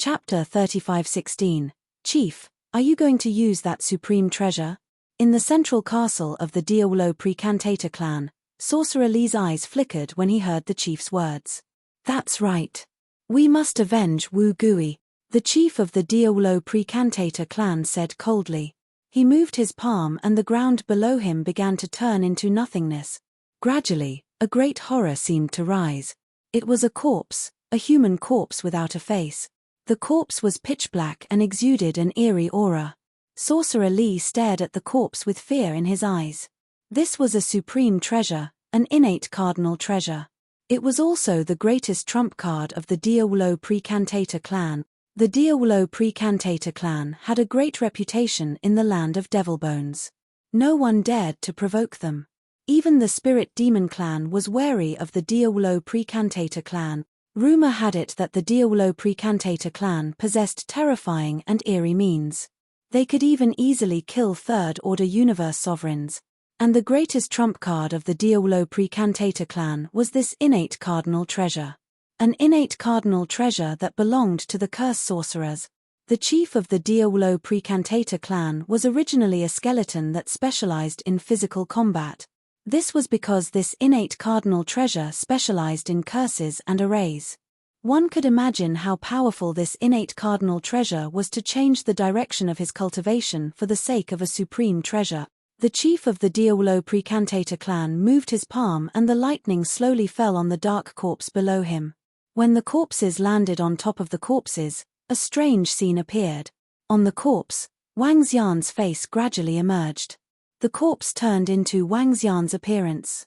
Chapter 35:16. Chief, are you going to use that supreme treasure? In the central castle of the Diawolo Precantator clan, Sorcerer Lee's eyes flickered when he heard the chief's words. That's right. We must avenge Wu Gui, the chief of the Diawolo Precantator clan said coldly. He moved his palm and the ground below him began to turn into nothingness. Gradually, a great horror seemed to rise. It was a corpse, a human corpse without a face. The corpse was pitch black and exuded an eerie aura. Sorcerer Lee stared at the corpse with fear in his eyes. This was a supreme treasure, an innate cardinal treasure. It was also the greatest trump card of the Diawolo Precantator clan. The Diawolo Precantator clan had a great reputation in the land of Devil Bones. No one dared to provoke them. Even the Spirit Demon clan was wary of the Diawolo Precantator clan. Rumor had it that the Diawolo Precantator clan possessed terrifying and eerie means. They could even easily kill third-order universe sovereigns. And the greatest trump card of the Diawolo Precantator clan was this innate cardinal treasure. An innate cardinal treasure that belonged to the curse sorcerers. The chief of the Diawolo Precantator clan was originally a skeleton that specialized in physical combat. This was because this innate cardinal treasure specialized in curses and arrays. One could imagine how powerful this innate cardinal treasure was to change the direction of his cultivation for the sake of a supreme treasure. The chief of the Diawolo Precantator clan moved his palm and the lightning slowly fell on the dark corpse below him. When the corpses landed on top of the corpses, a strange scene appeared. On the corpse, Wang Xian's face gradually emerged. The corpse turned into Wang Xian's appearance.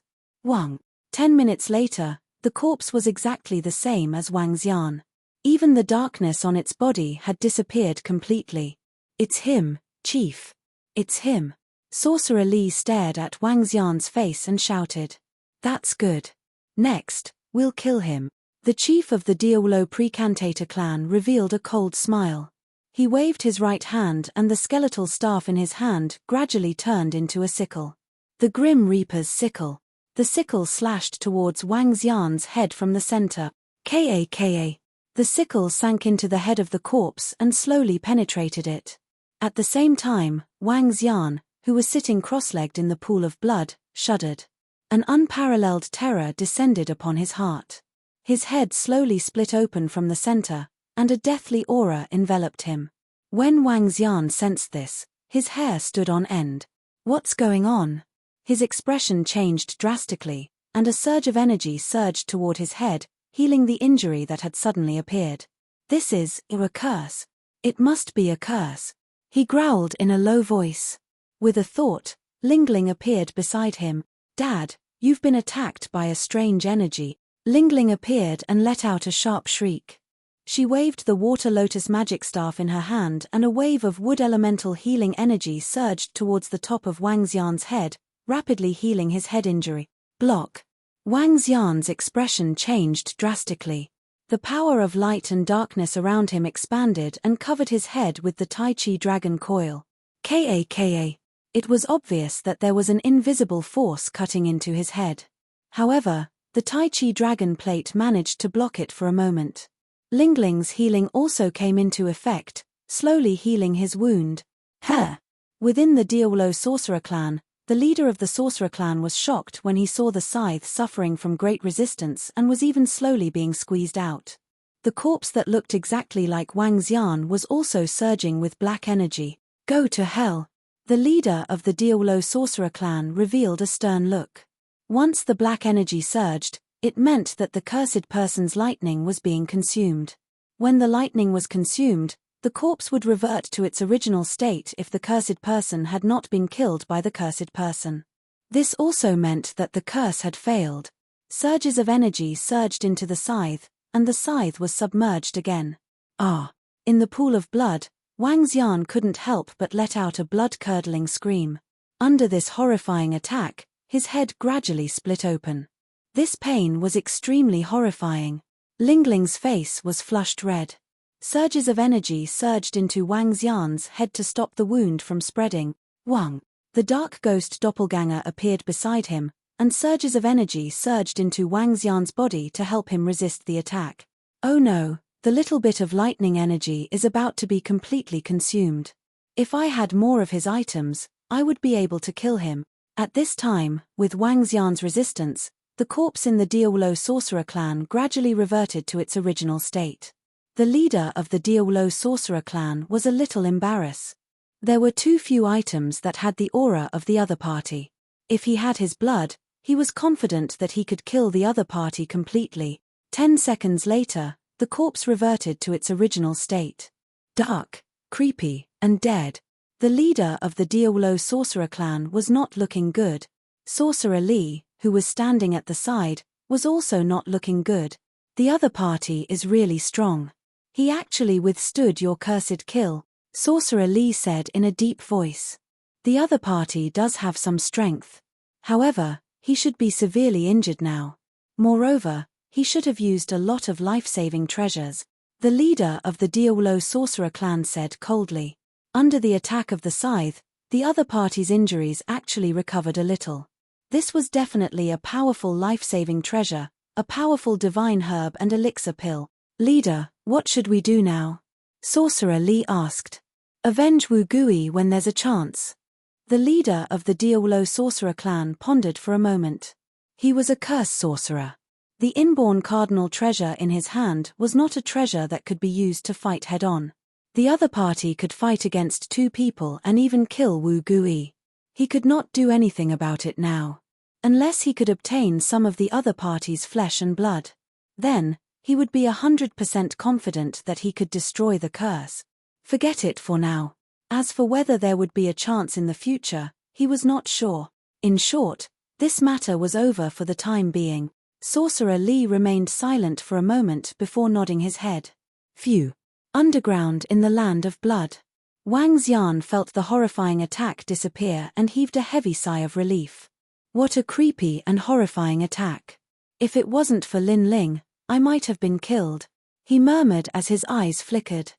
10 minutes later, the corpse was exactly the same as Wang Xian. Even the darkness on its body had disappeared completely. It's him, Chief. It's him. Sorcerer Lee stared at Wang Xian's face and shouted. That's good. Next, we'll kill him. The chief of the Diawolo Precantator clan revealed a cold smile. He waved his right hand and the skeletal staff in his hand gradually turned into a sickle. The Grim Reaper's sickle. The sickle slashed towards Wang Xian's head from the center. Ka. The sickle sank into the head of the corpse and slowly penetrated it. At the same time, Wang Xian, who was sitting cross-legged in the pool of blood, shuddered. An unparalleled terror descended upon his heart. His head slowly split open from the center, and a deathly aura enveloped him. When Wang Xian sensed this, his hair stood on end. What's going on? His expression changed drastically, and a surge of energy surged toward his head, healing the injury that had suddenly appeared. This is a curse. It must be a curse. He growled in a low voice. With a thought, Lingling appeared beside him. Dad, you've been attacked by a strange energy. Lingling appeared and let out a sharp shriek. She waved the water lotus magic staff in her hand and a wave of wood elemental healing energy surged towards the top of Wang Xian's head, rapidly healing his head injury. Block. Wang Xian's expression changed drastically. The power of light and darkness around him expanded and covered his head with the Tai Chi dragon coil. Ka. It was obvious that there was an invisible force cutting into his head. However, the Tai Chi dragon plate managed to block it for a moment. Lingling's healing also came into effect, slowly healing his wound. Within the Diawolo Sorcerer clan, the leader of the Sorcerer clan was shocked when he saw the scythe suffering from great resistance and was even slowly being squeezed out. The corpse that looked exactly like Wang Xian was also surging with black energy. Go to hell. The leader of the Diawolo Sorcerer clan revealed a stern look. Once the black energy surged, it meant that the cursed person's lightning was being consumed. When the lightning was consumed, the corpse would revert to its original state if the cursed person had not been killed by the cursed person. This also meant that the curse had failed. Surges of energy surged into the scythe, and the scythe was submerged again. In the pool of blood, Wang Xian couldn't help but let out a blood-curdling scream. Under this horrifying attack, his head gradually split open. This pain was extremely horrifying. Lingling's face was flushed red. Surges of energy surged into Wang Xian's head to stop the wound from spreading. The dark ghost doppelganger appeared beside him, and surges of energy surged into Wang Xian's body to help him resist the attack. Oh no, The little bit of lightning energy is about to be completely consumed. If I had more of his items, I would be able to kill him. At this time, with Wang Xian's resistance, the corpse in the Diawolo Sorcerer clan gradually reverted to its original state. The leader of the Diawolo Sorcerer clan was a little embarrassed. There were too few items that had the aura of the other party. If he had his blood, he was confident that he could kill the other party completely. 10 seconds later, the corpse reverted to its original state. Dark, creepy, and dead. The leader of the Diawolo Sorcerer clan was not looking good. Sorcerer Li, who was standing at the side, was also not looking good. The other party is really strong. He actually withstood your cursed kill, Sorcerer Li said in a deep voice. The other party does have some strength. However, he should be severely injured now. Moreover, he should have used a lot of life-saving treasures, the leader of the Diawolo Sorcerer clan said coldly. Under the attack of the scythe, the other party's injuries actually recovered a little. This was definitely a powerful life-saving treasure, a powerful divine herb and elixir pill. Leader, what should we do now? Sorcerer Li asked. Avenge Wu Gui when there's a chance. The leader of the Diawolo Sorcerer clan pondered for a moment. He was a curse sorcerer. The inborn cardinal treasure in his hand was not a treasure that could be used to fight head-on. The other party could fight against 2 people and even kill Wu Gui. He could not do anything about it now. Unless he could obtain some of the other party's flesh and blood. Then, he would be 100% confident that he could destroy the curse. Forget it for now. As for whether there would be a chance in the future, he was not sure. In short, this matter was over for the time being. Sorcerer Li remained silent for a moment before nodding his head. Phew. Underground in the land of blood. Wang Xian felt the horrifying attack disappear and heaved a heavy sigh of relief. What a creepy and horrifying attack. If it wasn't for Lin Ling, I might have been killed, he murmured as his eyes flickered.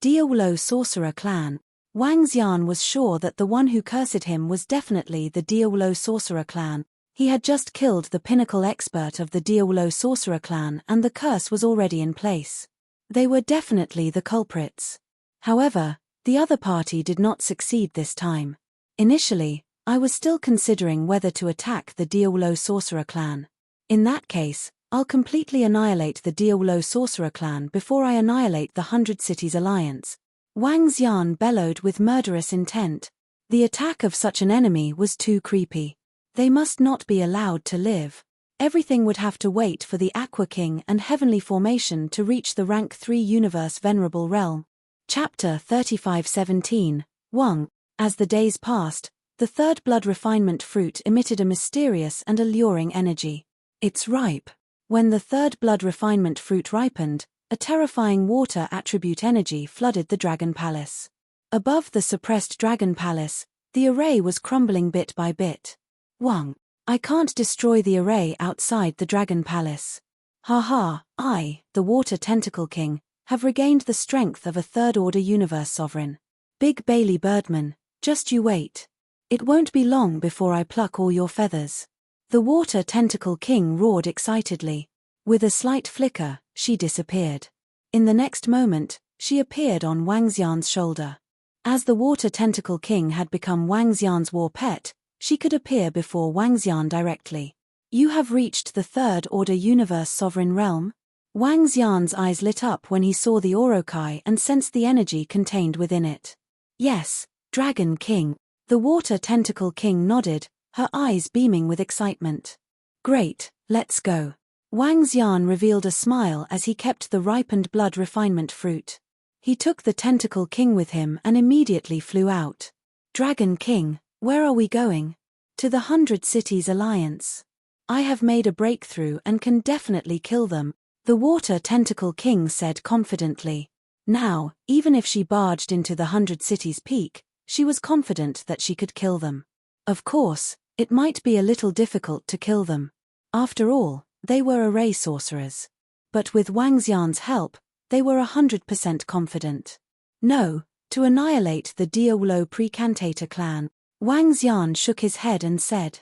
Diawolo Sorcerer clan. Wang Xian was sure that the one who cursed him was definitely the Diawolo Sorcerer clan. He had just killed the pinnacle expert of the Diawolo Sorcerer clan and the curse was already in place. They were definitely the culprits. However, the other party did not succeed this time. Initially, I was still considering whether to attack the Diawolo Sorcerer clan. In that case, I'll completely annihilate the Diawolo Sorcerer clan before I annihilate the 100 Cities Alliance. Wang Xian bellowed with murderous intent. The attack of such an enemy was too creepy. They must not be allowed to live. Everything would have to wait for the Aqua King and Heavenly Formation to reach the Rank 3 Universe Venerable Realm. Chapter 35:17, Wang. As the days passed, the third blood refinement fruit emitted a mysterious and alluring energy. It's ripe. When the third blood refinement fruit ripened, a terrifying water attribute energy flooded the Dragon Palace. Above the suppressed Dragon Palace, the array was crumbling bit by bit. Wang, I can't destroy the array outside the Dragon Palace. Haha, I, the Water Tentacle King, have regained the strength of a third-order universe sovereign. Big Bailey Birdman, just you wait. It won't be long before I pluck all your feathers. The Water Tentacle King roared excitedly. With a slight flicker, she disappeared. In the next moment, she appeared on Wang Xian's shoulder. As the Water Tentacle King had become Wang Xian's war pet, she could appear before Wang Xian directly. You have reached the third-order universe sovereign realm? Wang Xian's eyes lit up when he saw the Orokai and sensed the energy contained within it. Yes, Dragon King. The Water Tentacle King nodded, her eyes beaming with excitement. Great, let's go. Wang Xian revealed a smile as he kept the ripened blood refinement fruit. He took the Tentacle King with him and immediately flew out. Dragon King, where are we going? To the 100 Cities Alliance. I have made a breakthrough and can definitely kill them, the Water Tentacle King said confidently. Now, even if she barged into the 100 Cities Peak, she was confident that she could kill them. Of course, it might be a little difficult to kill them. After all, they were array sorcerers. But with Wang Xian's help, they were 100% confident. No, to annihilate the Diawolo Precantator clan. Wang Xian shook his head and said,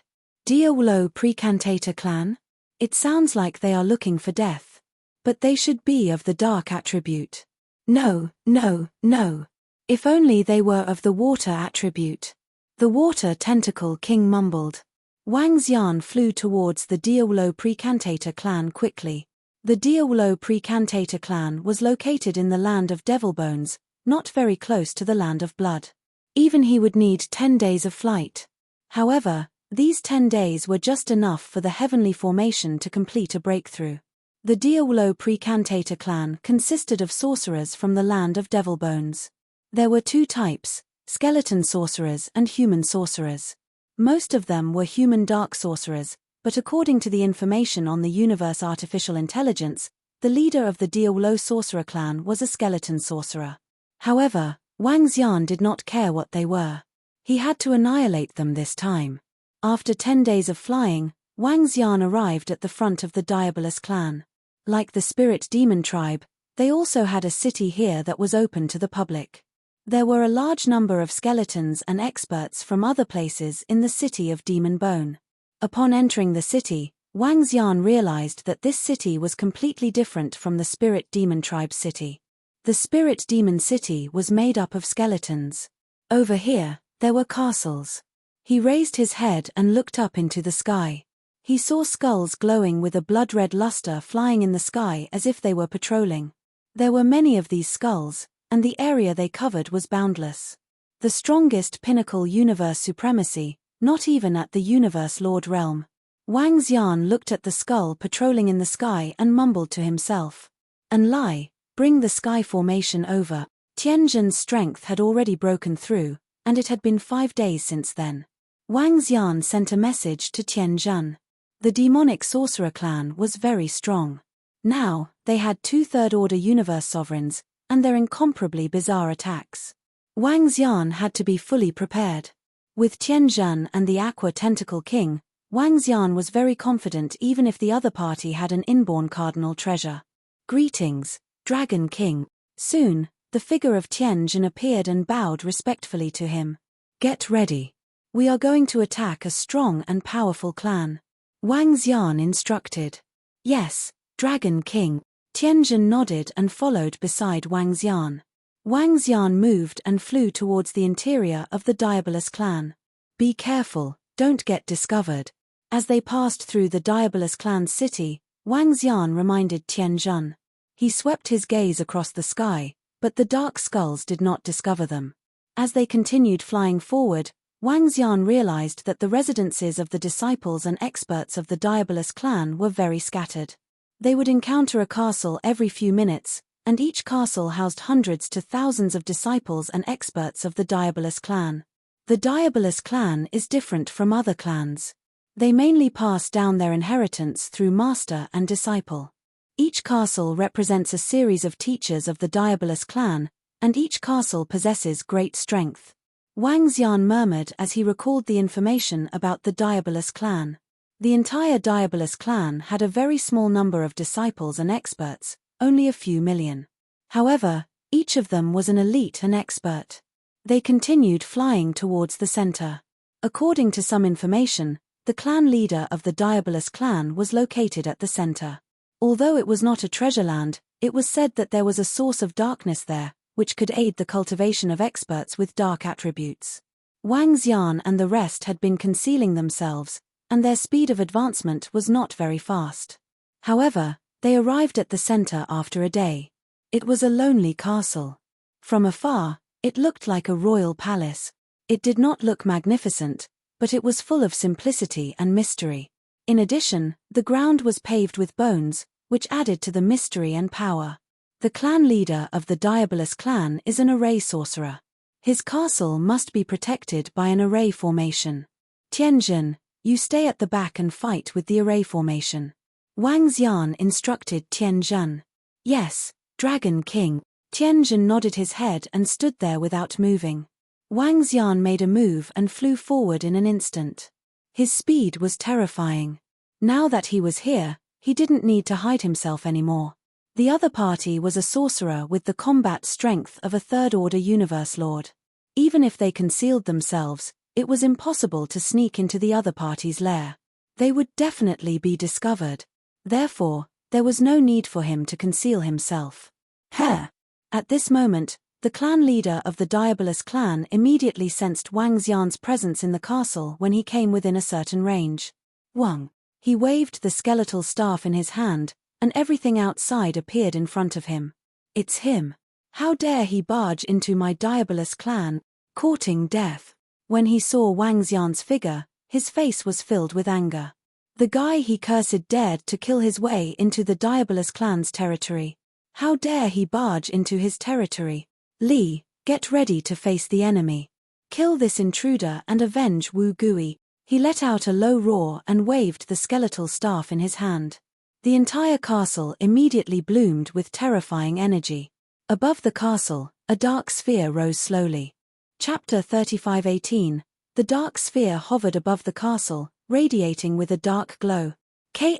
Diawolo Precantator clan? It sounds like they are looking for death. But they should be of the dark attribute. No, no, no. If only they were of the water attribute. The water tentacle king mumbled. Wang Xian flew towards the Diawolo Precantator clan quickly. The Diawolo Precantator clan was located in the land of Devil Bones, not very close to the land of blood. Even he would need 10 days of flight. However, these 10 days were just enough for the heavenly formation to complete a breakthrough. The Diawolo Precantator clan consisted of sorcerers from the land of Devil Bones. There were 2 types, skeleton sorcerers and human sorcerers. Most of them were human dark sorcerers, but according to the information on the universe artificial intelligence, the leader of the Diawolo sorcerer clan was a skeleton sorcerer. However, Wang Xian did not care what they were. He had to annihilate them this time. After 10 days of flying, Wang Xian arrived at the front of the Diabolus clan. Like the spirit demon tribe, they also had a city here that was open to the public. There were a large number of skeletons and experts from other places in the city of Demon Bone. Upon entering the city, Wang Xian realized that this city was completely different from the spirit demon tribe city. The spirit demon city was made up of skeletons. Over here, there were castles. He raised his head and looked up into the sky. He saw skulls glowing with a blood-red luster flying in the sky as if they were patrolling. There were many of these skulls, and the area they covered was boundless. The strongest pinnacle universe supremacy, not even at the universe lord realm. Wang Xian looked at the skull patrolling in the sky and mumbled to himself. "And lie, bring the sky formation over." Tianjin's strength had already broken through, and it had been 5 days since then. Wang Xian sent a message to Tianjin. The demonic sorcerer clan was very strong. Now, they had 2 third-order universe sovereigns, and their incomparably bizarre attacks. Wang Xian had to be fully prepared. With Tianjin and the Aqua Tentacle King, Wang Xian was very confident even if the other party had an inborn cardinal treasure. "Greetings, Dragon King." Soon, the figure of Tianjin appeared and bowed respectfully to him. "Get ready. We are going to attack a strong and powerful clan." Wang Xian instructed. "Yes, Dragon King." Tianjin nodded and followed beside Wang Xian. Wang Xian moved and flew towards the interior of the Diabolus clan. "Be careful, don't get discovered." As they passed through the Diabolus clan's city, Wang Xian reminded Tianjin. He swept his gaze across the sky, but the dark skulls did not discover them. As they continued flying forward, Wang Xian realized that the residences of the disciples and experts of the Diabolus clan were very scattered. They would encounter a castle every few minutes, and each castle housed hundreds to thousands of disciples and experts of the Diabolus clan. The Diabolus clan is different from other clans. They mainly pass down their inheritance through master and disciple. Each castle represents a series of teachers of the Diabolus clan, and each castle possesses great strength. Wang Xian murmured as he recalled the information about the Diabolus clan. The entire Diabolus clan had a very small number of disciples and experts, only a few million. However, each of them was an elite and expert. They continued flying towards the center. According to some information, the clan leader of the Diabolus clan was located at the center. Although it was not a treasure land, it was said that there was a source of darkness there, which could aid the cultivation of experts with dark attributes. Wang Xian and the rest had been concealing themselves, and their speed of advancement was not very fast. However, they arrived at the center after a day. It was a lonely castle. From afar, it looked like a royal palace. It did not look magnificent, but it was full of simplicity and mystery. In addition, the ground was paved with bones, which added to the mystery and power. The clan leader of the Diabolus clan is an array sorcerer. His castle must be protected by an array formation. "Tianjin, you stay at the back and fight with the array formation." Wang Xian instructed Tianjin. "Yes, Dragon King." Tianjin nodded his head and stood there without moving. Wang Xian made a move and flew forward in an instant. His speed was terrifying. Now that he was here, he didn't need to hide himself anymore. The other party was a sorcerer with the combat strength of a third-order universe lord. Even if they concealed themselves, it was impossible to sneak into the other party's lair. They would definitely be discovered. Therefore, There was no need for him to conceal himself. Heh! At this moment, the clan leader of the Diabolus clan immediately sensed Wang Xian's presence in the castle when he came within a certain range. Wang. He waved the skeletal staff in his hand, and everything outside appeared in front of him. It's him. How dare he barge into my Diabolus clan, courting death? When he saw Wang Xian's figure, his face was filled with anger. The guy he cursed dared to kill his way into the Diabolus clan's territory. How dare he barge into his territory? Li, get ready to face the enemy. Kill this intruder and avenge Wu Gui. He let out a low roar and waved the skeletal staff in his hand. The entire castle immediately bloomed with terrifying energy. Above the castle, a dark sphere rose slowly. Chapter 35:18. The dark sphere hovered above the castle, radiating with a dark glow. Ka.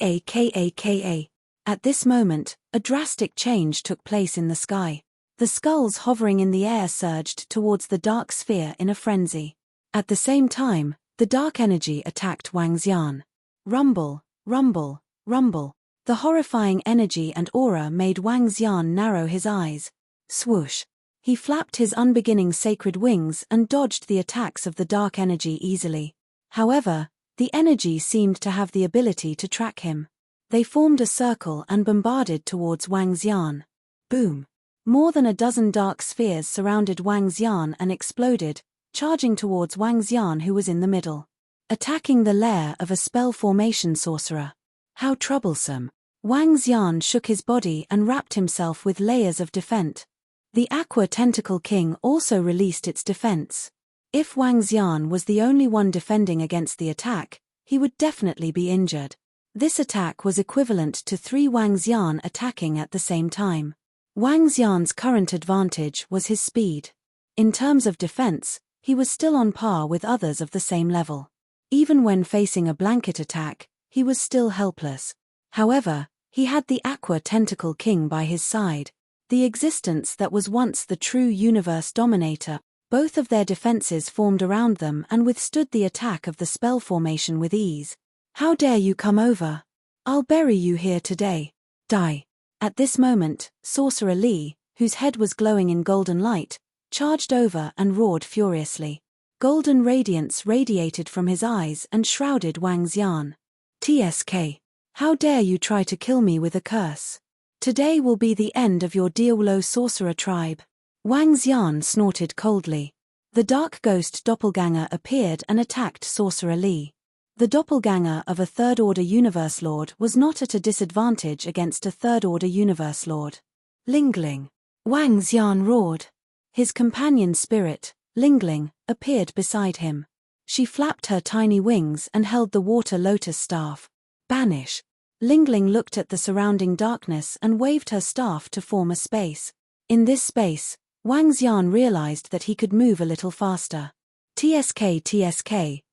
At this moment, a drastic change took place in the sky. The skulls hovering in the air surged towards the dark sphere in a frenzy. At the same time, the dark energy attacked Wang Xian. Rumble, rumble, rumble. The horrifying energy and aura made Wang Xian narrow his eyes. Swoosh. He flapped his unbeginning sacred wings and dodged the attacks of the dark energy easily. However, the energy seemed to have the ability to track him. They formed a circle and bombarded towards Wang Xian. Boom. More than a dozen dark spheres surrounded Wang Xian and exploded, charging towards Wang Xian who was in the middle. Attacking the lair of a spell formation sorcerer. How troublesome. Wang Xian shook his body and wrapped himself with layers of defense. The Aqua Tentacle King also released its defense. If Wang Xian was the only one defending against the attack, he would definitely be injured. This attack was equivalent to 3 Wang Xian attacking at the same time. Wang Xian's current advantage was his speed. In terms of defense, he was still on par with others of the same level. Even when facing a blanket attack, he was still helpless. However, he had the Aqua Tentacle King by his side, the existence that was once the true universe dominator. Both of their defenses formed around them and withstood the attack of the spell formation with ease. How dare you come over? I'll bury you here today. Die. At this moment, Sorcerer Li, whose head was glowing in golden light, charged over and roared furiously. Golden radiance radiated from his eyes and shrouded Wang Xian. TSK. How dare you try to kill me with a curse? Today will be the end of your Diawolo sorcerer tribe. Wang Xian snorted coldly. The dark ghost doppelganger appeared and attacked Sorcerer Li. The doppelganger of a Third-Order Universe Lord was not at a disadvantage against a Third-Order Universe Lord. Lingling. Wang Xian roared. His companion spirit, Lingling, appeared beside him. She flapped her tiny wings and held the water lotus staff. Banish. Lingling looked at the surrounding darkness and waved her staff to form a space. In this space, Wang Xian realized that he could move a little faster. TSK,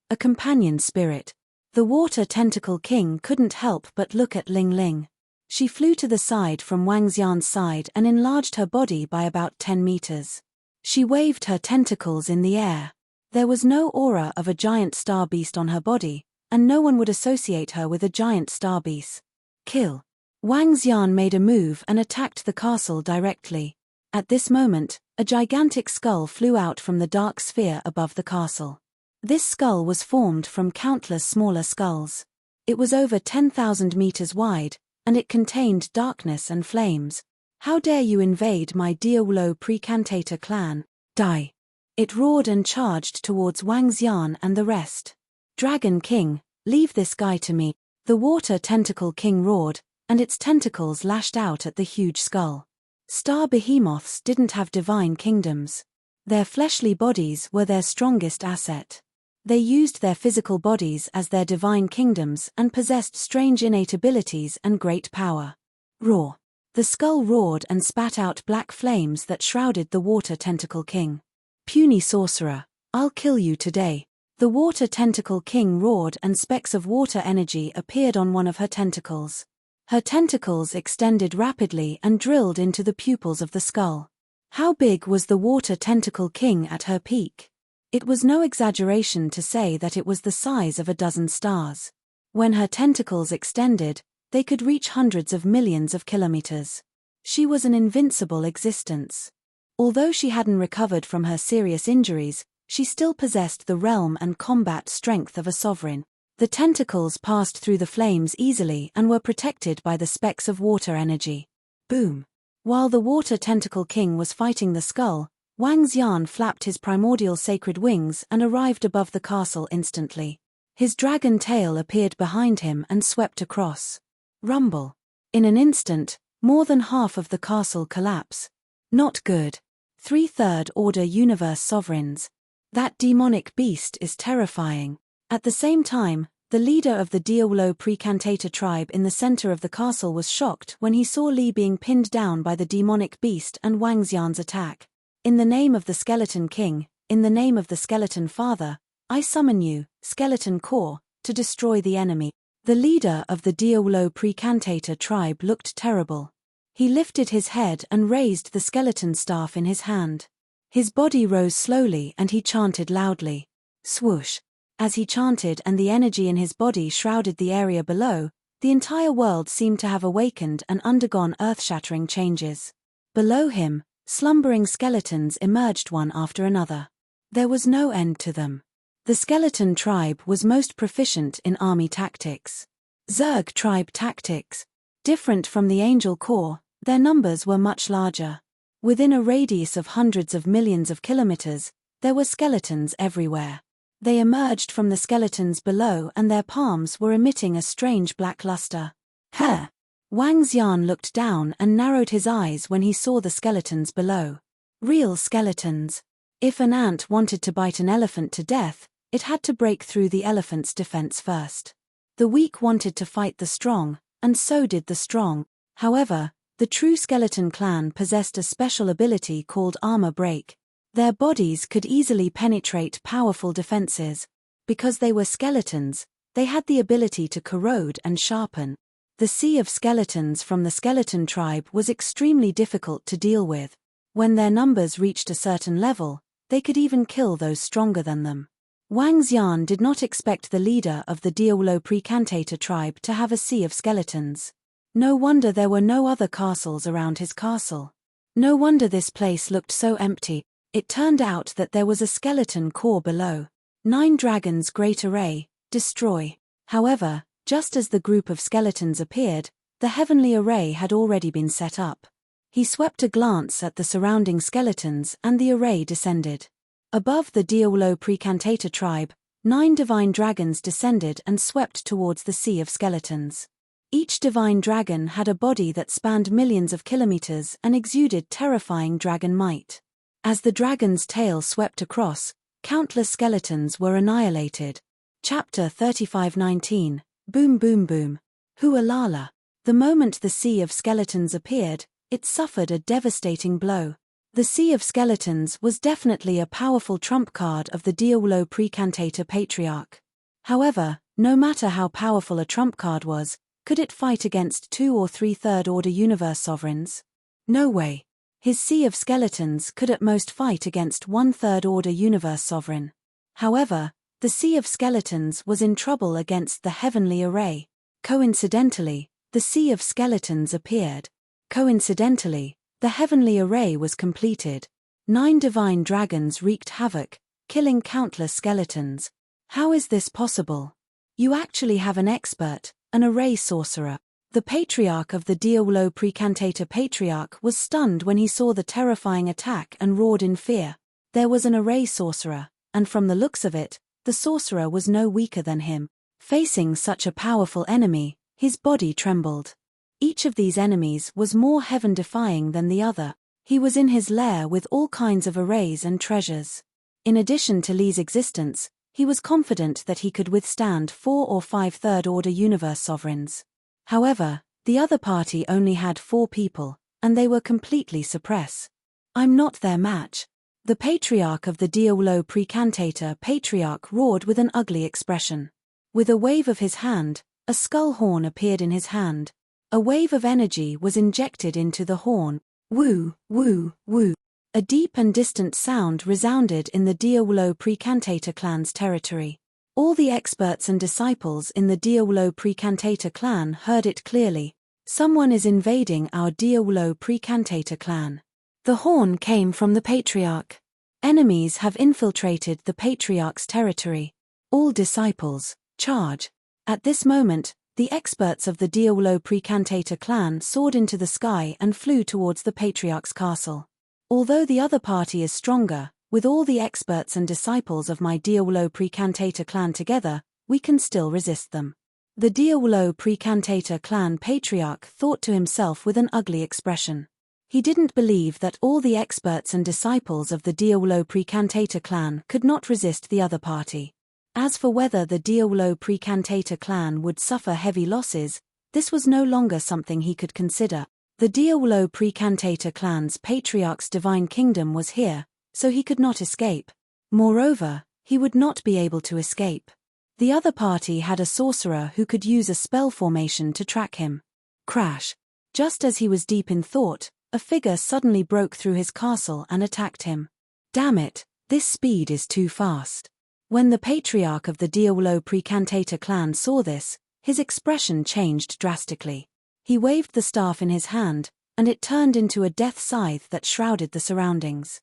a companion spirit. The Water Tentacle King couldn't help but look at Ling Ling. She flew to the side from Wang Xian's side and enlarged her body by about 10 meters. She waved her tentacles in the air. There was no aura of a giant star beast on her body, and no one would associate her with a giant star beast. Kill. Wang Xian made a move and attacked the castle directly. At this moment, a gigantic skull flew out from the dark sphere above the castle. This skull was formed from countless smaller skulls. It was over 10,000 meters wide, and it contained darkness and flames. How dare you invade my Diawolo Precantator clan? Die. It roared and charged towards Wang Xian and the rest. Dragon King, leave this guy to me. The Water Tentacle King roared, and its tentacles lashed out at the huge skull. Star behemoths didn't have divine kingdoms. Their fleshly bodies were their strongest asset. They used their physical bodies as their divine kingdoms and possessed strange innate abilities and great power. Roar. The skull roared and spat out black flames that shrouded the Water Tentacle King. Puny sorcerer, I'll kill you today. The Water Tentacle King roared and specks of water energy appeared on one of her tentacles. Her tentacles extended rapidly and drilled into the pupils of the skull. How big was the Water Tentacle King at her peak? It was no exaggeration to say that it was the size of a dozen stars. When her tentacles extended, they could reach hundreds of millions of kilometers. She was an invincible existence. Although she hadn't recovered from her serious injuries, she still possessed the realm and combat strength of a sovereign. The tentacles passed through the flames easily and were protected by the specks of water energy. Boom! While the Water Tentacle King was fighting the skull, Wang Xian flapped his primordial sacred wings and arrived above the castle instantly. His dragon tail appeared behind him and swept across. Rumble! In an instant, more than half of the castle collapsed. Not good. 3rd Order Universe Sovereigns. That demonic beast is terrifying. At the same time, the leader of the Diawolo Precantator tribe in the center of the castle was shocked when he saw Li being pinned down by the demonic beast and Wang Xian's attack. In the name of the Skeleton King, in the name of the Skeleton Father, I summon you, Skeleton Core, to destroy the enemy. The leader of the Diawolo Precantator tribe looked terrible. He lifted his head and raised the skeleton staff in his hand. His body rose slowly and he chanted loudly. Swoosh! As he chanted and the energy in his body shrouded the area below, the entire world seemed to have awakened and undergone earth-shattering changes. Below him, slumbering skeletons emerged one after another. There was no end to them. The skeleton tribe was most proficient in army tactics. Zerg tribe tactics. Different from the Angel Corps, their numbers were much larger. Within a radius of hundreds of millions of kilometers, there were skeletons everywhere. They emerged from the skeletons below and their palms were emitting a strange black luster. Huh! Wang Xian looked down and narrowed his eyes when he saw the skeletons below. Real skeletons. If an ant wanted to bite an elephant to death, it had to break through the elephant's defense first. The weak wanted to fight the strong, and so did the strong. However, the true skeleton clan possessed a special ability called armor break. Their bodies could easily penetrate powerful defenses. Because they were skeletons, they had the ability to corrode and sharpen. The sea of skeletons from the skeleton tribe was extremely difficult to deal with. When their numbers reached a certain level, they could even kill those stronger than them. Wang Xian did not expect the leader of the Diawolo Precantator tribe to have a sea of skeletons. No wonder there were no other castles around his castle. No wonder this place looked so empty. It turned out that there was a skeleton core below. 9 dragons great array, destroy. However, just as the group of skeletons appeared, the heavenly array had already been set up. He swept a glance at the surrounding skeletons and the array descended. Above the Diawolo Precantator tribe, 9 divine dragons descended and swept towards the sea of skeletons. Each divine dragon had a body that spanned millions of kilometers and exuded terrifying dragon might. As the dragon's tail swept across, countless skeletons were annihilated. Chapter 35:19, Boom Boom Boom. Hualala. The moment the sea of skeletons appeared, it suffered a devastating blow. The Sea of Skeletons was definitely a powerful trump card of the Diawolo Precantator Patriarch. However, no matter how powerful a trump card was, could it fight against 2 or 3 Third Order Universe Sovereigns? No way. His Sea of Skeletons could at most fight against 1 Third Order Universe Sovereign. However, the Sea of Skeletons was in trouble against the Heavenly Array. Coincidentally, the Sea of Skeletons appeared. Coincidentally, the Heavenly Array was completed. 9 divine dragons wreaked havoc, killing countless skeletons. How is this possible? You actually have an expert, an array sorcerer. The Patriarch of the Diawolo Precantator Patriarch was stunned when he saw the terrifying attack and roared in fear. There was an array sorcerer, and from the looks of it, the sorcerer was no weaker than him. Facing such a powerful enemy, his body trembled. Each of these enemies was more heaven-defying than the other. He was in his lair with all kinds of arrays and treasures. In addition to Li's existence, he was confident that he could withstand 4 or 5 Third Order Universe Sovereigns. However, the other party only had 4 people, and they were completely suppressed. I'm not their match. The Patriarch of the Diawolo Precantator Patriarch roared with an ugly expression. With a wave of his hand, a skull horn appeared in his hand. A wave of energy was injected into the horn. Woo, woo, woo. A deep and distant sound resounded in the Diawolo Precantator clan's territory. All the experts and disciples in the Diawolo Precantator clan heard it clearly. Someone is invading our Diawolo Precantator clan. The horn came from the Patriarch. Enemies have infiltrated the Patriarch's territory. All disciples, charge. At this moment, the experts of the Diawolo Precantator clan soared into the sky and flew towards the Patriarch's castle. Although the other party is stronger, with all the experts and disciples of my Diawolo Precantator clan together, we can still resist them. The Diawolo Precantator clan Patriarch thought to himself with an ugly expression. He didn't believe that all the experts and disciples of the Diawolo Precantator clan could not resist the other party. As for whether the Diawolo Precantator clan would suffer heavy losses, this was no longer something he could consider. The Diawolo Precantator clan's Patriarch's divine kingdom was here, so he could not escape. Moreover, he would not be able to escape. The other party had a sorcerer who could use a spell formation to track him. Crash! Just as he was deep in thought, a figure suddenly broke through his castle and attacked him. Damn it, this speed is too fast. When the Patriarch of the Diawolo Precantator clan saw this, his expression changed drastically. He waved the staff in his hand, and it turned into a death scythe that shrouded the surroundings.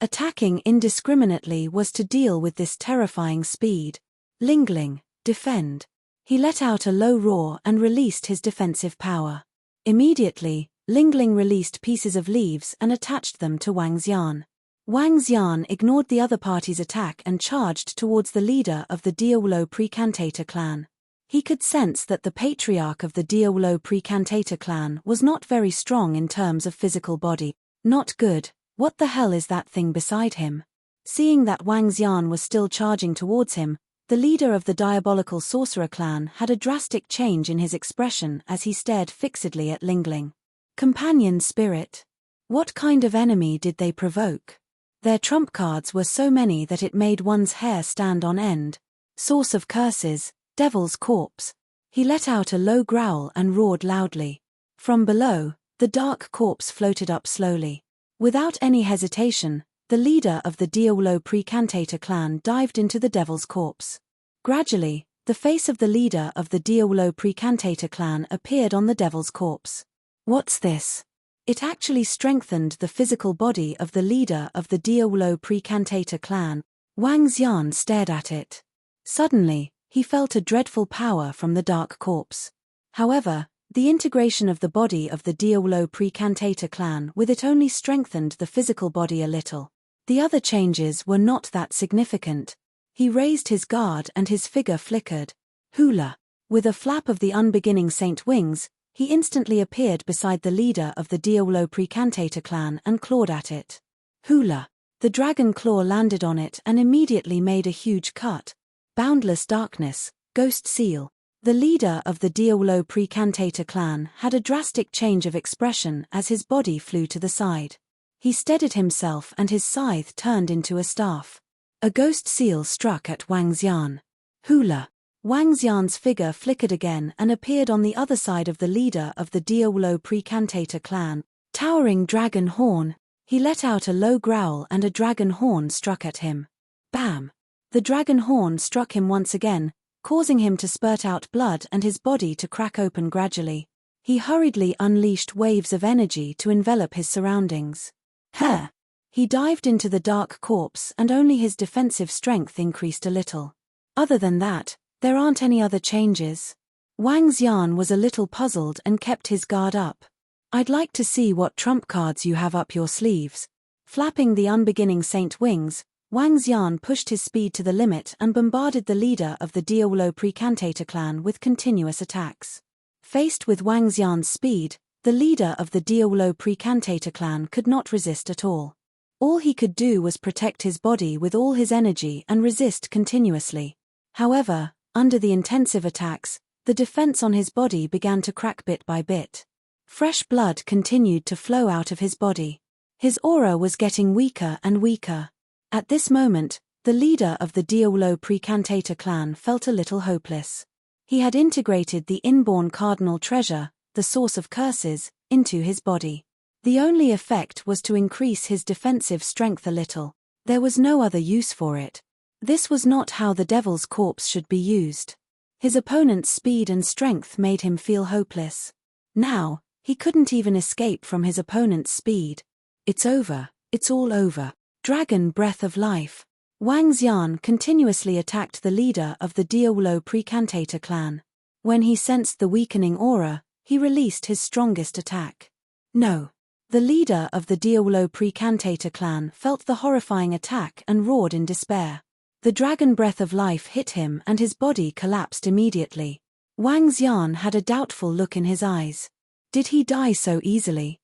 Attacking indiscriminately was to deal with this terrifying speed. Lingling, defend. He let out a low roar and released his defensive power. Immediately, Lingling released pieces of leaves and attached them to Wang Xian. Wang Xian ignored the other party's attack and charged towards the leader of the Diawolo Precantator clan. He could sense that the Patriarch of the Diawolo Precantator clan was not very strong in terms of physical body. Not good. What the hell is that thing beside him? Seeing that Wang Xian was still charging towards him, the leader of the Diabolical Sorcerer clan had a drastic change in his expression as he stared fixedly at Lingling. Companion spirit. What kind of enemy did they provoke? Their trump cards were so many that it made one's hair stand on end. Source of curses, devil's corpse. He let out a low growl and roared loudly. From below, the dark corpse floated up slowly. Without any hesitation, the leader of the Diawolo Precantator clan dived into the devil's corpse. Gradually, the face of the leader of the Diawolo Precantator clan appeared on the devil's corpse. What's this? It actually strengthened the physical body of the leader of the Diawolo Precantator clan. Wang Xian stared at it. Suddenly, he felt a dreadful power from the dark corpse. However, the integration of the body of the Diawolo Precantator clan with it only strengthened the physical body a little. The other changes were not that significant. He raised his guard and his figure flickered. Hula! With a flap of the unbeginning saint wings, he instantly appeared beside the leader of the Diawolo Precantator clan and clawed at it. Hula! The dragon claw landed on it and immediately made a huge cut. Boundless darkness, ghost seal. The leader of the Diawolo Precantator clan had a drastic change of expression as his body flew to the side. He steadied himself and his scythe turned into a staff. A ghost seal struck at Wang Xian. Hula! Wang Xian's figure flickered again and appeared on the other side of the leader of the Diawolo Precantator clan. Towering dragon horn. He let out a low growl and a dragon horn struck at him. Bam! The dragon horn struck him once again, causing him to spurt out blood and his body to crack open gradually. He hurriedly unleashed waves of energy to envelop his surroundings. Ha! He dived into the dark corpse and only his defensive strength increased a little. Other than that, there aren't any other changes. Wang Xian was a little puzzled and kept his guard up. I'd like to see what trump cards you have up your sleeves. Flapping the unbeginning saint wings, Wang Xian pushed his speed to the limit and bombarded the leader of the Diawolo Precantator clan with continuous attacks. Faced with Wang Xian's speed, the leader of the Diawolo Precantator clan could not resist at all. All he could do was protect his body with all his energy and resist continuously. However, under the intensive attacks, the defense on his body began to crack bit by bit. Fresh blood continued to flow out of his body. His aura was getting weaker and weaker. At this moment, the leader of the Diawolo Precantator clan felt a little hopeless. He had integrated the inborn cardinal treasure, the source of curses, into his body. The only effect was to increase his defensive strength a little. There was no other use for it. This was not how the devil's corpse should be used. His opponent's speed and strength made him feel hopeless. Now, he couldn't even escape from his opponent's speed. It's over, it's all over. Dragon breath of life. Wang Xian continuously attacked the leader of the Diawolo Precantator clan. When he sensed the weakening aura, he released his strongest attack. No. The leader of the Diawolo Precantator clan felt the horrifying attack and roared in despair. The dragon breath of life hit him and his body collapsed immediately. Wang Xian had a doubtful look in his eyes. Did he die so easily?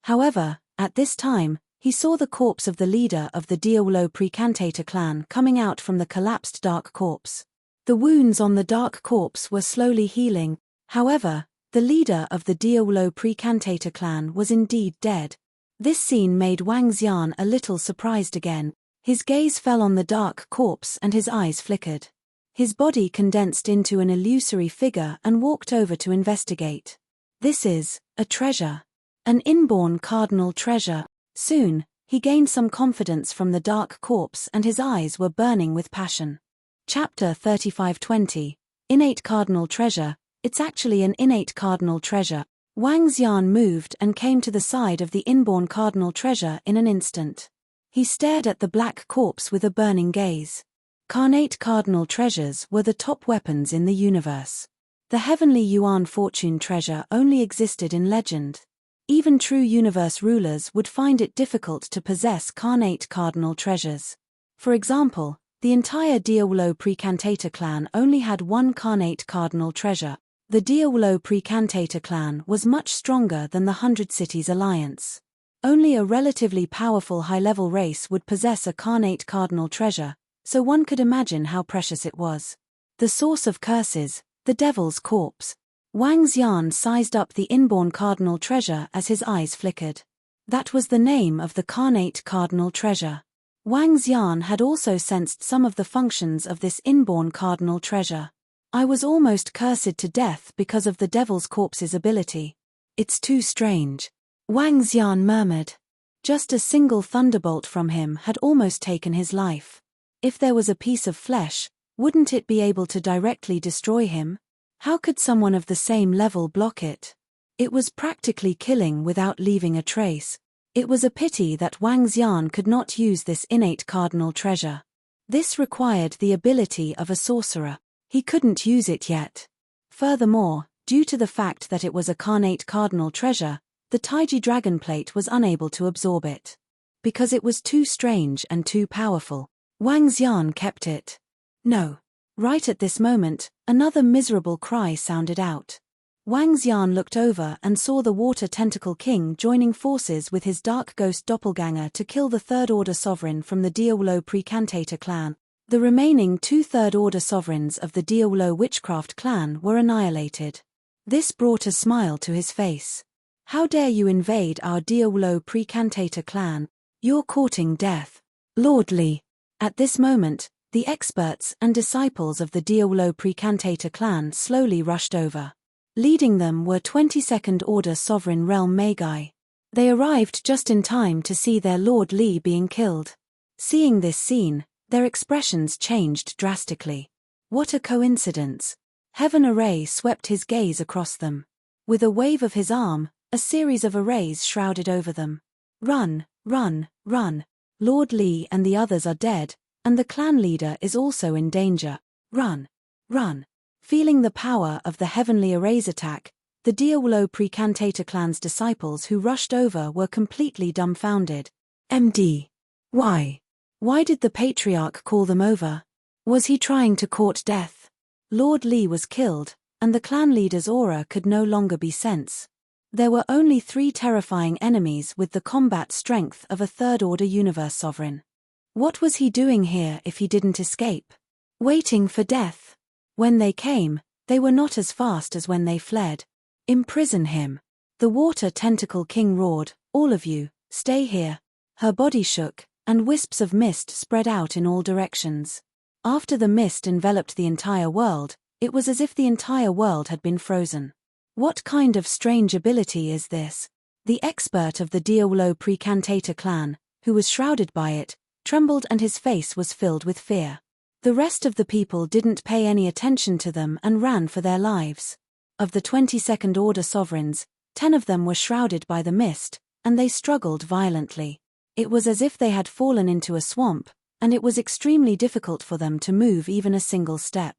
However, at this time, he saw the corpse of the leader of the Diawolo Precantator clan coming out from the collapsed dark corpse. The wounds on the dark corpse were slowly healing. However, the leader of the Diawolo Precantator clan was indeed dead. This scene made Wang Xian a little surprised again. His gaze fell on the dark corpse and his eyes flickered. His body condensed into an illusory figure and walked over to investigate. This is a treasure. An inborn cardinal treasure. Soon, he gained some confidence from the dark corpse and his eyes were burning with passion. Chapter 3520. Innate Cardinal Treasure. It's actually an innate cardinal treasure. Wang Xian moved and came to the side of the inborn cardinal treasure in an instant. He stared at the black corpse with a burning gaze. Carnate cardinal treasures were the top weapons in the universe. The heavenly Yuan fortune treasure only existed in legend. Even true universe rulers would find it difficult to possess carnate cardinal treasures. For example, the entire Diawolo Precantator clan only had one carnate cardinal treasure. The Diawolo Precantator clan was much stronger than the 100 Cities Alliance. Only a relatively powerful high-level race would possess a carnate cardinal treasure, so one could imagine how precious it was. The source of curses, the devil's corpse. Wang Xian sized up the inborn cardinal treasure as his eyes flickered. That was the name of the carnate cardinal treasure. Wang Xian had also sensed some of the functions of this inborn cardinal treasure. I was almost cursed to death because of the devil's corpse's ability. It's too strange. Wang Xian murmured. Just a single thunderbolt from him had almost taken his life. If there was a piece of flesh, wouldn't it be able to directly destroy him? How could someone of the same level block it? It was practically killing without leaving a trace. It was a pity that Wang Xian could not use this innate cardinal treasure. This required the ability of a sorcerer. He couldn't use it yet. Furthermore, due to the fact that it was a carnate cardinal treasure, the Taiji dragon plate was unable to absorb it. Because it was too strange and too powerful, Wang Xian kept it. No. Right at this moment, another miserable cry sounded out. Wang Xian looked over and saw the Water Tentacle King joining forces with his Dark Ghost doppelganger to kill the Third Order Sovereign from the Diawolo Precantator clan. The remaining two Third Order Sovereigns of the Diawolo Witchcraft clan were annihilated. This brought a smile to his face. How dare you invade our Diawolo Precantator clan? You're courting death. Lord Li. At this moment, the experts and disciples of the Diawolo Precantator clan slowly rushed over. Leading them were 22nd Order Sovereign Realm Magi. They arrived just in time to see their Lord Li being killed. Seeing this scene, their expressions changed drastically. What a coincidence. Heaven Array swept his gaze across them. With a wave of his arm, a series of arrays shrouded over them. Run, run, run. Lord Li and the others are dead, and the clan leader is also in danger. Run, run. Feeling the power of the Heavenly Array's attack, the Diawolo Precantator clan's disciples who rushed over were completely dumbfounded. MD. Why? Why did the Patriarch call them over? Was he trying to court death? Lord Li was killed, and the clan leader's aura could no longer be sensed. There were only 3 terrifying enemies with the combat strength of a Third Order Universe Sovereign. What was he doing here if he didn't escape? Waiting for death. When they came, they were not as fast as when they fled. Imprison him. The Water Tentacle King roared, all of you, stay here. Her body shook, and wisps of mist spread out in all directions. After the mist enveloped the entire world, it was as if the entire world had been frozen. What kind of strange ability is this? The expert of the Diawolo Precantator clan, who was shrouded by it, trembled and his face was filled with fear. The rest of the people didn't pay any attention to them and ran for their lives. Of the 22nd Order sovereigns, 10 of them were shrouded by the mist, and they struggled violently. It was as if they had fallen into a swamp, and it was extremely difficult for them to move even a single step.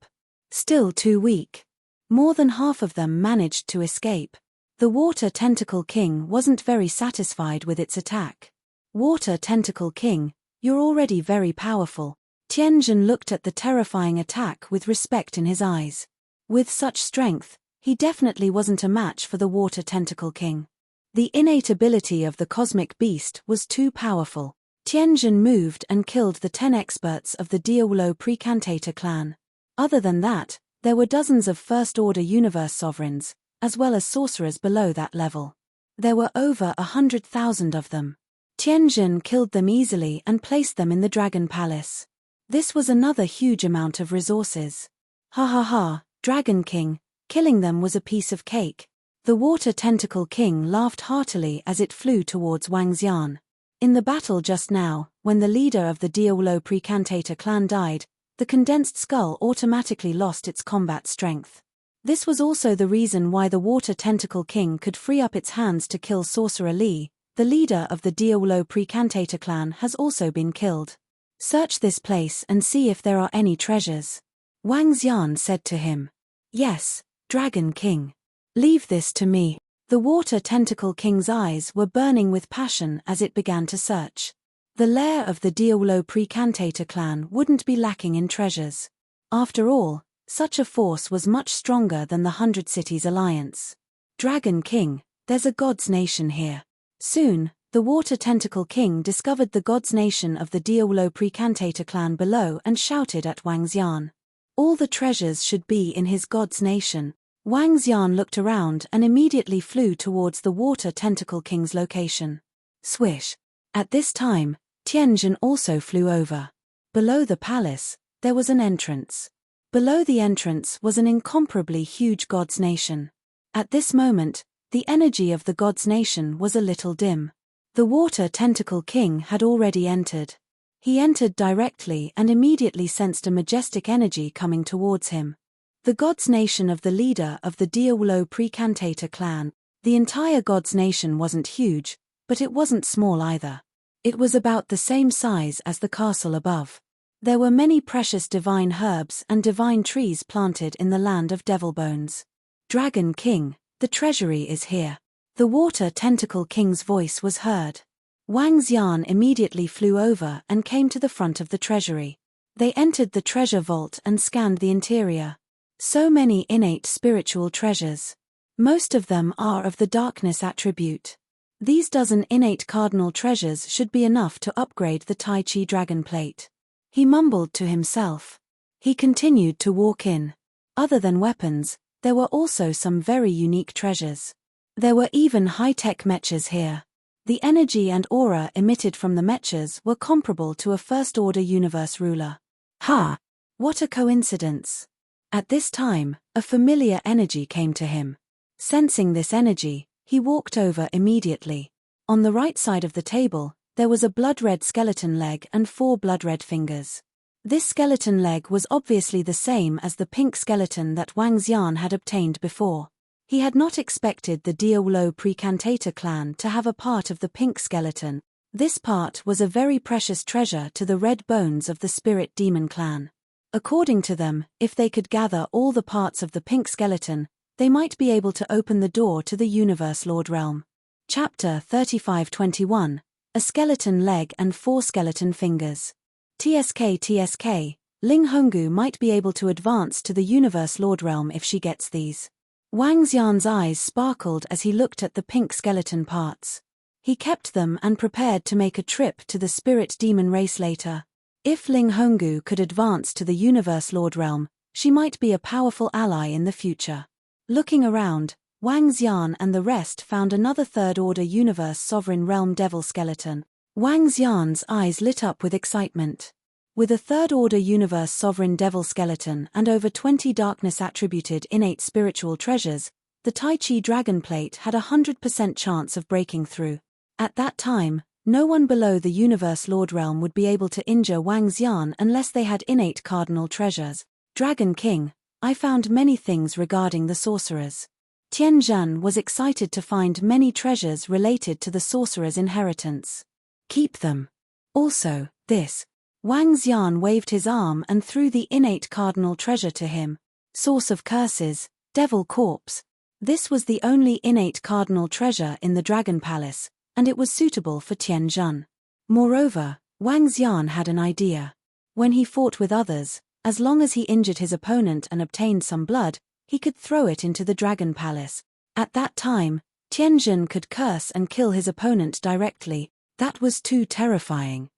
Still too weak. More than half of them managed to escape. The Water Tentacle King wasn't very satisfied with its attack. Water Tentacle King, you're already very powerful. Tianjin looked at the terrifying attack with respect in his eyes. With such strength, he definitely wasn't a match for the Water Tentacle King. The innate ability of the cosmic beast was too powerful. Tianjin moved and killed the 10 experts of the Diawolo Precantator clan. Other than that, there were dozens of First Order Universe sovereigns, as well as sorcerers below that level. There were over 100,000 of them. Tianjin killed them easily and placed them in the Dragon Palace. This was another huge amount of resources. Ha ha ha, Dragon King, killing them was a piece of cake. The Water Tentacle King laughed heartily as it flew towards Wang Xian. In the battle just now, when the leader of the Diawolo Precantator clan died, the condensed skull automatically lost its combat strength. This was also the reason why the Water Tentacle King could free up its hands to kill Sorcerer Li. The leader of the Diawolo Precantator clan has also been killed. Search this place and see if there are any treasures. Wang Xian said to him. Yes, Dragon King. Leave this to me. The Water Tentacle King's eyes were burning with passion as it began to search. The lair of the Diawolo Precantator clan wouldn't be lacking in treasures. After all, such a force was much stronger than the 100 Cities Alliance. Dragon King, there's a God's Nation here. Soon, the Water Tentacle King discovered the God's Nation of the Diawolo Precantator clan below and shouted at Wang Xian. All the treasures should be in his God's Nation. Wang Xian looked around and immediately flew towards the Water Tentacle King's location. Swish. At this time, Tianjin also flew over. Below the palace, there was an entrance. Below the entrance was an incomparably huge God's Nation. At this moment, the energy of the God's Nation was a little dim. The Water Tentacle King had already entered. He entered directly and immediately sensed a majestic energy coming towards him. The God's Nation of the leader of the Diawolo Precantator clan. The entire God's Nation wasn't huge, but it wasn't small either. It was about the same size as the castle above. There were many precious divine herbs and divine trees planted in the land of Devil Bones. Dragon King, the treasury is here. The Water Tentacle King's voice was heard. Wang Xian immediately flew over and came to the front of the treasury. They entered the treasure vault and scanned the interior. So many innate spiritual treasures. Most of them are of the darkness attribute. These dozen innate cardinal treasures should be enough to upgrade the Tai Chi Dragon Plate. He mumbled to himself. He continued to walk in. Other than weapons, there were also some very unique treasures. There were even high-tech mechas here. The energy and aura emitted from the mechas were comparable to a First Order Universe ruler. Ha! What a coincidence! At this time, a familiar energy came to him. Sensing this energy, he walked over immediately. On the right side of the table, there was a blood-red skeleton leg and 4 blood-red fingers. This skeleton leg was obviously the same as the pink skeleton that Wang Xian had obtained before. He had not expected the Diawolo Precantator clan to have a part of the pink skeleton. This part was a very precious treasure to the red bones of the Spirit Demon clan. According to them, if they could gather all the parts of the pink skeleton, they might be able to open the door to the Universe Lord Realm. Chapter 3521, A Skeleton Leg and 4 Skeleton Fingers. TSK, Ling Honggu might be able to advance to the Universe Lord Realm if she gets these. Wang Xian's eyes sparkled as he looked at the pink skeleton parts. He kept them and prepared to make a trip to the Spirit Demon race later. If Ling Honggu could advance to the Universe Lord Realm, she might be a powerful ally in the future. Looking around, Wang Xian and the rest found another Third Order Universe Sovereign Realm Devil Skeleton. Wang Xian's eyes lit up with excitement. With a Third Order Universe Sovereign Devil Skeleton and over 20 darkness-attributed innate spiritual treasures, the Tai Chi Dragon Plate had a 100% chance of breaking through. At that time, No one below the Universe Lord realm would be able to injure Wang Xian unless they had innate cardinal treasures. Dragon King, I found many things regarding the sorcerers. Tian Zhan was excited to find many treasures related to the sorcerer's inheritance. Keep them. Also, this. Wang Xian waved his arm and threw the innate cardinal treasure to him. Source of curses, devil corpse. This was the only innate cardinal treasure in the Dragon Palace, and it was suitable for Tian Zhan. Moreover, Wang Xian had an idea. When he fought with others, as long as he injured his opponent and obtained some blood, he could throw it into the Dragon Palace. At that time, Tian Zhan could curse and kill his opponent directly. That was too terrifying.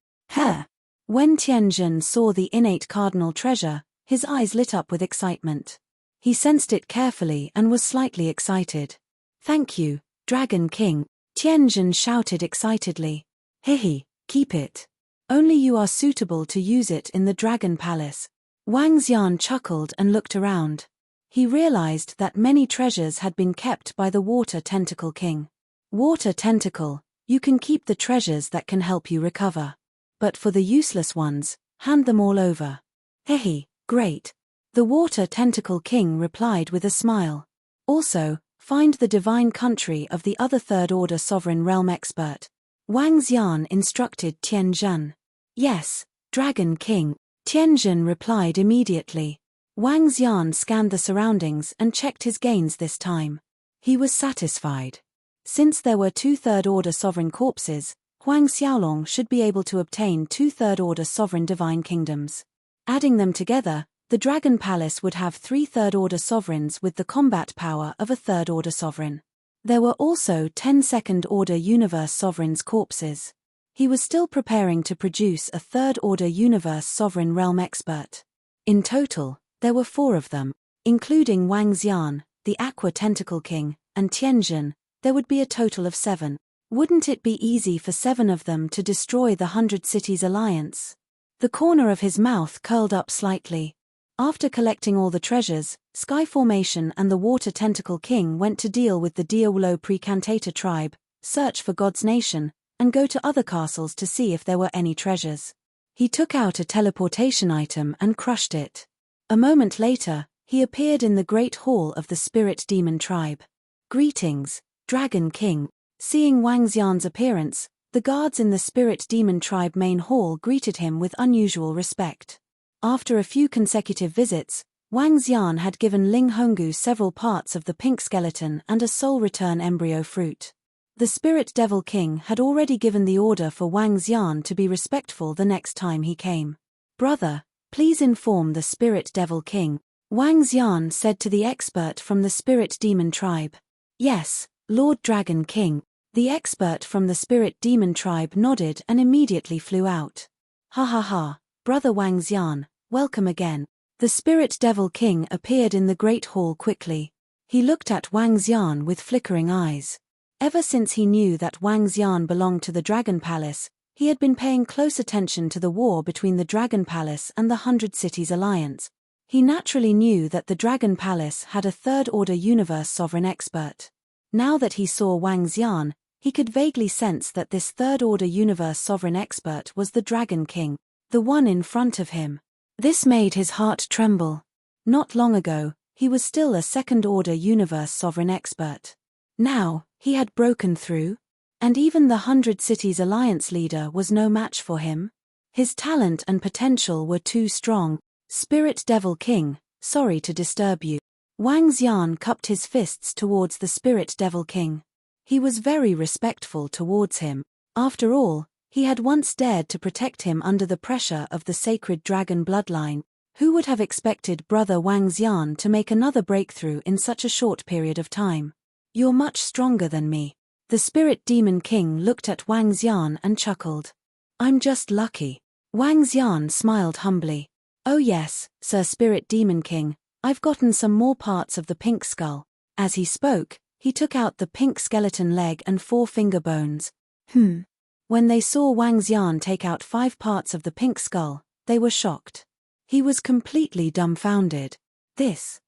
When Tian Zhan saw the innate cardinal treasure, his eyes lit up with excitement. He sensed it carefully and was slightly excited. Thank you, Dragon King, Tian Zhan shouted excitedly. Hehe, keep it. Only you are suitable to use it in the Dragon Palace. Wang Xian chuckled and looked around. He realized that many treasures had been kept by the Water Tentacle King. Water Tentacle, you can keep the treasures that can help you recover. But for the useless ones, hand them all over. Hehe, great. The Water Tentacle King replied with a smile. Also, find the divine country of the other Third Order Sovereign Realm expert. Wang Xian instructed Tian Zhan. Yes, Dragon King, Tian Zhan replied immediately. Wang Xian scanned the surroundings and checked his gains this time. He was satisfied. Since there were 2 Third Order Sovereign Corpses, Huang Xiaolong should be able to obtain 2 Third Order Sovereign Divine Kingdoms. Adding them together, the Dragon Palace would have 3 Third Order Sovereigns with the combat power of a Third Order Sovereign. There were also 10 Second Order Universe Sovereigns corpses. He was still preparing to produce a Third Order Universe Sovereign Realm expert. In total, there were 4 of them, including Wang Xian, the Aqua Tentacle King, and Tian Zhan. There would be a total of 7. Wouldn't it be easy for 7 of them to destroy the 100 Cities Alliance? The corner of his mouth curled up slightly. After collecting all the treasures, Sky Formation and the Water Tentacle King went to deal with the Diawolo Precantator tribe, search for God's Nation, and go to other castles to see if there were any treasures. He took out a teleportation item and crushed it. A moment later, he appeared in the Great Hall of the Spirit Demon tribe. Greetings, Dragon King. Seeing Wang Xian's appearance, the guards in the Spirit Demon tribe main hall greeted him with unusual respect. After a few consecutive visits, Wang Xian had given Ling Honggu several parts of the pink skeleton and a soul return embryo fruit. The Spirit Devil King had already given the order for Wang Xian to be respectful the next time he came. Brother, please inform the Spirit Devil King, Wang Xian said to the expert from the Spirit Demon tribe. Yes, Lord Dragon King. The expert from the Spirit Demon tribe nodded and immediately flew out. Ha ha ha, Brother Wang Xian, welcome again. The Spirit Devil King appeared in the Great Hall quickly. He looked at Wang Xian with flickering eyes. Ever since he knew that Wang Xian belonged to the Dragon Palace, he had been paying close attention to the war between the Dragon Palace and the 100 Cities Alliance. He naturally knew that the Dragon Palace had a Third Order Universe Sovereign expert. Now that he saw Wang Xian, he could vaguely sense that this Third Order Universe Sovereign expert was the Dragon King, the one in front of him. This made his heart tremble. Not long ago, he was still a Second Order Universe Sovereign expert. Now, he had broken through, and even the 100 Cities Alliance leader was no match for him. His talent and potential were too strong. Spirit Devil King, sorry to disturb you. Wang Xian cupped his fists towards the Spirit Devil King. He was very respectful towards him. After all, he had once dared to protect him under the pressure of the sacred dragon bloodline. Who would have expected Brother Wang Xian to make another breakthrough in such a short period of time? You're much stronger than me. The Spirit Demon King looked at Wang Xian and chuckled. I'm just lucky. Wang Xian smiled humbly. Oh yes, Sir Spirit Demon King, I've gotten some more parts of the pink skull. As he spoke, he took out the pink skeleton leg and 4 finger bones. When they saw Wang Xian take out 5 parts of the pink skull, they were shocked. He was completely dumbfounded. This.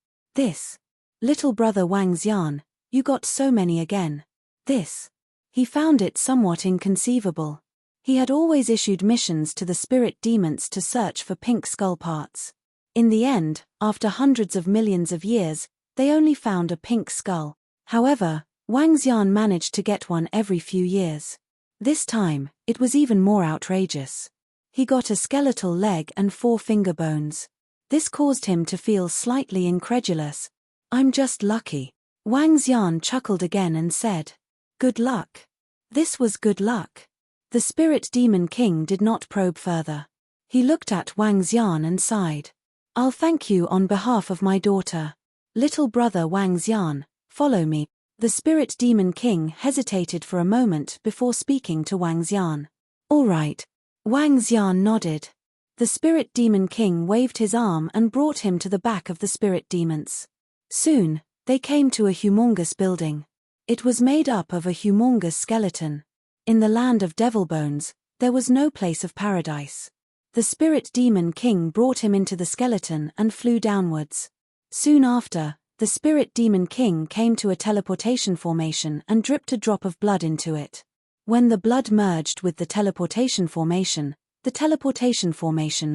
Little brother Wang Xian, you got so many again. This. He found it somewhat inconceivable. He had always issued missions to the spirit demons to search for pink skull parts. In the end, after hundreds of millions of years, they only found a pink skull. However, Wang Xian managed to get one every few years. This time, it was even more outrageous. He got a skeletal leg and 4 finger bones. This caused him to feel slightly incredulous. "I'm just lucky." Wang Xian chuckled again and said, "Good luck." This was good luck. The Spirit Demon King did not probe further. He looked at Wang Xian and sighed. "I'll thank you on behalf of my daughter. Little brother Wang Xian, follow me." The Spirit Demon King hesitated for a moment before speaking to Wang Xian. "All right." Wang Xian nodded. The Spirit Demon King waved his arm and brought him to the back of the spirit demons. Soon, they came to a humongous building. It was made up of a humongous skeleton. In the land of devil bones, there was no place of paradise. The Spirit Demon King brought him into the skeleton and flew downwards. Soon after, the Spirit Demon King came to a teleportation formation and dripped a drop of blood into it. When the blood merged with the teleportation formation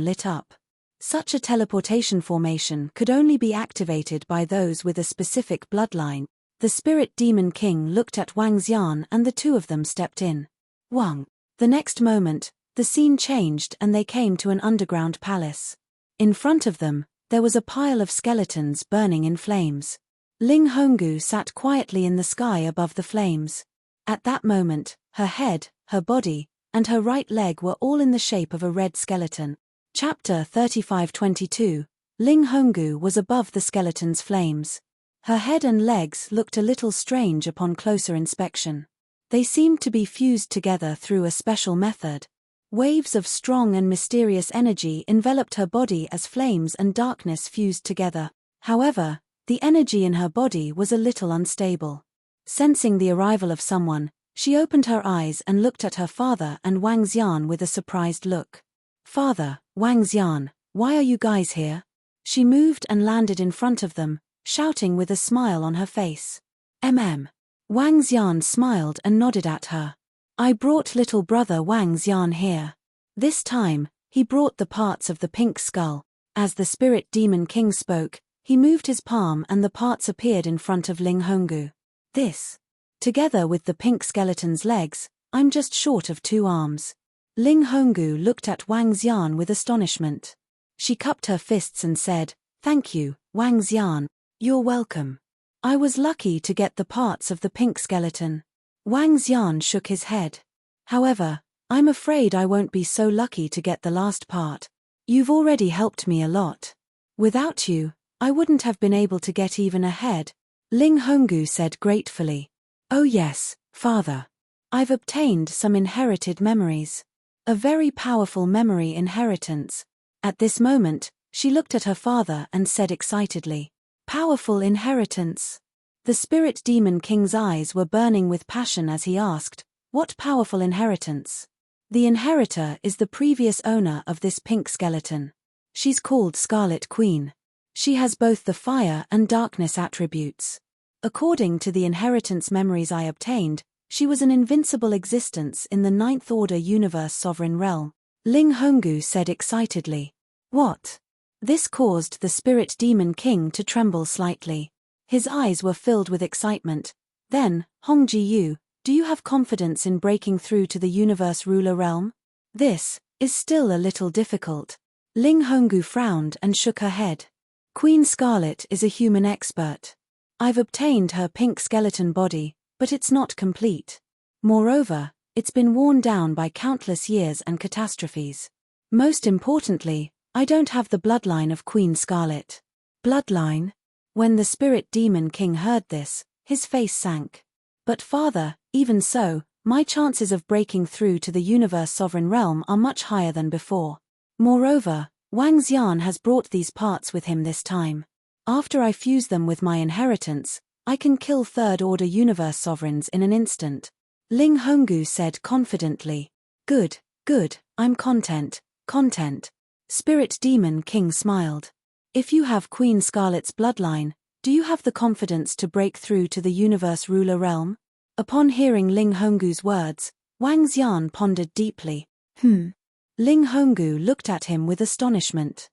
lit up. Such a teleportation formation could only be activated by those with a specific bloodline. The Spirit Demon King looked at Wang Xian and the two of them stepped in. Wang. The next moment, the scene changed and they came to an underground palace. In front of them, there was a pile of skeletons burning in flames. Ling Honggu sat quietly in the sky above the flames. At that moment, her head, her body, and her right leg were all in the shape of a red skeleton. Chapter 35:22. Ling Honggu was above the skeleton's flames. Her head and legs looked a little strange upon closer inspection. They seemed to be fused together through a special method. Waves of strong and mysterious energy enveloped her body as flames and darkness fused together. However, the energy in her body was a little unstable. Sensing the arrival of someone, she opened her eyes and looked at her father and Wang Xian with a surprised look. "Father, Wang Xian, why are you guys here?" She moved and landed in front of them, shouting with a smile on her face. Wang Xian smiled and nodded at her. "I brought little brother Wang Xian here." This time, he brought the parts of the pink skull. As the Spirit Demon King spoke, he moved his palm and the parts appeared in front of Ling Honggu. "This. Together with the pink skeleton's legs, I'm just short of 2 arms." Ling Honggu looked at Wang Xian with astonishment. She cupped her fists and said, "Thank you, Wang Xian. You're welcome. I was lucky to get the parts of the pink skeleton." Wang Xian shook his head. "However, I'm afraid I won't be so lucky to get the last part. You've already helped me a lot. Without you, I wouldn't have been able to get even ahead." Ling Honggu said gratefully. "Oh yes, father. I've obtained some inherited memories. A very powerful memory inheritance." At this moment, she looked at her father and said excitedly, "Powerful inheritance." The Spirit Demon King's eyes were burning with passion as he asked, "What powerful inheritance?" "The inheritor is the previous owner of this pink skeleton. She's called Scarlet Queen. She has both the fire and darkness attributes. According to the inheritance memories I obtained, she was an invincible existence in the 9th Order Universe Sovereign Realm." Ling Honggu said excitedly. "What?" This caused the Spirit Demon King to tremble slightly. His eyes were filled with excitement. Then, Hongji Yu, do you have confidence in breaking through to the Universe Ruler Realm? This is still a little difficult. Ling Honggu frowned and shook her head. Queen Scarlet is a human expert. I've obtained her pink skeleton body, but it's not complete. Moreover, it's been worn down by countless years and catastrophes. Most importantly, I don't have the bloodline of Queen Scarlet. Bloodline? When the Spirit Demon King heard this, his face sank. But father, even so, my chances of breaking through to the Universe Sovereign Realm are much higher than before. Moreover, Wang Xian has brought these parts with him this time. After I fuse them with my inheritance, I can kill Third Order Universe Sovereigns in an instant. Ling Honggu said confidently. Good, I'm content. Spirit Demon King smiled. If you have Queen Scarlet's bloodline, do you have the confidence to break through to the Universe Ruler Realm? Upon hearing Ling Honggu's words, Wang Xian pondered deeply. Ling Honggu looked at him with astonishment.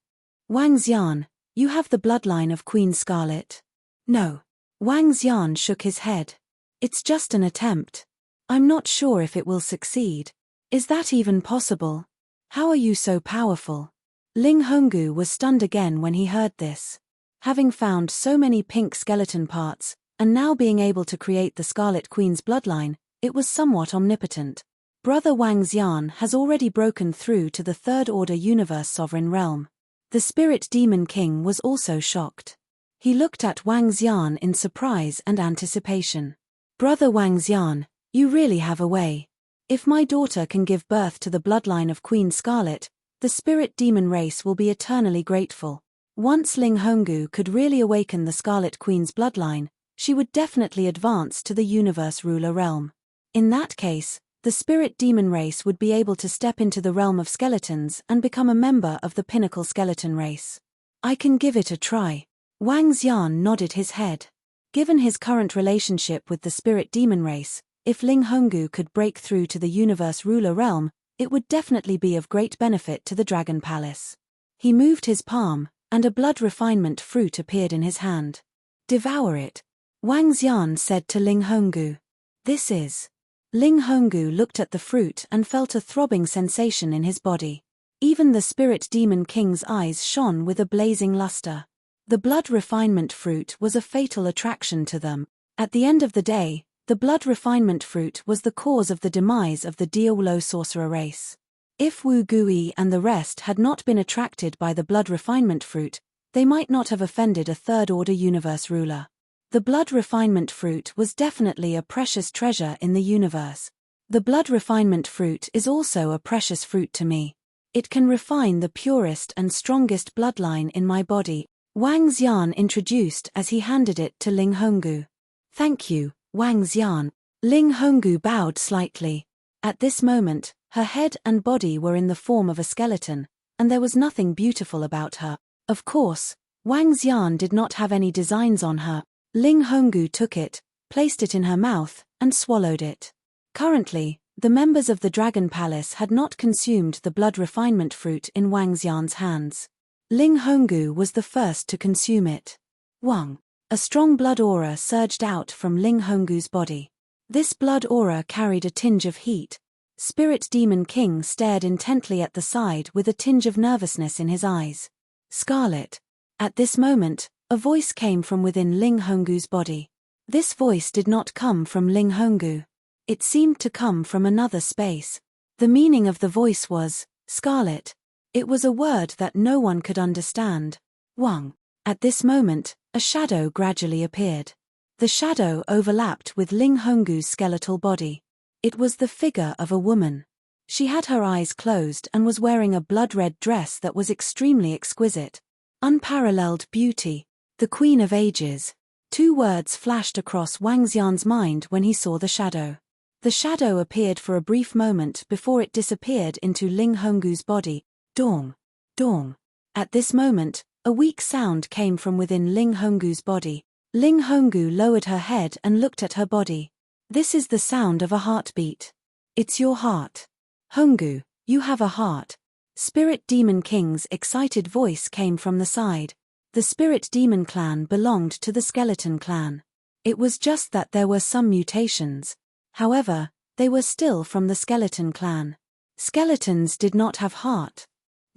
Wang Xian, you have the bloodline of Queen Scarlet? No. Wang Xian shook his head. It's just an attempt. I'm not sure if it will succeed. Is that even possible? How are you so powerful? Ling Honggu was stunned again when he heard this. Having found so many pink skeleton parts, and now being able to create the Scarlet Queen's bloodline, it was somewhat omnipotent. Brother Wang Xian has already broken through to the Third Order Universe Sovereign Realm. The Spirit Demon King was also shocked. He looked at Wang Xian in surprise and anticipation. Brother Wang Xian, you really have a way. If my daughter can give birth to the bloodline of Queen Scarlet, the Spirit Demon race will be eternally grateful. Once Ling Honggu could really awaken the Scarlet Queen's bloodline, she would definitely advance to the Universe Ruler realm. In that case, the Spirit Demon race would be able to step into the realm of skeletons and become a member of the Pinnacle Skeleton race. I can give it a try. Wang Xian nodded his head. Given his current relationship with the Spirit Demon race, if Ling Honggu could break through to the Universe Ruler realm, it would definitely be of great benefit to the Dragon Palace. He moved his palm, and a blood refinement fruit appeared in his hand. Devour it. Wang Xian said to Ling Honggu. This is. Ling Honggu looked at the fruit and felt a throbbing sensation in his body. Even the Spirit Demon King's eyes shone with a blazing luster. The blood refinement fruit was a fatal attraction to them. At the end of the day, the blood refinement fruit was the cause of the demise of the Diawolo sorcerer race. If Wu Gui and the rest had not been attracted by the blood refinement fruit, they might not have offended a Third Order Universe ruler. The blood refinement fruit was definitely a precious treasure in the universe. The blood refinement fruit is also a precious fruit to me. It can refine the purest and strongest bloodline in my body, Wang Xian introduced as he handed it to Ling Honggu. Thank you, Wang Xian. Ling Honggu bowed slightly. At this moment, her head and body were in the form of a skeleton, and there was nothing beautiful about her. Of course, Wang Xian did not have any designs on her. Ling Honggu took it, placed it in her mouth, and swallowed it. Currently, the members of the Dragon Palace had not consumed the blood refinement fruit in Wang Xian's hands. Ling Honggu was the first to consume it. Wang. A strong blood aura surged out from Ling Honggu's body. This blood aura carried a tinge of heat. Spirit Demon King stared intently at the side with a tinge of nervousness in his eyes. Scarlet. At this moment, a voice came from within Ling Honggu's body. This voice did not come from Ling Honggu. It seemed to come from another space. The meaning of the voice was, Scarlet. It was a word that no one could understand. Wang. At this moment, a shadow gradually appeared. The shadow overlapped with Ling Honggu's skeletal body. It was the figure of a woman. She had her eyes closed and was wearing a blood-red dress that was extremely exquisite. Unparalleled beauty. The Queen of Ages. 2 words flashed across Wang Xian's mind when he saw the shadow. The shadow appeared for a brief moment before it disappeared into Ling Honggu's body. Dong. Dong. At this moment, a weak sound came from within Ling Honggu's body. Ling Honggu lowered her head and looked at her body. This is the sound of a heartbeat. It's your heart. Honggu, you have a heart. Spirit Demon King's excited voice came from the side. The Spirit Demon clan belonged to the Skeleton clan. It was just that there were some mutations. However, they were still from the Skeleton clan. Skeletons did not have heart.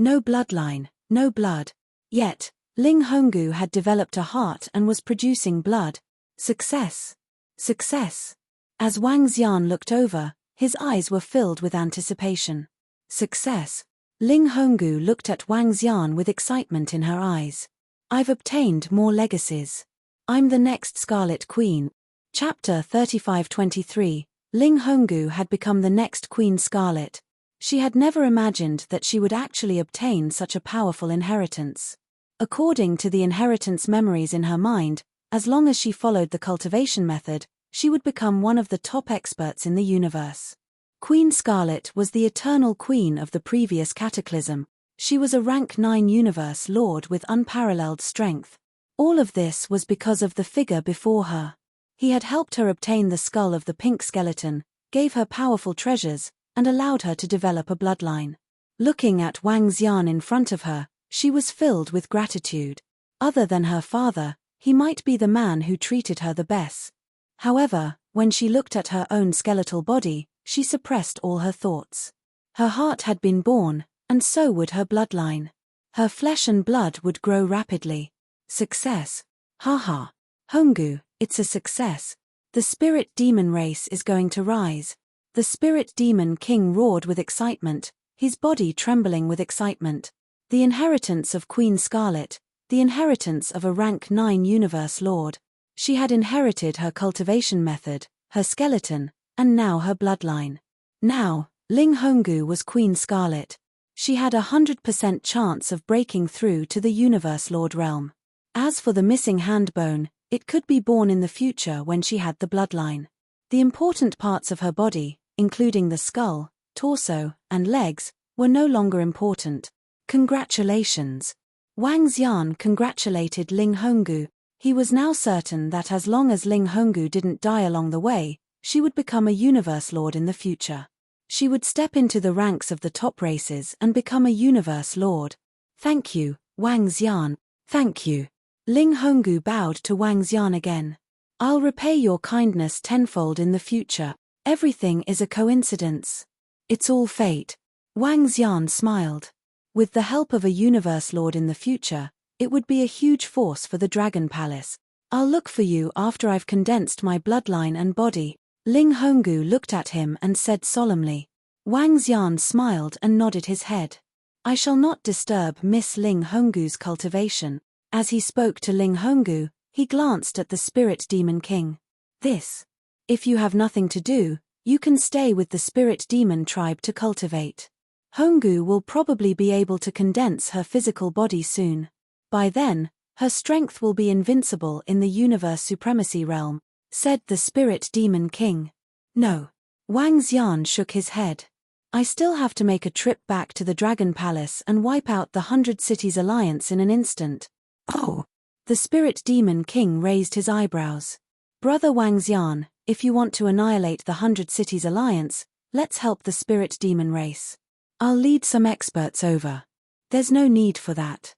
No bloodline, no blood. Yet, Ling Honggu had developed a heart and was producing blood. Success. Success. As Wang Xian looked over, his eyes were filled with anticipation. Success. Ling Honggu looked at Wang Xian with excitement in her eyes. I've obtained more legacies. I'm the next Scarlet Queen. Chapter 35-23. Ling Honggu had become the next Queen Scarlet. She had never imagined that she would actually obtain such a powerful inheritance. According to the inheritance memories in her mind, as long as she followed the cultivation method, she would become one of the top experts in the universe. Queen Scarlet was the eternal queen of the previous cataclysm. She was a rank 9 universe lord with unparalleled strength. All of this was because of the figure before her. He had helped her obtain the skull of the pink skeleton, gave her powerful treasures, and allowed her to develop a bloodline. Looking at Wang Xian in front of her, she was filled with gratitude. Other than her father, he might be the man who treated her the best. However, when she looked at her own skeletal body, she suppressed all her thoughts. Her heart had been born, and so would her bloodline. Her flesh and blood would grow rapidly. Success. Haha. Honggu, it's a success. The spirit demon race is going to rise. The spirit demon king roared with excitement, his body trembling with excitement. The inheritance of Queen Scarlet, the inheritance of a rank 9 universe lord. She had inherited her cultivation method, her skeleton, and now her bloodline. Now, Ling Honggu was Queen Scarlet. She had 100% chance of breaking through to the universe lord realm. As for the missing hand bone, it could be born in the future when she had the bloodline. The important parts of her body, including the skull, torso, and legs, were no longer important. Congratulations. Wang Xian congratulated Ling Honggu. He was now certain that as long as Ling Honggu didn't die along the way, she would become a universe lord in the future. She would step into the ranks of the top races and become a universe lord. Thank you, Wang Xian. Thank you. Ling Honggu bowed to Wang Xian again. I'll repay your kindness tenfold in the future. Everything is a coincidence. It's all fate. Wang Xian smiled. With the help of a universe lord in the future, it would be a huge force for the Dragon Palace. I'll look for you after I've condensed my bloodline and body. Ling Honggu looked at him and said solemnly. Wang Xian smiled and nodded his head. I shall not disturb Miss Ling Honggu's cultivation. As he spoke to Ling Honggu, he glanced at the Spirit Demon King. If you have nothing to do, you can stay with the Spirit Demon tribe to cultivate. Honggu will probably be able to condense her physical body soon. By then, her strength will be invincible in the universe supremacy realm, said the Spirit Demon King. No. Wang Xian shook his head. I still have to make a trip back to the Dragon Palace and wipe out the 100 Cities Alliance in an instant. Oh. The Spirit Demon King raised his eyebrows. Brother Wang Xian, if you want to annihilate the 100 Cities Alliance, let's help the Spirit Demon race. I'll lead some experts over. There's no need for that.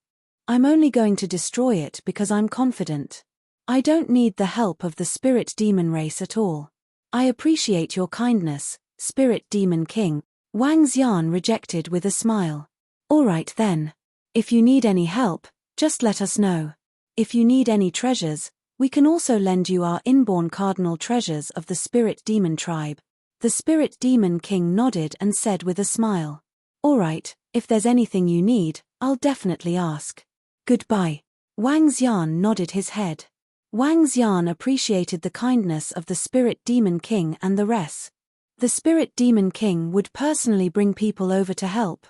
I'm only going to destroy it because I'm confident. I don't need the help of the Spirit Demon race at all. I appreciate your kindness, Spirit Demon King. Wang Xian rejected with a smile. All right then. If you need any help, just let us know. If you need any treasures, we can also lend you our inborn cardinal treasures of the Spirit Demon tribe. The Spirit Demon King nodded and said with a smile. All right, if there's anything you need, I'll definitely ask. Goodbye. Wang Xian nodded his head. Wang Xian appreciated the kindness of the Spirit Demon King and the rest. The Spirit Demon King would personally bring people over to help.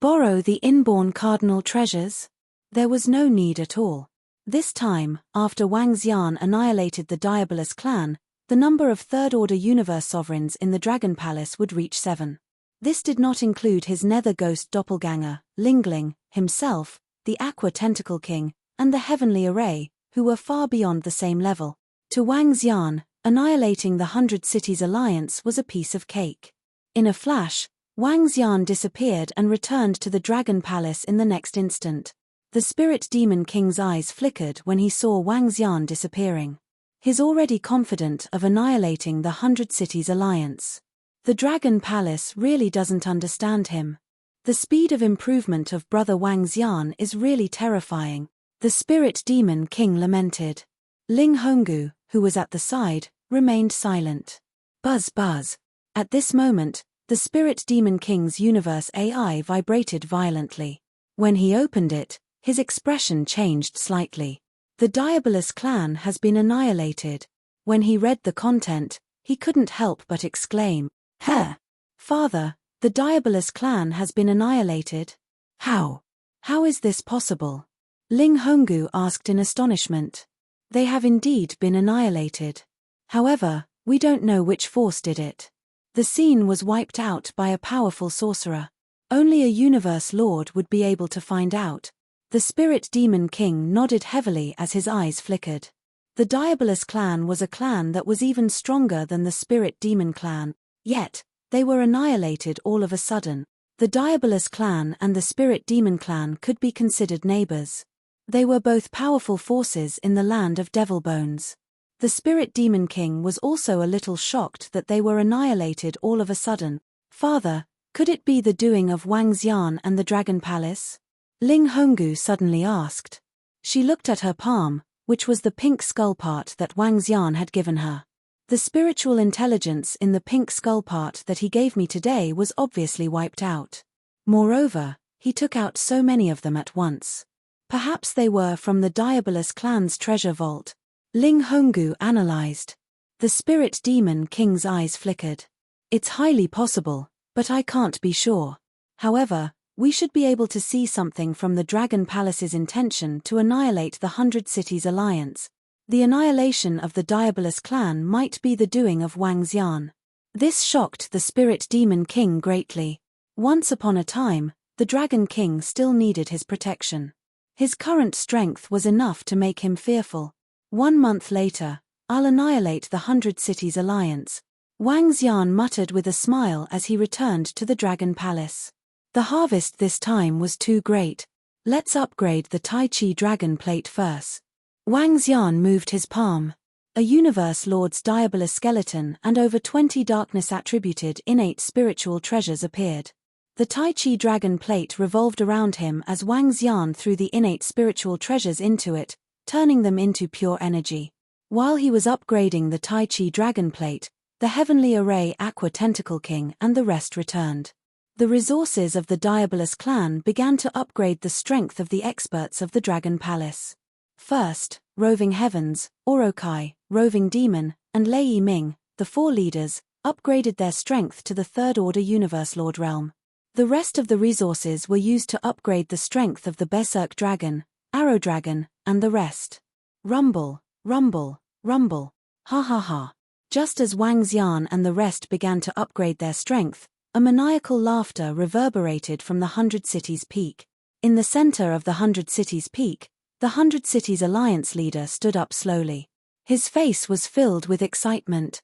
Borrow the inborn cardinal treasures? There was no need at all. This time, after Wang Xian annihilated the Diabolus clan, the number of Third-Order Universe Sovereigns in the Dragon Palace would reach 7. This did not include his Nether Ghost doppelganger, Lingling, himself, the Aqua Tentacle King, and the Heavenly Array, who were far beyond the same level. To Wang Xian, annihilating the 100 Cities Alliance was a piece of cake. In a flash, Wang Xian disappeared and returned to the Dragon Palace in the next instant. The Spirit Demon King's eyes flickered when he saw Wang Xian disappearing. He's already confident of annihilating the 100 Cities Alliance. The Dragon Palace really doesn't understand him. The speed of improvement of Brother Wang Xian is really terrifying, the Spirit Demon King lamented. Ling Honggu, who was at the side, remained silent. Buzz buzz. At this moment, the Spirit Demon King's universe AI vibrated violently. When he opened it, his expression changed slightly. The Diabolus clan has been annihilated. When he read the content, he couldn't help but exclaim, "Huh! Father, the Diabolus clan has been annihilated? How? How is this possible?" Ling Honggu asked in astonishment. They have indeed been annihilated. However, we don't know which force did it. The scene was wiped out by a powerful sorcerer. Only a universe lord would be able to find out. The Spirit Demon King nodded heavily as his eyes flickered. The Diabolus clan was a clan that was even stronger than the Spirit Demon clan, yet, they were annihilated all of a sudden. The Diabolus clan and the Spirit Demon clan could be considered neighbors. They were both powerful forces in the land of Devil Bones. The Spirit Demon King was also a little shocked that they were annihilated all of a sudden. Father, could it be the doing of Wang Xian and the Dragon Palace? Ling Honggu suddenly asked. She looked at her palm, which was the pink skull part that Wang Xian had given her. The spiritual intelligence in the pink skull part that he gave me today was obviously wiped out. Moreover, he took out so many of them at once. Perhaps they were from the Diabolus clan's treasure vault. Ling Honggu analyzed. The Spirit Demon King's eyes flickered. It's highly possible, but I can't be sure. However, we should be able to see something from the Dragon Palace's intention to annihilate the 100 Cities Alliance. The annihilation of the Diabolus clan might be the doing of Wang Xian. This shocked the Spirit Demon King greatly. Once upon a time, the Dragon King still needed his protection. His current strength was enough to make him fearful. 1 month later, I'll annihilate the 100 Cities Alliance. Wang Xian muttered with a smile as he returned to the Dragon Palace. The harvest this time was too great. Let's upgrade the Tai Chi Dragon Plate first. Wang Xian moved his palm. A Universe Lord's Diabolus skeleton and over 20 darkness-attributed innate spiritual treasures appeared. The Tai Chi Dragon Plate revolved around him as Wang Xian threw the innate spiritual treasures into it, turning them into pure energy. While he was upgrading the Tai Chi Dragon Plate, the Heavenly Array Aqua Tentacle King and the rest returned. The resources of the Diabolus clan began to upgrade the strength of the experts of the Dragon Palace. First, Roving Heavens, Orokai, Roving Demon, and Lei Yiming, the 4 leaders, upgraded their strength to the 3rd Order Universe Lord realm. The rest of the resources were used to upgrade the strength of the Berserk Dragon, Arrow Dragon, and the rest. Rumble, rumble, rumble. Ha ha ha. Just as Wang Xian and the rest began to upgrade their strength, a maniacal laughter reverberated from the 100 Cities Peak. In the center of the 100 Cities Peak, the 100 Cities Alliance leader stood up slowly. His face was filled with excitement.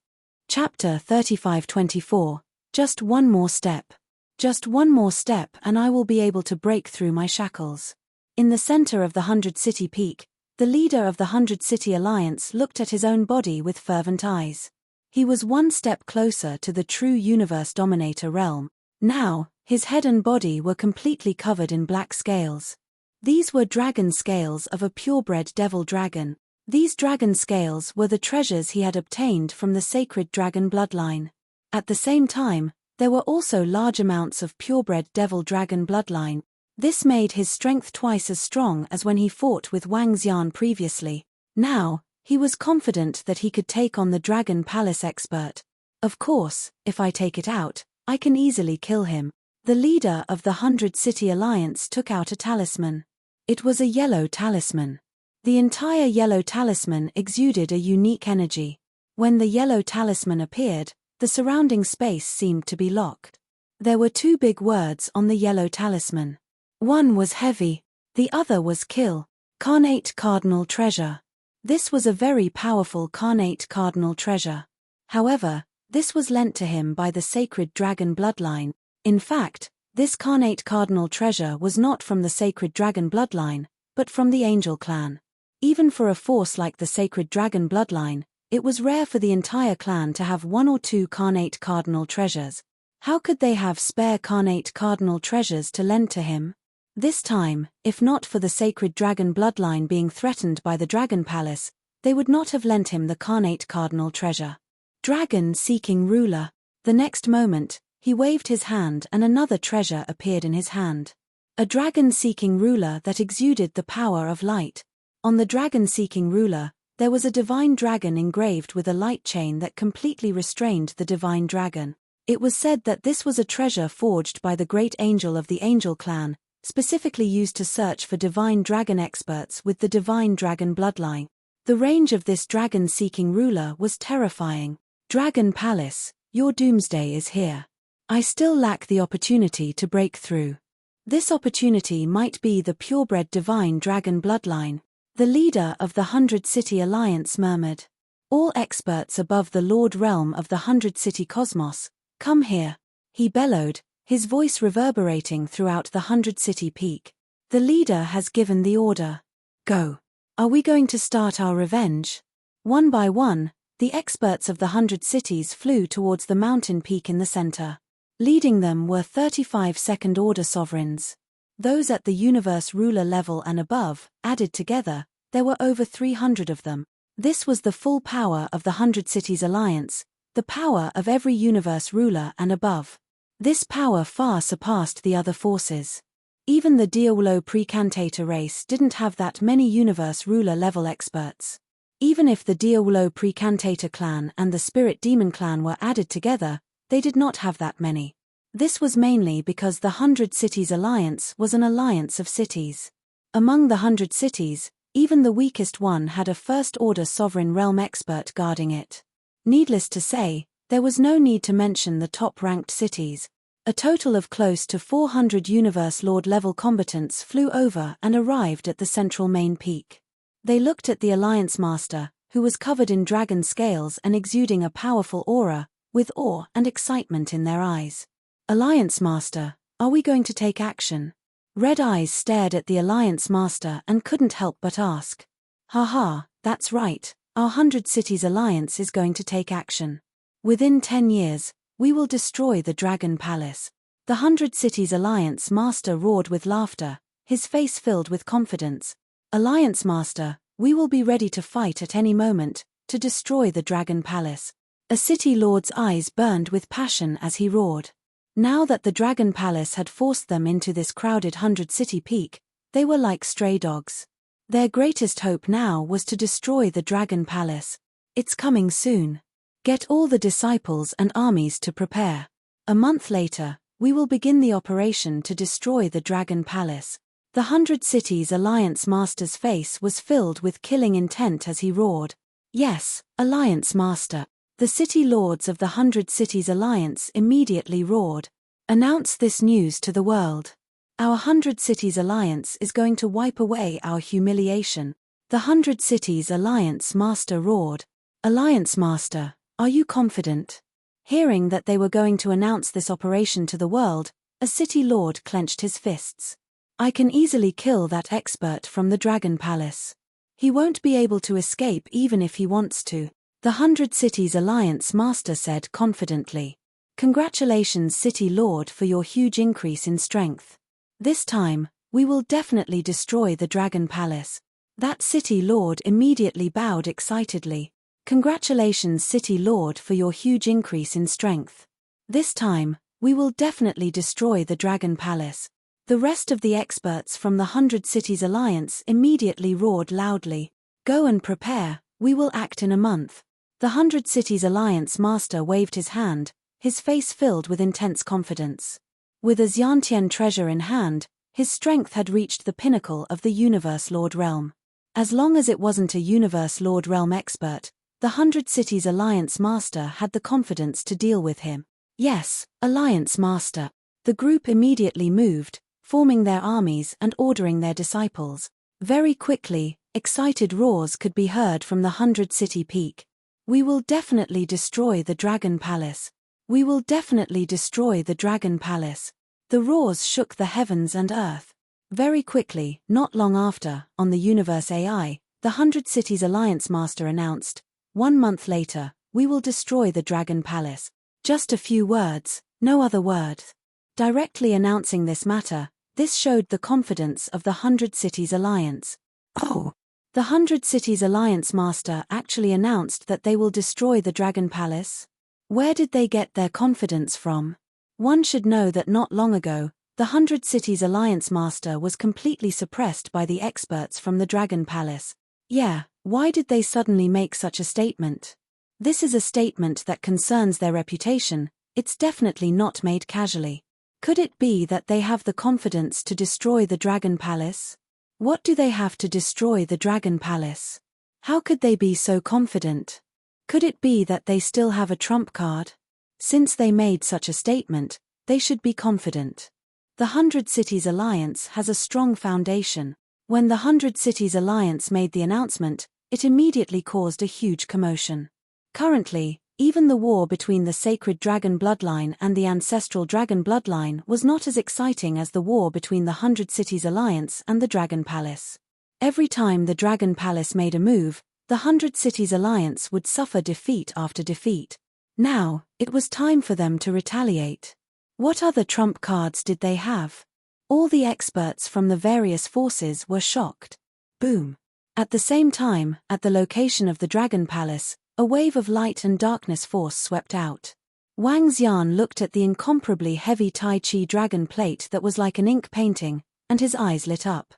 Chapter 35-24. Just one more step. Just one more step and I will be able to break through my shackles. In the center of the 100 City Peak, the leader of the 100 City Alliance looked at his own body with fervent eyes. He was one step closer to the true Universe Dominator realm. Now, his head and body were completely covered in black scales. These were dragon scales of a purebred devil dragon. These dragon scales were the treasures he had obtained from the sacred dragon bloodline. At the same time, there were also large amounts of purebred devil dragon bloodline. This made his strength twice as strong as when he fought with Wang Xian previously. Now, he was confident that he could take on the Dragon Palace expert. Of course, if I take it out, I can easily kill him. The leader of the 100 City Alliance took out a talisman. It was a yellow talisman. The entire yellow talisman exuded a unique energy. When the yellow talisman appeared, the surrounding space seemed to be locked. There were 2 big words on the yellow talisman. One was heavy, the other was kill. Carnate Cardinal Treasure. This was a very powerful carnate cardinal treasure. However, this was lent to him by the sacred dragon bloodline. In fact, this carnate cardinal treasure was not from the sacred dragon bloodline, but from the angel clan. Even for a force like the sacred dragon bloodline, it was rare for the entire clan to have 1 or 2 carnate cardinal treasures. How could they have spare carnate cardinal treasures to lend to him? This time, if not for the sacred dragon bloodline being threatened by the Dragon Palace, they would not have lent him the carnate cardinal treasure. Dragon-seeking ruler. The next moment, he waved his hand and another treasure appeared in his hand. A dragon-seeking ruler that exuded the power of light. On the dragon-seeking ruler, there was a divine dragon engraved with a light chain that completely restrained the divine dragon. It was said that this was a treasure forged by the great angel of the angel clan, specifically used to search for divine dragon experts with the divine dragon bloodline. The range of this dragon-seeking ruler was terrifying. Dragon Palace, your doomsday is here. I still lack the opportunity to break through. This opportunity might be the purebred divine dragon bloodline. The leader of the 100-City Alliance murmured. All experts above the Lord Realm of the 100-City Cosmos, come here. He bellowed, his voice reverberating throughout the 100-City peak. The leader has given the order. Go. Are we going to start our revenge? One by one, the experts of the 100 cities flew towards the mountain peak in the center. Leading them were 35 second-order sovereigns. Those at the universe ruler level and above, added together, there were over 300 of them. This was the full power of the 100 Cities Alliance, the power of every universe ruler and above. This power far surpassed the other forces. Even the Diawolo Precantator race didn't have that many universe ruler level experts. Even if the Diawolo Precantator clan and the Spirit Demon clan were added together, they did not have that many. This was mainly because the 100 Cities Alliance was an alliance of cities. Among the 100 cities, even the weakest one had a first-order sovereign realm expert guarding it. Needless to say, there was no need to mention the top-ranked cities. A total of close to 400 Universe Lord-level combatants flew over and arrived at the central main peak. They looked at the Alliance Master, who was covered in dragon scales and exuding a powerful aura, with awe and excitement in their eyes. Alliance Master, are we going to take action? Red Eyes stared at the Alliance Master and couldn't help but ask. Haha, that's right, our 100 Cities Alliance is going to take action. Within 10 years, we will destroy the Dragon Palace. The 100 Cities Alliance Master roared with laughter, his face filled with confidence. Alliance Master, we will be ready to fight at any moment, to destroy the Dragon Palace. A City Lord's eyes burned with passion as he roared. Now that the Dragon Palace had forced them into this crowded 100-city peak, they were like stray dogs. Their greatest hope now was to destroy the Dragon Palace. It's coming soon. Get all the disciples and armies to prepare. A month later, we will begin the operation to destroy the Dragon Palace. The 100 Cities Alliance Master's face was filled with killing intent as he roared. Yes, Alliance Master. The City Lords of the 100 Cities Alliance immediately roared. Announce this news to the world. Our 100 Cities Alliance is going to wipe away our humiliation. The 100 Cities Alliance Master roared. Alliance Master, are you confident? Hearing that they were going to announce this operation to the world, a City Lord clenched his fists. I can easily kill that expert from the Dragon Palace. He won't be able to escape even if he wants to. The 100 Cities Alliance Master said confidently. Congratulations City Lord for your huge increase in strength. This time, we will definitely destroy the Dragon Palace. That City Lord immediately bowed excitedly. Congratulations City Lord for your huge increase in strength. This time, we will definitely destroy the Dragon Palace. The rest of the experts from the 100 Cities Alliance immediately roared loudly. Go and prepare, we will act in a month. The 100 Cities Alliance Master waved his hand, his face filled with intense confidence. With a Xiantian treasure in hand, his strength had reached the pinnacle of the Universe Lord Realm. As long as it wasn't a Universe Lord Realm expert, the 100 Cities Alliance Master had the confidence to deal with him. Yes, Alliance Master. The group immediately moved, forming their armies and ordering their disciples. Very quickly, excited roars could be heard from the 100-city peak. We will definitely destroy the Dragon Palace. We will definitely destroy the Dragon Palace. The roars shook the heavens and earth. Very quickly, not long after, on the Universe AI, the 100 Cities Alliance Master announced, 1 month later, we will destroy the Dragon Palace. Just a few words, no other words. Directly announcing this matter, this showed the confidence of the 100 Cities Alliance. Oh! The 100 Cities Alliance Master actually announced that they will destroy the Dragon Palace? Where did they get their confidence from? One should know that not long ago, the 100 Cities Alliance Master was completely suppressed by the experts from the Dragon Palace. Yeah, why did they suddenly make such a statement? This is a statement that concerns their reputation, it's definitely not made casually. Could it be that they have the confidence to destroy the Dragon Palace? What do they have to destroy the Dragon Palace? How could they be so confident? Could it be that they still have a trump card? Since they made such a statement, they should be confident. The 100 Cities Alliance has a strong foundation. When the 100 Cities Alliance made the announcement, it immediately caused a huge commotion. Currently, even the war between the Sacred Dragon Bloodline and the Ancestral Dragon Bloodline was not as exciting as the war between the 100 Cities Alliance and the Dragon Palace. Every time the Dragon Palace made a move, the 100 Cities Alliance would suffer defeat after defeat. Now, it was time for them to retaliate. What other trump cards did they have? All the experts from the various forces were shocked. Boom. At the same time, at the location of the Dragon Palace, a wave of light and darkness force swept out. Wang Xian looked at the incomparably heavy Tai Chi dragon plate that was like an ink painting, and his eyes lit up.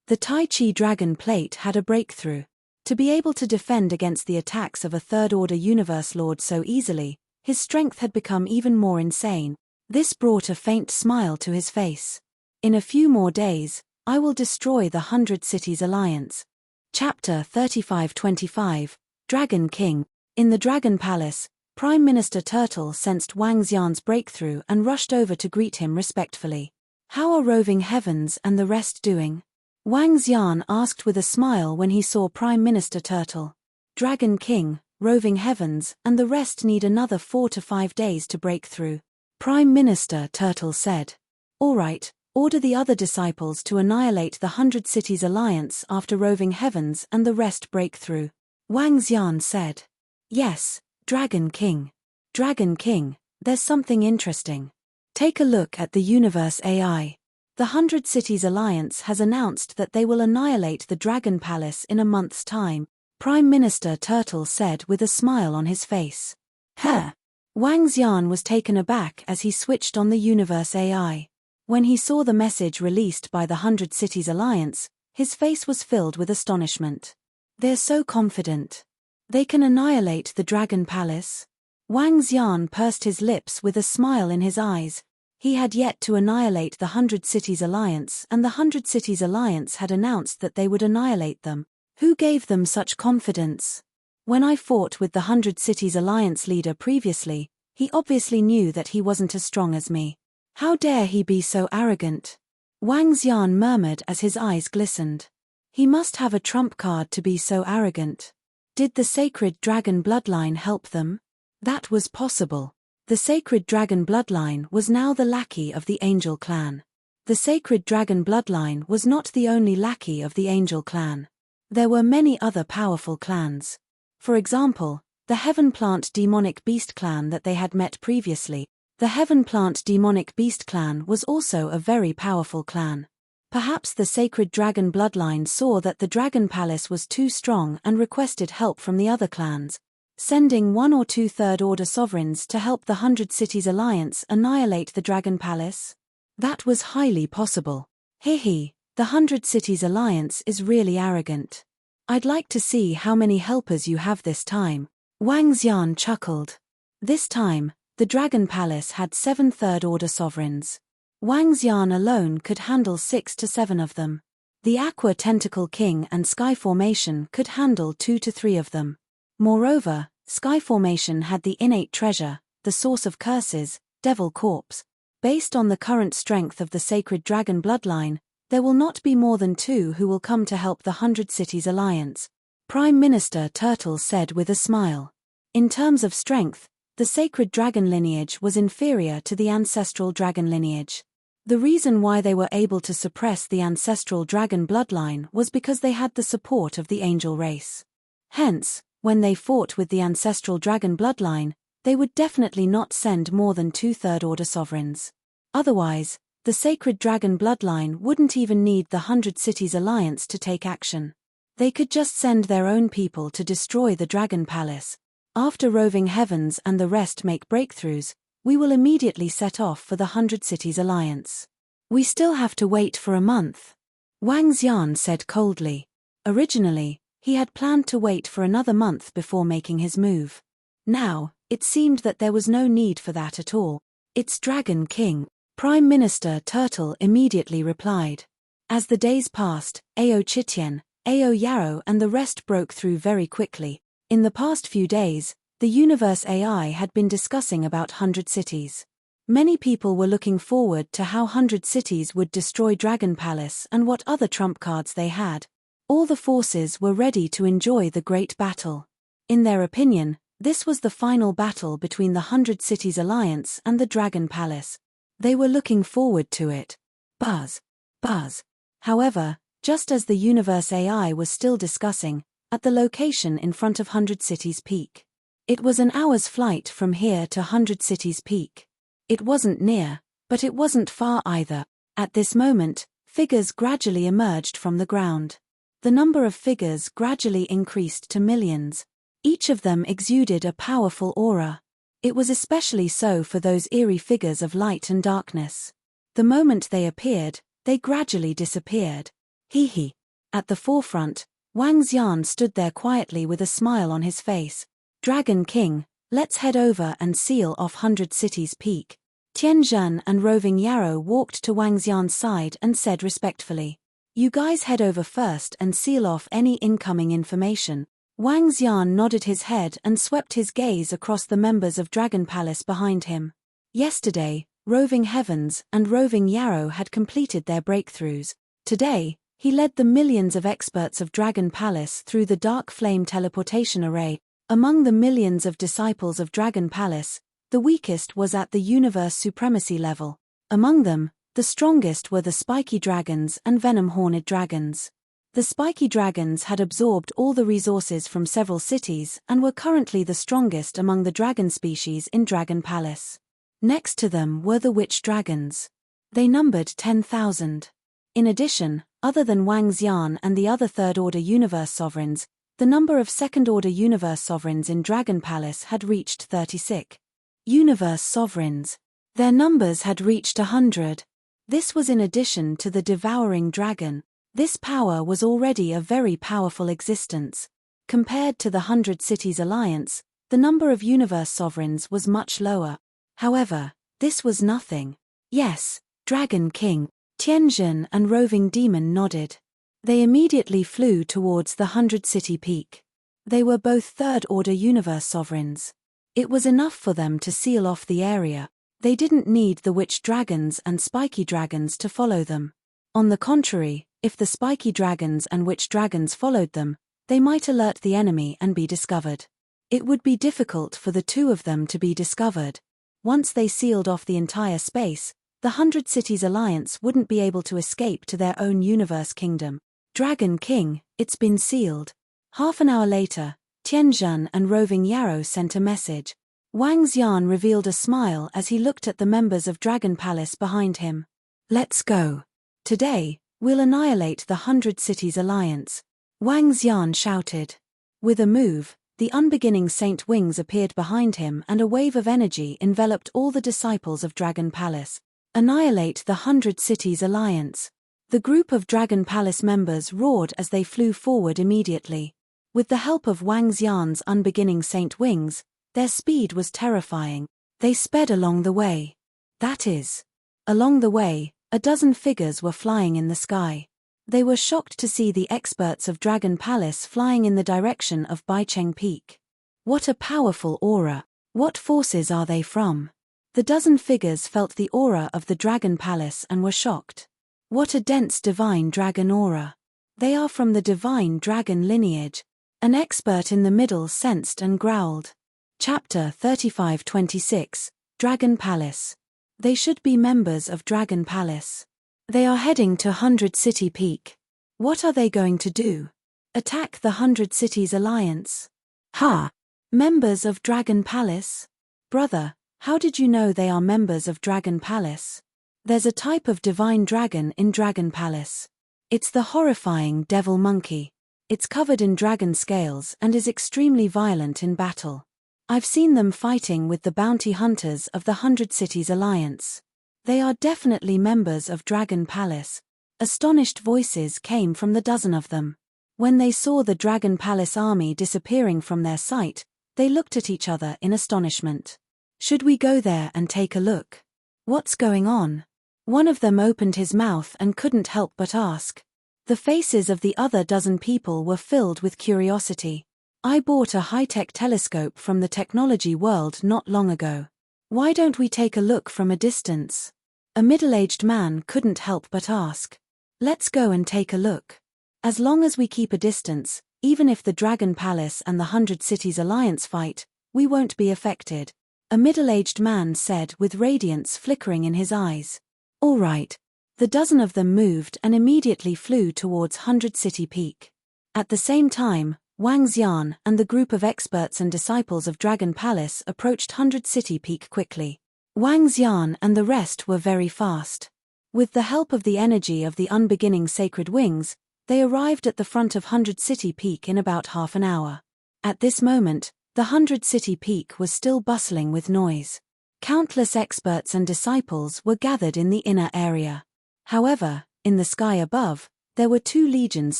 The Tai Chi dragon plate had a breakthrough. To be able to defend against the attacks of a third-order universe lord so easily, his strength had become even more insane. This brought a faint smile to his face. In a few more days, I will destroy the 100 Cities Alliance. Chapter 35-25, Dragon King. In the Dragon Palace, Prime Minister Turtle sensed Wang Xian's breakthrough and rushed over to greet him respectfully. How are Roving Heavens and the rest doing? Wang Xian asked with a smile when he saw Prime Minister Turtle. Dragon King, Roving Heavens, and the rest need another 4 to 5 days to break through. Prime Minister Turtle said. All right, order the other disciples to annihilate the 100 Cities Alliance after Roving Heavens and the rest break through. Wang Xian said. Yes, Dragon King. Dragon King, there's something interesting. Take a look at the Universe AI. The 100 Cities Alliance has announced that they will annihilate the Dragon Palace in a month's time, Prime Minister Turtle said with a smile on his face. Huh. Wang Xian was taken aback as he switched on the Universe AI. When he saw the message released by the 100 Cities Alliance, his face was filled with astonishment. They're so confident. They can annihilate the Dragon Palace? Wang Xian pursed his lips with a smile in his eyes. He had yet to annihilate the 100 Cities Alliance, and the 100 Cities Alliance had announced that they would annihilate them. Who gave them such confidence? When I fought with the 100 Cities Alliance leader previously, he obviously knew that he wasn't as strong as me. How dare he be so arrogant? Wang Xian murmured as his eyes glistened. He must have a trump card to be so arrogant. Did the Sacred Dragon Bloodline help them? That was possible. The Sacred Dragon Bloodline was now the lackey of the Angel Clan. The Sacred Dragon Bloodline was not the only lackey of the Angel Clan. There were many other powerful clans. For example, the Heaven Plant Demonic Beast Clan that they had met previously. The Heaven Plant Demonic Beast Clan was also a very powerful clan. Perhaps the Sacred Dragon Bloodline saw that the Dragon Palace was too strong and requested help from the other clans, sending 1 or 2 third-order sovereigns to help the 100 Cities Alliance annihilate the Dragon Palace? That was highly possible. Hehe, the 100 Cities Alliance is really arrogant. I'd like to see how many helpers you have this time. Wang Xian chuckled. This time, the Dragon Palace had 7 third-order sovereigns. Wang Xian alone could handle 6 to 7 of them. The Aqua Tentacle King and Sky Formation could handle 2 to 3 of them. Moreover, Sky Formation had the innate treasure, the source of curses, Devil Corpse. Based on the current strength of the Sacred Dragon Bloodline, there will not be more than 2 who will come to help the 100 Cities Alliance. Prime Minister Turtle said with a smile. In terms of strength, the Sacred Dragon lineage was inferior to the Ancestral Dragon lineage. The reason why they were able to suppress the Ancestral Dragon bloodline was because they had the support of the angel race. Hence, when they fought with the Ancestral Dragon bloodline, they would definitely not send more than 2 third-order sovereigns. Otherwise, the Sacred Dragon bloodline wouldn't even need the 100 Cities Alliance to take action. They could just send their own people to destroy the Dragon Palace. After Roving Heavens and the rest make breakthroughs, we will immediately set off for the 100 Cities Alliance. We still have to wait for a month. Wang Xian said coldly. Originally, he had planned to wait for another month before making his move. Now, it seemed that there was no need for that at all. It's Dragon King. Prime Minister Turtle immediately replied. As the days passed, Ao Chitian, Ao Yarrow and the rest broke through very quickly. In the past few days, the Universe AI had been discussing about 100 cities. Many people were looking forward to how 100 cities would destroy Dragon Palace and what other trump cards they had. All the forces were ready to enjoy the great battle. In their opinion, this was the final battle between the 100 Cities Alliance and the Dragon Palace. They were looking forward to it. Buzz. Buzz. However, just as the Universe AI was still discussing, at the location in front of 100 Cities Peak. It was an hour's flight from here to 100 Cities Peak. It wasn't near, but it wasn't far either. At this moment, figures gradually emerged from the ground. The number of figures gradually increased to millions. Each of them exuded a powerful aura. It was especially so for those eerie figures of light and darkness. The moment they appeared, they gradually disappeared. Hee. At the forefront, Wang Xian stood there quietly with a smile on his face. Dragon King, let's head over and seal off 100 Cities Peak. Tianzhen and Roving Yarrow walked to Wang Xian's side and said respectfully, "You guys head over first and seal off any incoming information." Wang Xian nodded his head and swept his gaze across the members of Dragon Palace behind him. Yesterday, Roving Heavens and Roving Yarrow had completed their breakthroughs. Today, he led the millions of experts of Dragon Palace through the Dark Flame teleportation array. Among the millions of disciples of Dragon Palace, the weakest was at the Universe Supremacy level. Among them, the strongest were the Spiky Dragons and Venom-Horned Dragons. The Spiky Dragons had absorbed all the resources from several cities and were currently the strongest among the dragon species in Dragon Palace. Next to them were the Witch Dragons. They numbered 10,000. In addition, other than Wang Xian and the other Third-Order Universe Sovereigns, the number of Second-Order Universe Sovereigns in Dragon Palace had reached 36. Universe Sovereigns. Their numbers had reached 100. This was in addition to the Devouring Dragon. This power was already a very powerful existence. Compared to the 100 Cities Alliance, the number of Universe Sovereigns was much lower. However, this was nothing. Yes, Dragon King. Tianzhen and Roving Demon nodded. They immediately flew towards the 100 City Peak. They were both Third-Order Universe Sovereigns. It was enough for them to seal off the area. They didn't need the Witch Dragons and Spiky Dragons to follow them. On the contrary, if the Spiky Dragons and Witch Dragons followed them, they might alert the enemy and be discovered. It would be difficult for the two of them to be discovered. Once they sealed off the entire space, the 100 Cities Alliance wouldn't be able to escape to their own universe kingdom. Dragon King, it's been sealed. Half an hour later, Tianzhen and Roving Yarrow sent a message. Wang Xian revealed a smile as he looked at the members of Dragon Palace behind him. Let's go. Today, we'll annihilate the 100 Cities Alliance. Wang Xian shouted. With a move, the unbeginning Saint Wings appeared behind him and a wave of energy enveloped all the disciples of Dragon Palace. Annihilate the 100 Cities Alliance. The group of Dragon Palace members roared as they flew forward immediately. With the help of Wang Xian's unbeginning Saint Wings, their speed was terrifying. They sped along the way. That is. Along the way, a dozen figures were flying in the sky. They were shocked to see the experts of Dragon Palace flying in the direction of Baicheng Peak. What a powerful aura! What forces are they from? The dozen figures felt the aura of the Dragon Palace and were shocked. What a dense divine dragon aura! They are from the divine dragon lineage. An expert in the middle sensed and growled. Chapter 3526, Dragon Palace. They should be members of Dragon Palace. They are heading to 100 City Peak. What are they going to do? Attack the 100 Cities Alliance? Ha! Members of Dragon Palace? Brother, how did you know they are members of Dragon Palace? There's a type of divine dragon in Dragon Palace. It's the horrifying devil monkey. It's covered in dragon scales and is extremely violent in battle. I've seen them fighting with the bounty hunters of the 100 Cities Alliance. They are definitely members of Dragon Palace. Astonished voices came from the dozen of them. When they saw the Dragon Palace army disappearing from their sight, they looked at each other in astonishment. Should we go there and take a look? What's going on? One of them opened his mouth and couldn't help but ask. The faces of the other dozen people were filled with curiosity. I bought a high-tech telescope from the technology world not long ago. Why don't we take a look from a distance? A middle-aged man couldn't help but ask. Let's go and take a look. As long as we keep a distance, even if the Dragon Palace and the 100 Cities Alliance fight, we won't be affected. A middle-aged man said with radiance flickering in his eyes. All right. The dozen of them moved and immediately flew towards 100 City Peak. At the same time, Wang Xian and the group of experts and disciples of Dragon Palace approached 100 City Peak quickly. Wang Xian and the rest were very fast. With the help of the energy of the unbeginning sacred wings, they arrived at the front of 100 City Peak in about half an hour. At this moment, the 100 City Peak was still bustling with noise. Countless experts and disciples were gathered in the inner area. However, in the sky above, there were two legions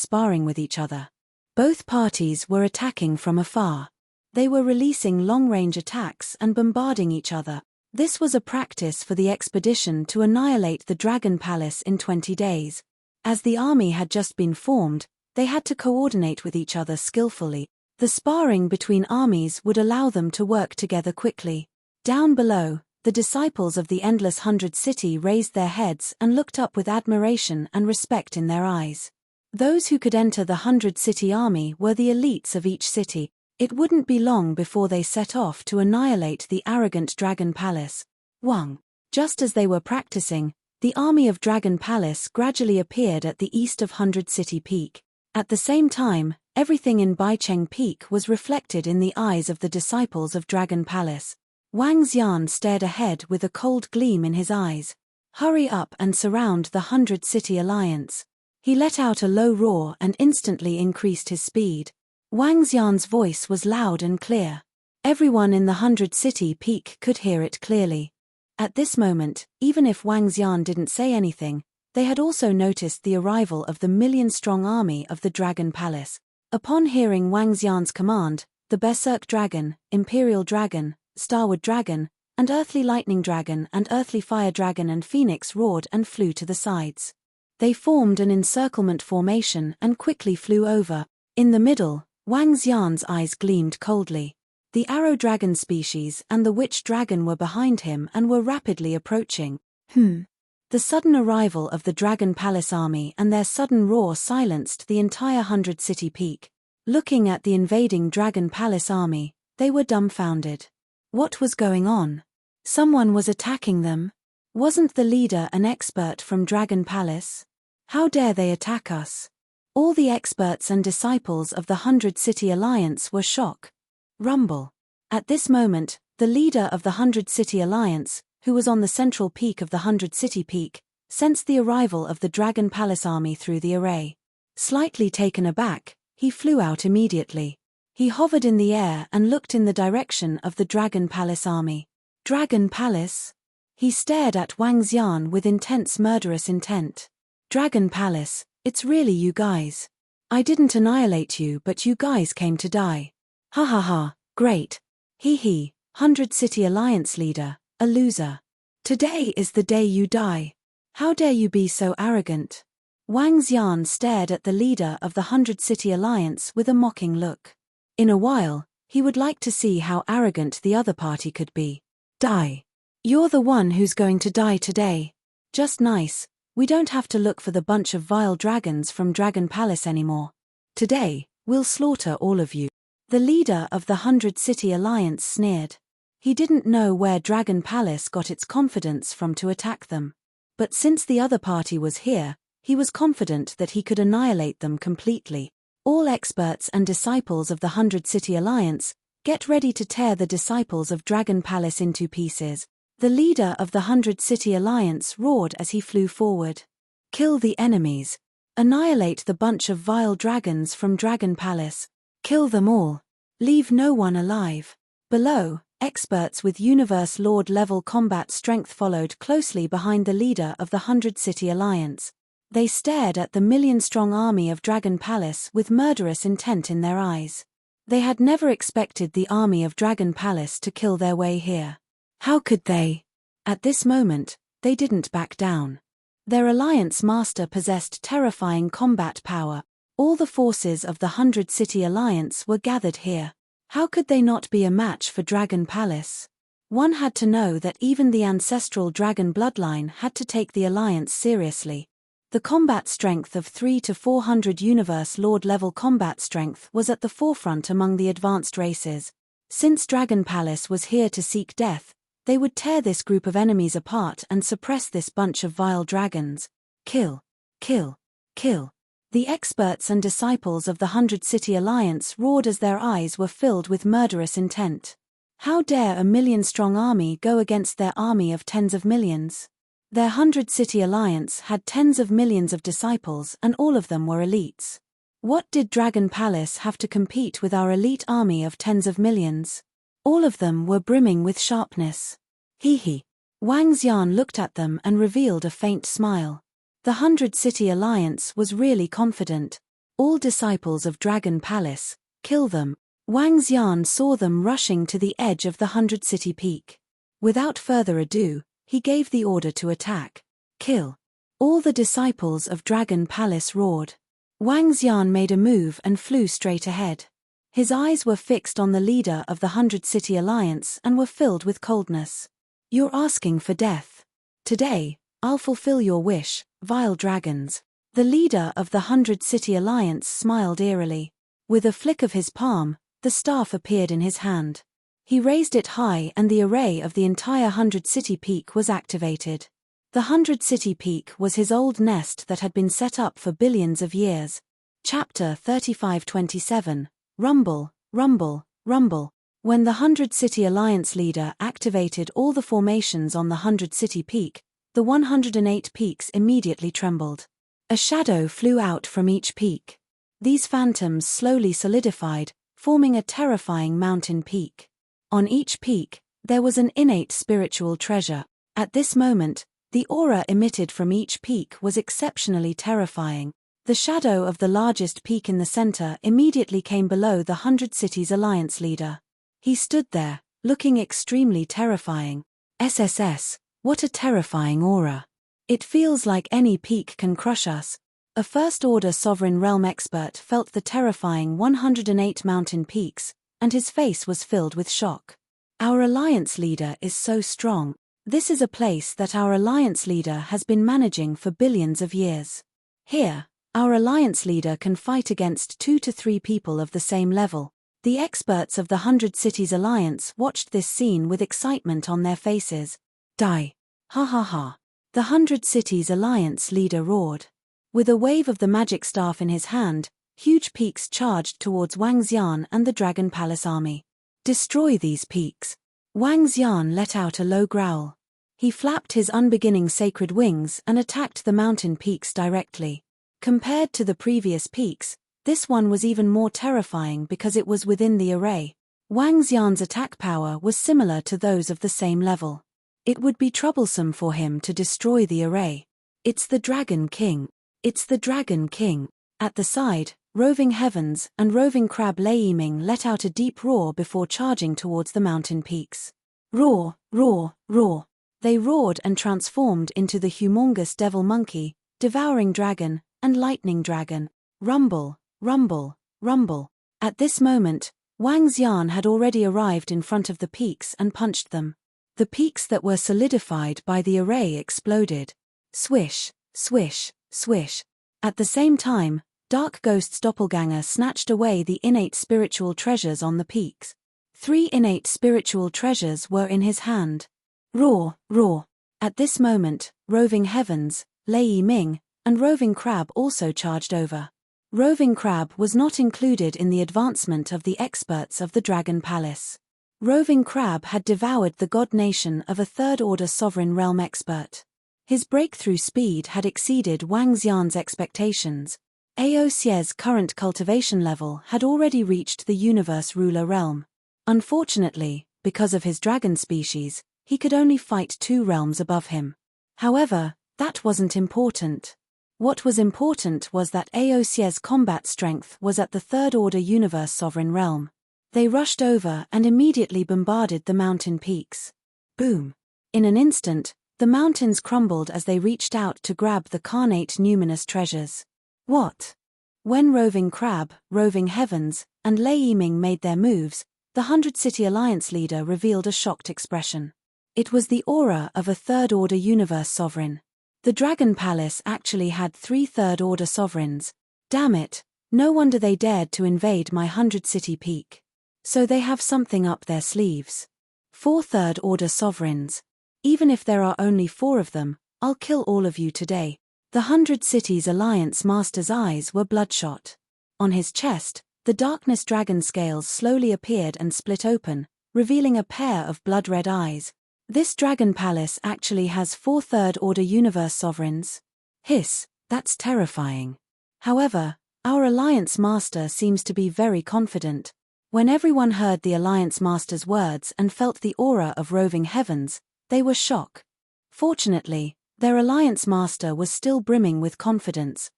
sparring with each other. Both parties were attacking from afar. They were releasing long-range attacks and bombarding each other. This was a practice for the expedition to annihilate the Dragon Palace in 20 days. As the army had just been formed, they had to coordinate with each other skillfully. The sparring between armies would allow them to work together quickly. Down below, the disciples of the Endless 100 City raised their heads and looked up with admiration and respect in their eyes. Those who could enter the 100 City army were the elites of each city. It wouldn't be long before they set off to annihilate the arrogant Dragon Palace. Wang. Just as they were practicing, the army of Dragon Palace gradually appeared at the east of 100 City Peak. At the same time, everything in Baicheng Peak was reflected in the eyes of the disciples of Dragon Palace. Wang Xian stared ahead with a cold gleam in his eyes. Hurry up and surround the 100 City Alliance. He let out a low roar and instantly increased his speed. Wang Xian's voice was loud and clear. Everyone in the 100 City Peak could hear it clearly. At this moment, even if Wang Xian didn't say anything, they had also noticed the arrival of the million-strong army of the Dragon Palace. Upon hearing Wang Xian's command, the Berserk Dragon, Imperial Dragon, Starwood Dragon, and Earthly Lightning Dragon and Earthly Fire Dragon and Phoenix roared and flew to the sides. They formed an encirclement formation and quickly flew over. In the middle, Wang Xian's eyes gleamed coldly. The Arrow Dragon species and the Witch Dragon were behind him and were rapidly approaching. The sudden arrival of the Dragon Palace army and their sudden roar silenced the entire 100 City Peak. Looking at the invading Dragon Palace army, they were dumbfounded. What was going on? Someone was attacking them? Wasn't the leader an expert from Dragon Palace? How dare they attack us? All the experts and disciples of the 100 City Alliance were shocked. Rumble. At this moment, the leader of the 100 City Alliance, who was on the central peak of the 100 City Peak, sensed the arrival of the Dragon Palace army through the array. Slightly taken aback, he flew out immediately. He hovered in the air and looked in the direction of the Dragon Palace army. Dragon Palace? He stared at Wang Xian with intense murderous intent. Dragon Palace, it's really you guys. I didn't annihilate you, but you guys came to die. Ha ha ha, great. Hee hee, 100 City Alliance leader, a loser. Today is the day you die. How dare you be so arrogant? Wang Xian stared at the leader of the 100 City Alliance with a mocking look. In a while, he would like to see how arrogant the other party could be. Die. You're the one who's going to die today. Just nice, we don't have to look for the bunch of vile dragons from Dragon Palace anymore. Today, we'll slaughter all of you. The leader of the 100 City Alliance sneered. He didn't know where Dragon Palace got its confidence from to attack them. But since the other party was here, he was confident that he could annihilate them completely. All experts and disciples of the 100 City Alliance, get ready to tear the disciples of Dragon Palace into pieces. The leader of the 100 City Alliance roared as he flew forward. Kill the enemies. Annihilate the bunch of vile dragons from Dragon Palace. Kill them all. Leave no one alive. Below, experts with Universe Lord level combat strength followed closely behind the leader of the 100 City Alliance. They stared at the million-strong army of Dragon Palace with murderous intent in their eyes. They had never expected the army of Dragon Palace to kill their way here. How could they? At this moment, they didn't back down. Their Alliance Master possessed terrifying combat power. All the forces of the 100 City Alliance were gathered here. How could they not be a match for Dragon Palace? One had to know that even the ancestral dragon bloodline had to take the alliance seriously. The combat strength of 300 to 400 Universe Lord level combat strength was at the forefront among the advanced races. Since Dragon Palace was here to seek death, they would tear this group of enemies apart and suppress this bunch of vile dragons. Kill. Kill. Kill. The experts and disciples of the 100-City Alliance roared as their eyes were filled with murderous intent. How dare a million-strong army go against their army of tens of millions? Their 100-City Alliance had tens of millions of disciples and all of them were elites. What did Dragon Palace have to compete with our elite army of tens of millions? All of them were brimming with sharpness. Hee. Wang Xian looked at them and revealed a faint smile. The 100-City Alliance was really confident. All disciples of Dragon Palace, kill them. Wang Xian saw them rushing to the edge of the 100-City peak. Without further ado, he gave the order to attack. Kill. All the disciples of Dragon Palace roared. Wang Xian made a move and flew straight ahead. His eyes were fixed on the leader of the 100-City Alliance and were filled with coldness. You're asking for death. Today, I'll fulfill your wish, vile dragons. The leader of the 100-City Alliance smiled eerily. With a flick of his palm, the staff appeared in his hand. He raised it high and the array of the entire 100-City peak was activated. The 100-City peak was his old nest that had been set up for billions of years. Chapter 3527, Rumble, Rumble, Rumble. When the 100-City Alliance leader activated all the formations on the 100-City peak, the 108 peaks immediately trembled. A shadow flew out from each peak. These phantoms slowly solidified, forming a terrifying mountain peak. On each peak, there was an innate spiritual treasure. At this moment, the aura emitted from each peak was exceptionally terrifying. The shadow of the largest peak in the center immediately came below the 100 Alliance leader. He stood there, looking extremely terrifying. SSS, what a terrifying aura. It feels like any peak can crush us. A first-order sovereign realm expert felt the terrifying 108 mountain peaks, and his face was filled with shock. Our alliance leader is so strong. This is a place that our alliance leader has been managing for billions of years. Here, our alliance leader can fight against 2 to 3 people of the same level. The experts of the 100 Cities Alliance watched this scene with excitement on their faces. Die. Ha ha ha. The 100 Cities Alliance leader roared. With a wave of the magic staff in his hand, huge peaks charged towards Wang Xian and the Dragon Palace army. Destroy these peaks. Wang Xian let out a low growl. He flapped his unbeginning sacred wings and attacked the mountain peaks directly. Compared to the previous peaks, this one was even more terrifying because it was within the array. Wang Xian's attack power was similar to those of the same level. It would be troublesome for him to destroy the array. It's the Dragon King. It's the Dragon King. At the side, Roving Heavens and Roving Crab Lei Ming let out a deep roar before charging towards the mountain peaks. Roar, roar, roar. They roared and transformed into the humongous devil monkey, devouring dragon, and lightning dragon. Rumble, rumble, rumble. At this moment, Wang Xian had already arrived in front of the peaks and punched them. The peaks that were solidified by the array exploded. Swish, swish, swish. At the same time, Dark Ghost's doppelganger snatched away the innate spiritual treasures on the peaks. 3 innate spiritual treasures were in his hand. Roar, roar. At this moment, Roving Heavens, Lei Ming, and Roving Crab also charged over. Roving Crab was not included in the advancement of the experts of the Dragon Palace. Roving Crab had devoured the god nation of a third-order sovereign realm expert. His breakthrough speed had exceeded Wang Xian's expectations. Aosie's current cultivation level had already reached the universe ruler realm. Unfortunately, because of his dragon species, he could only fight 2 realms above him. However, that wasn't important. What was important was that Aosie's combat strength was at the third-order universe sovereign realm. They rushed over and immediately bombarded the mountain peaks. Boom! In an instant, the mountains crumbled as they reached out to grab the carnate numinous treasures. What? When Roving Crab, Roving Heavens, and Lei Ming made their moves, the 100 City Alliance leader revealed a shocked expression. It was the aura of a third-order universe sovereign. The Dragon Palace actually had 3 third-order sovereigns. Damn it, no wonder they dared to invade my 100 City peak. So they have something up their sleeves. 4 third-order sovereigns. Even if there are only 4 of them, I'll kill all of you today. The 100 Cities Alliance Master's eyes were bloodshot. On his chest, the darkness dragon scales slowly appeared and split open, revealing a pair of blood-red eyes. This Dragon Palace actually has 4 third-order universe sovereigns. Hiss, that's terrifying. However, our Alliance Master seems to be very confident. When everyone heard the Alliance Master's words and felt the aura of roving heavens, they were shocked. Fortunately, their Alliance Master was still brimming with confidence.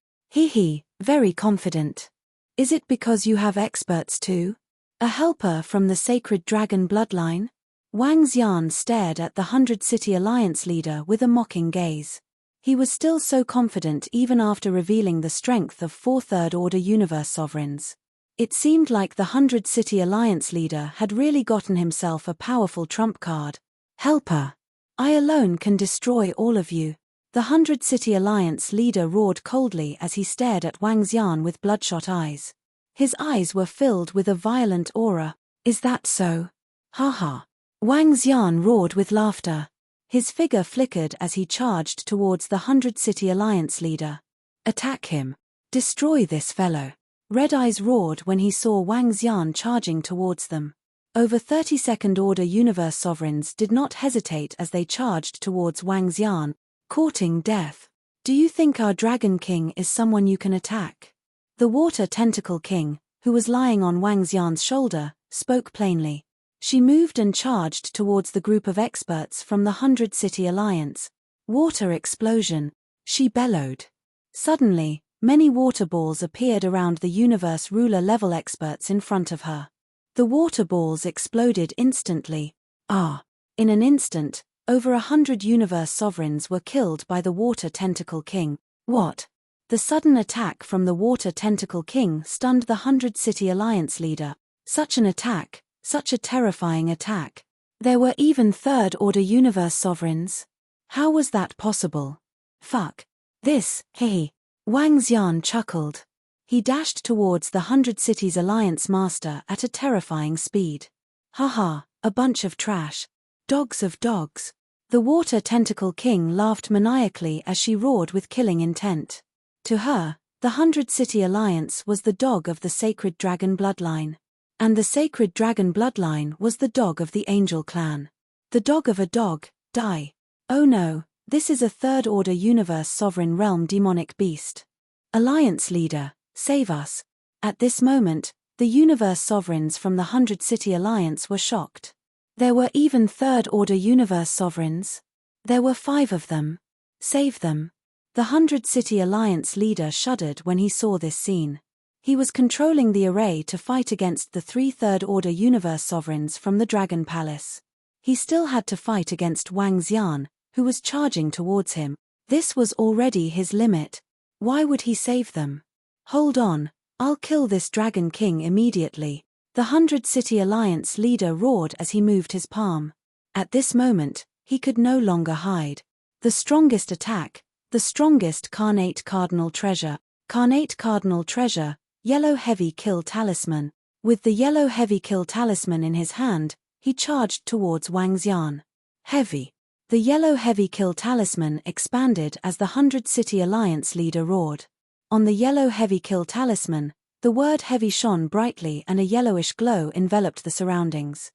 Very confident. Is it because you have experts too? A helper from the sacred dragon bloodline? Wang Xian stared at the 100 City Alliance leader with a mocking gaze. He was still so confident even after revealing the strength of 4 third-order universe sovereigns. It seemed like the 100 City Alliance leader had really gotten himself a powerful trump card. Helper! I alone can destroy all of you. The 100 City Alliance leader roared coldly as he stared at Wang Xian with bloodshot eyes. His eyes were filled with a violent aura. Is that so? Haha. Wang Xian roared with laughter. His figure flickered as he charged towards the 100 City Alliance leader. Attack him. Destroy this fellow. Red Eyes roared when he saw Wang Xian charging towards them. Over 30 second-order universe sovereigns did not hesitate as they charged towards Wang Xian, courting death. Do you think our Dragon King is someone you can attack? The Water Tentacle King, who was lying on Wang Xian's shoulder, spoke plainly. She moved and charged towards the group of experts from the 100 City Alliance. Water explosion, she bellowed. Suddenly, many water balls appeared around the universe ruler level experts in front of her. The water balls exploded instantly. In an instant, over 100 universe sovereigns were killed by the Water Tentacle King. What? The sudden attack from the Water Tentacle King stunned the 100 City Alliance leader. Such an attack, such a terrifying attack. There were even third-order universe sovereigns. How was that possible? Fuck. This, hey. Wang Xian chuckled. He dashed towards the 100 Cities Alliance Master at a terrifying speed. Haha, a bunch of trash. Dogs of dogs. The Water Tentacle King laughed maniacally as she roared with killing intent. To her, the 100 City Alliance was the dog of the sacred dragon bloodline. And the sacred dragon bloodline was the dog of the angel clan. The dog of a dog, die. Oh no, this is a third-order universe sovereign realm demonic beast. Alliance leader, save us. At this moment, the universe sovereigns from the 100 City Alliance were shocked. There were even third-order universe sovereigns. There were 5 of them. Save them. The 100 City Alliance leader shuddered when he saw this scene. He was controlling the array to fight against the 3 third-order universe sovereigns from the Dragon Palace. He still had to fight against Wang Xian, who was charging towards him. This was already his limit. Why would he save them? Hold on, I'll kill this Dragon King immediately. The 100 City Alliance leader roared as he moved his palm. At this moment, he could no longer hide. The strongest attack, the strongest Carnate Cardinal Treasure. Carnate Cardinal Treasure, Yellow Heavy Kill Talisman. With the Yellow Heavy Kill Talisman in his hand, he charged towards Wang Xian. Heavy. The Yellow Heavy Kill Talisman expanded as the 100 City Alliance leader roared. On the Yellow Heavy Kill Talisman, the word heavy shone brightly and a yellowish glow enveloped the surroundings.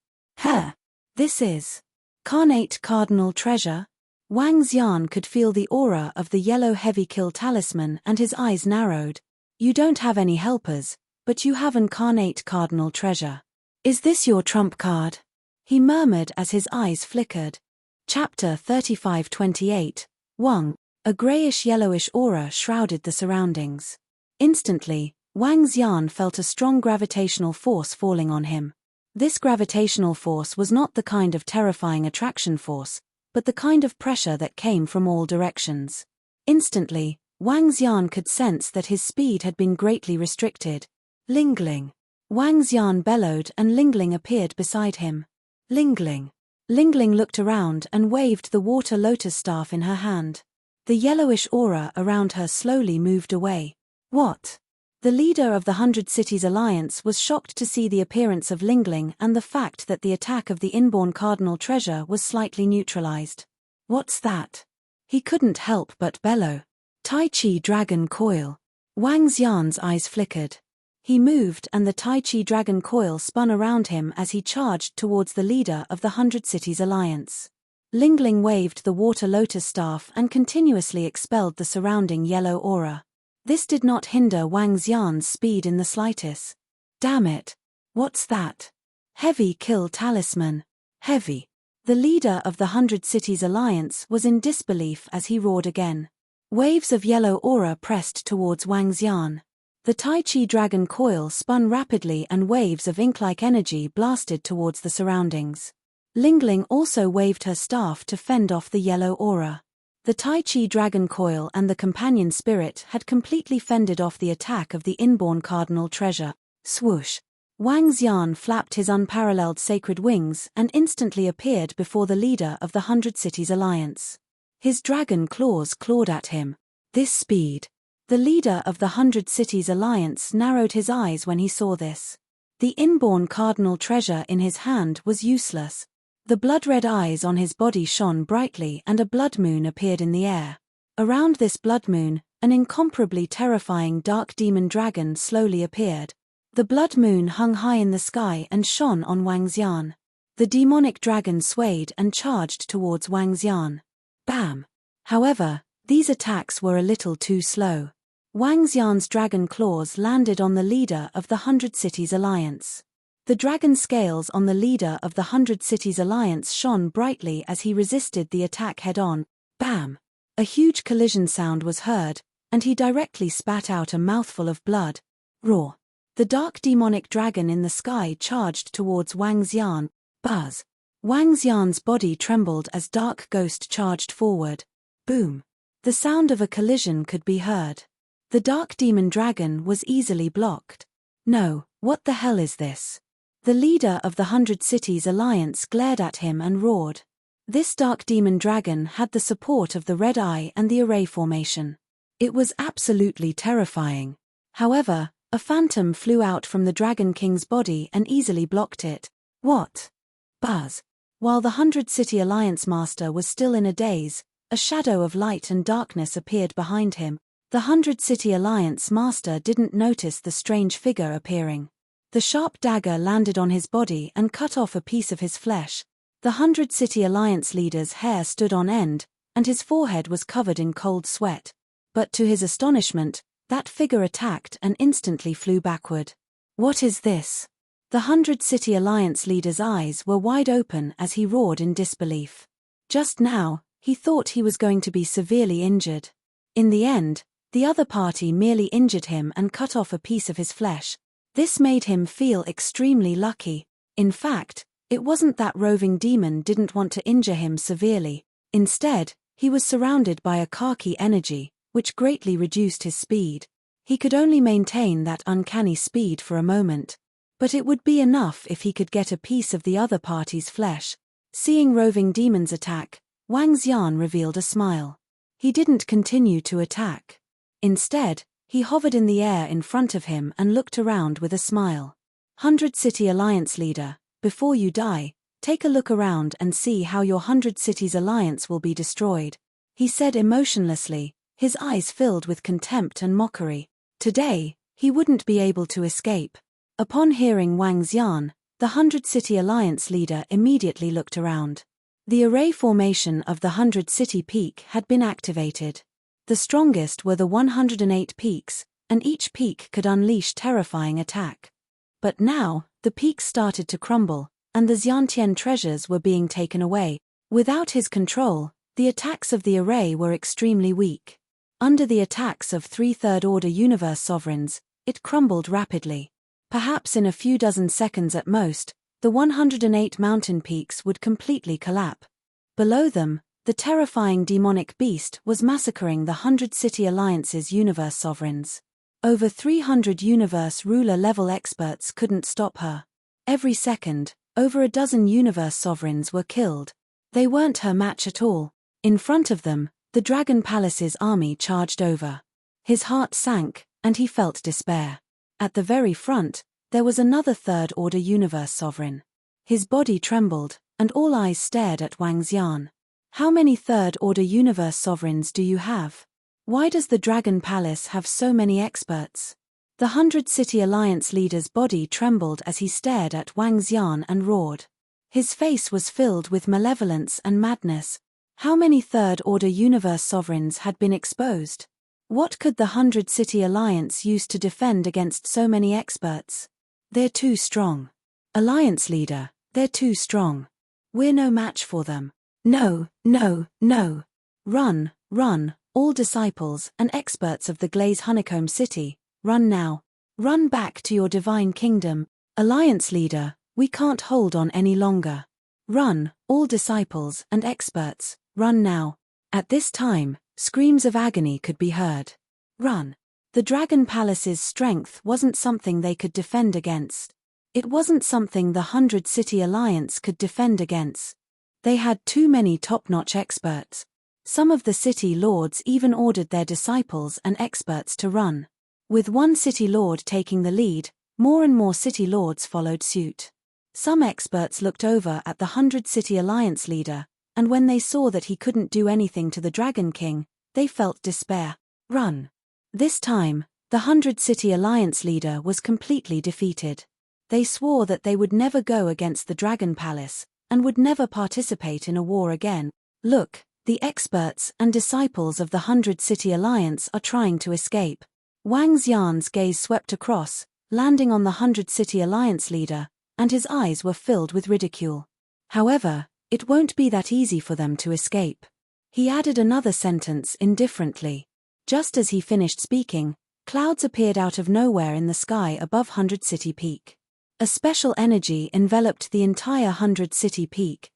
This is Carnate Cardinal Treasure? Wang Xian could feel the aura of the Yellow Heavy Kill Talisman and his eyes narrowed. You don't have any helpers, but you have an Carnate Cardinal Treasure. Is this your trump card? He murmured as his eyes flickered. Chapter 35-28, Wang. A grayish-yellowish aura shrouded the surroundings. Instantly, Wang Xian felt a strong gravitational force falling on him. This gravitational force was not the kind of terrifying attraction force, but the kind of pressure that came from all directions. Instantly, Wang Xian could sense that his speed had been greatly restricted. Lingling. Wang Xian bellowed and Lingling appeared beside him. Lingling. Lingling looked around and waved the water lotus staff in her hand. The yellowish aura around her slowly moved away. What? The leader of the 100 Cities Alliance was shocked to see the appearance of Lingling and the fact that the attack of the inborn cardinal treasure was slightly neutralized. What's that? He couldn't help but bellow. Tai Chi Dragon Coil. Wang Xian's eyes flickered. He moved and the Tai Chi Dragon Coil spun around him as he charged towards the leader of the 100 Cities Alliance. Lingling waved the water lotus staff and continuously expelled the surrounding yellow aura. This did not hinder Wang Xian's speed in the slightest. Damn it! What's that? Heavy Kill Talisman. Heavy. The leader of the 100 Cities Alliance was in disbelief as he roared again. Waves of yellow aura pressed towards Wang Xian. The Tai Chi Dragon Coil spun rapidly and waves of ink-like energy blasted towards the surroundings. Lingling also waved her staff to fend off the yellow aura. The Tai Chi Dragon Coil and the companion spirit had completely fended off the attack of the inborn cardinal treasure. Swoosh! Wang Xian flapped his unparalleled sacred wings and instantly appeared before the leader of the 100 Cities Alliance. His dragon claws clawed at him. This speed! The leader of the 100 Cities Alliance narrowed his eyes when he saw this. The inborn cardinal treasure in his hand was useless. The blood-red eyes on his body shone brightly and a blood moon appeared in the air. Around this blood moon, an incomparably terrifying dark demon dragon slowly appeared. The blood moon hung high in the sky and shone on Wang Xian. The demonic dragon swayed and charged towards Wang Xian. Bam! However, these attacks were a little too slow. Wang Xian's dragon claws landed on the leader of the 100 Cities Alliance. The dragon scales on the leader of the 100 Cities Alliance shone brightly as he resisted the attack head-on. Bam! A huge collision sound was heard, and he directly spat out a mouthful of blood. Roar! The dark demonic dragon in the sky charged towards Wang Xian. Buzz! Wang Xian's body trembled as Dark Ghost charged forward. Boom! The sound of a collision could be heard. The dark demon dragon was easily blocked. No, what the hell is this? The leader of the 100 Cities Alliance glared at him and roared. This dark demon dragon had the support of the Red Eye and the Array formation. It was absolutely terrifying. However, a phantom flew out from the Dragon King's body and easily blocked it. What? Buzz! While the 100 City Alliance master was still in a daze, a shadow of light and darkness appeared behind him. The 100 City Alliance master didn't notice the strange figure appearing. The sharp dagger landed on his body and cut off a piece of his flesh. The 100 City Alliance leader's hair stood on end, and his forehead was covered in cold sweat. But to his astonishment, that figure attacked and instantly flew backward. What is this? The 100 City Alliance leader's eyes were wide open as he roared in disbelief. Just now, he thought he was going to be severely injured. In the end, the other party merely injured him and cut off a piece of his flesh. This made him feel extremely lucky. In fact, it wasn't that roving demon didn't want to injure him severely. Instead, he was surrounded by a khaki energy, which greatly reduced his speed. He could only maintain that uncanny speed for a moment. But it would be enough if he could get a piece of the other party's flesh. Seeing roving demons attack, Wang Xian revealed a smile. He didn't continue to attack. Instead, he hovered in the air in front of him and looked around with a smile. 100 City Alliance leader, before you die, take a look around and see how your 100 Cities Alliance will be destroyed, he said emotionlessly, his eyes filled with contempt and mockery. Today, he wouldn't be able to escape. Upon hearing Wang Xian, the 100 City Alliance leader immediately looked around. The array formation of the 100 City Peak had been activated. The strongest were the 108 peaks, and each peak could unleash terrifying attack. But now, the peaks started to crumble, and the Xiantian treasures were being taken away. Without his control, the attacks of the array were extremely weak. Under the attacks of 3/3 Order Universe Sovereigns, it crumbled rapidly. Perhaps in a few dozen seconds at most, the 108 mountain peaks would completely collapse. Below them, the terrifying demonic beast was massacring the 100 City Alliance's Universe Sovereigns. Over 300 universe ruler-level experts couldn't stop her. Every second, over a dozen universe sovereigns were killed. They weren't her match at all. In front of them, the Dragon Palace's army charged over. His heart sank, and he felt despair. At the very front, there was another third-order universe sovereign. His body trembled, and all eyes stared at Wang Xian. How many third-order universe sovereigns do you have? Why does the Dragon Palace have so many experts? The 100-City Alliance leader's body trembled as he stared at Wang Xian and roared. His face was filled with malevolence and madness. How many third-order universe sovereigns had been exposed? What could the 100-City Alliance use to defend against so many experts? They're too strong. Alliance leader, they're too strong. We're no match for them. No, no, no. Run, run, all disciples and experts of the Glaze Honeycomb City, run now. Run back to your divine kingdom. Alliance leader, we can't hold on any longer. Run, all disciples and experts, run now. At this time, screams of agony could be heard. Run. The Dragon Palace's strength wasn't something they could defend against. It wasn't something the 100-City Alliance could defend against. They had too many top-notch experts. Some of the city lords even ordered their disciples and experts to run. With one city lord taking the lead, more and more city lords followed suit. Some experts looked over at the 100-City Alliance leader, and when they saw that he couldn't do anything to the Dragon King, they felt despair. Run. This time, the 100-City Alliance leader was completely defeated. They swore that they would never go against the Dragon Palace, and would never participate in a war again. Look, the experts and disciples of the 100-City Alliance are trying to escape. Wang Xian's gaze swept across, landing on the 100-City Alliance leader, and his eyes were filled with ridicule. However, it won't be that easy for them to escape. He added another sentence indifferently. Just as he finished speaking, clouds appeared out of nowhere in the sky above 100-City Peak. A special energy enveloped the entire 100-City Peak.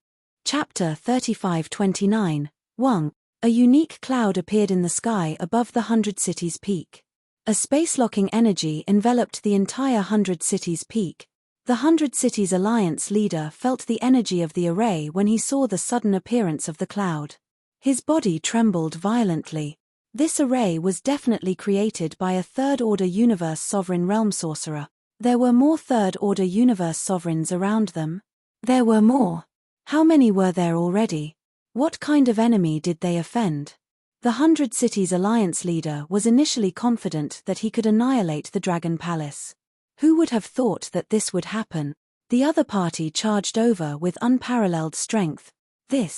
Chapter 3529, Wang. A unique cloud appeared in the sky above the 100 Cities Peak. A space-locking energy enveloped the entire 100 Cities Peak. The 100 Cities Alliance leader felt the energy of the array when he saw the sudden appearance of the cloud. His body trembled violently. This array was definitely created by a third-order universe sovereign realm sorcerer. There were more third-order universe sovereigns around them. There were more. How many were there already? What kind of enemy did they offend? The 100 Cities Alliance leader was initially confident that he could annihilate the Dragon Palace. Who would have thought that this would happen? The other party charged over with unparalleled strength. The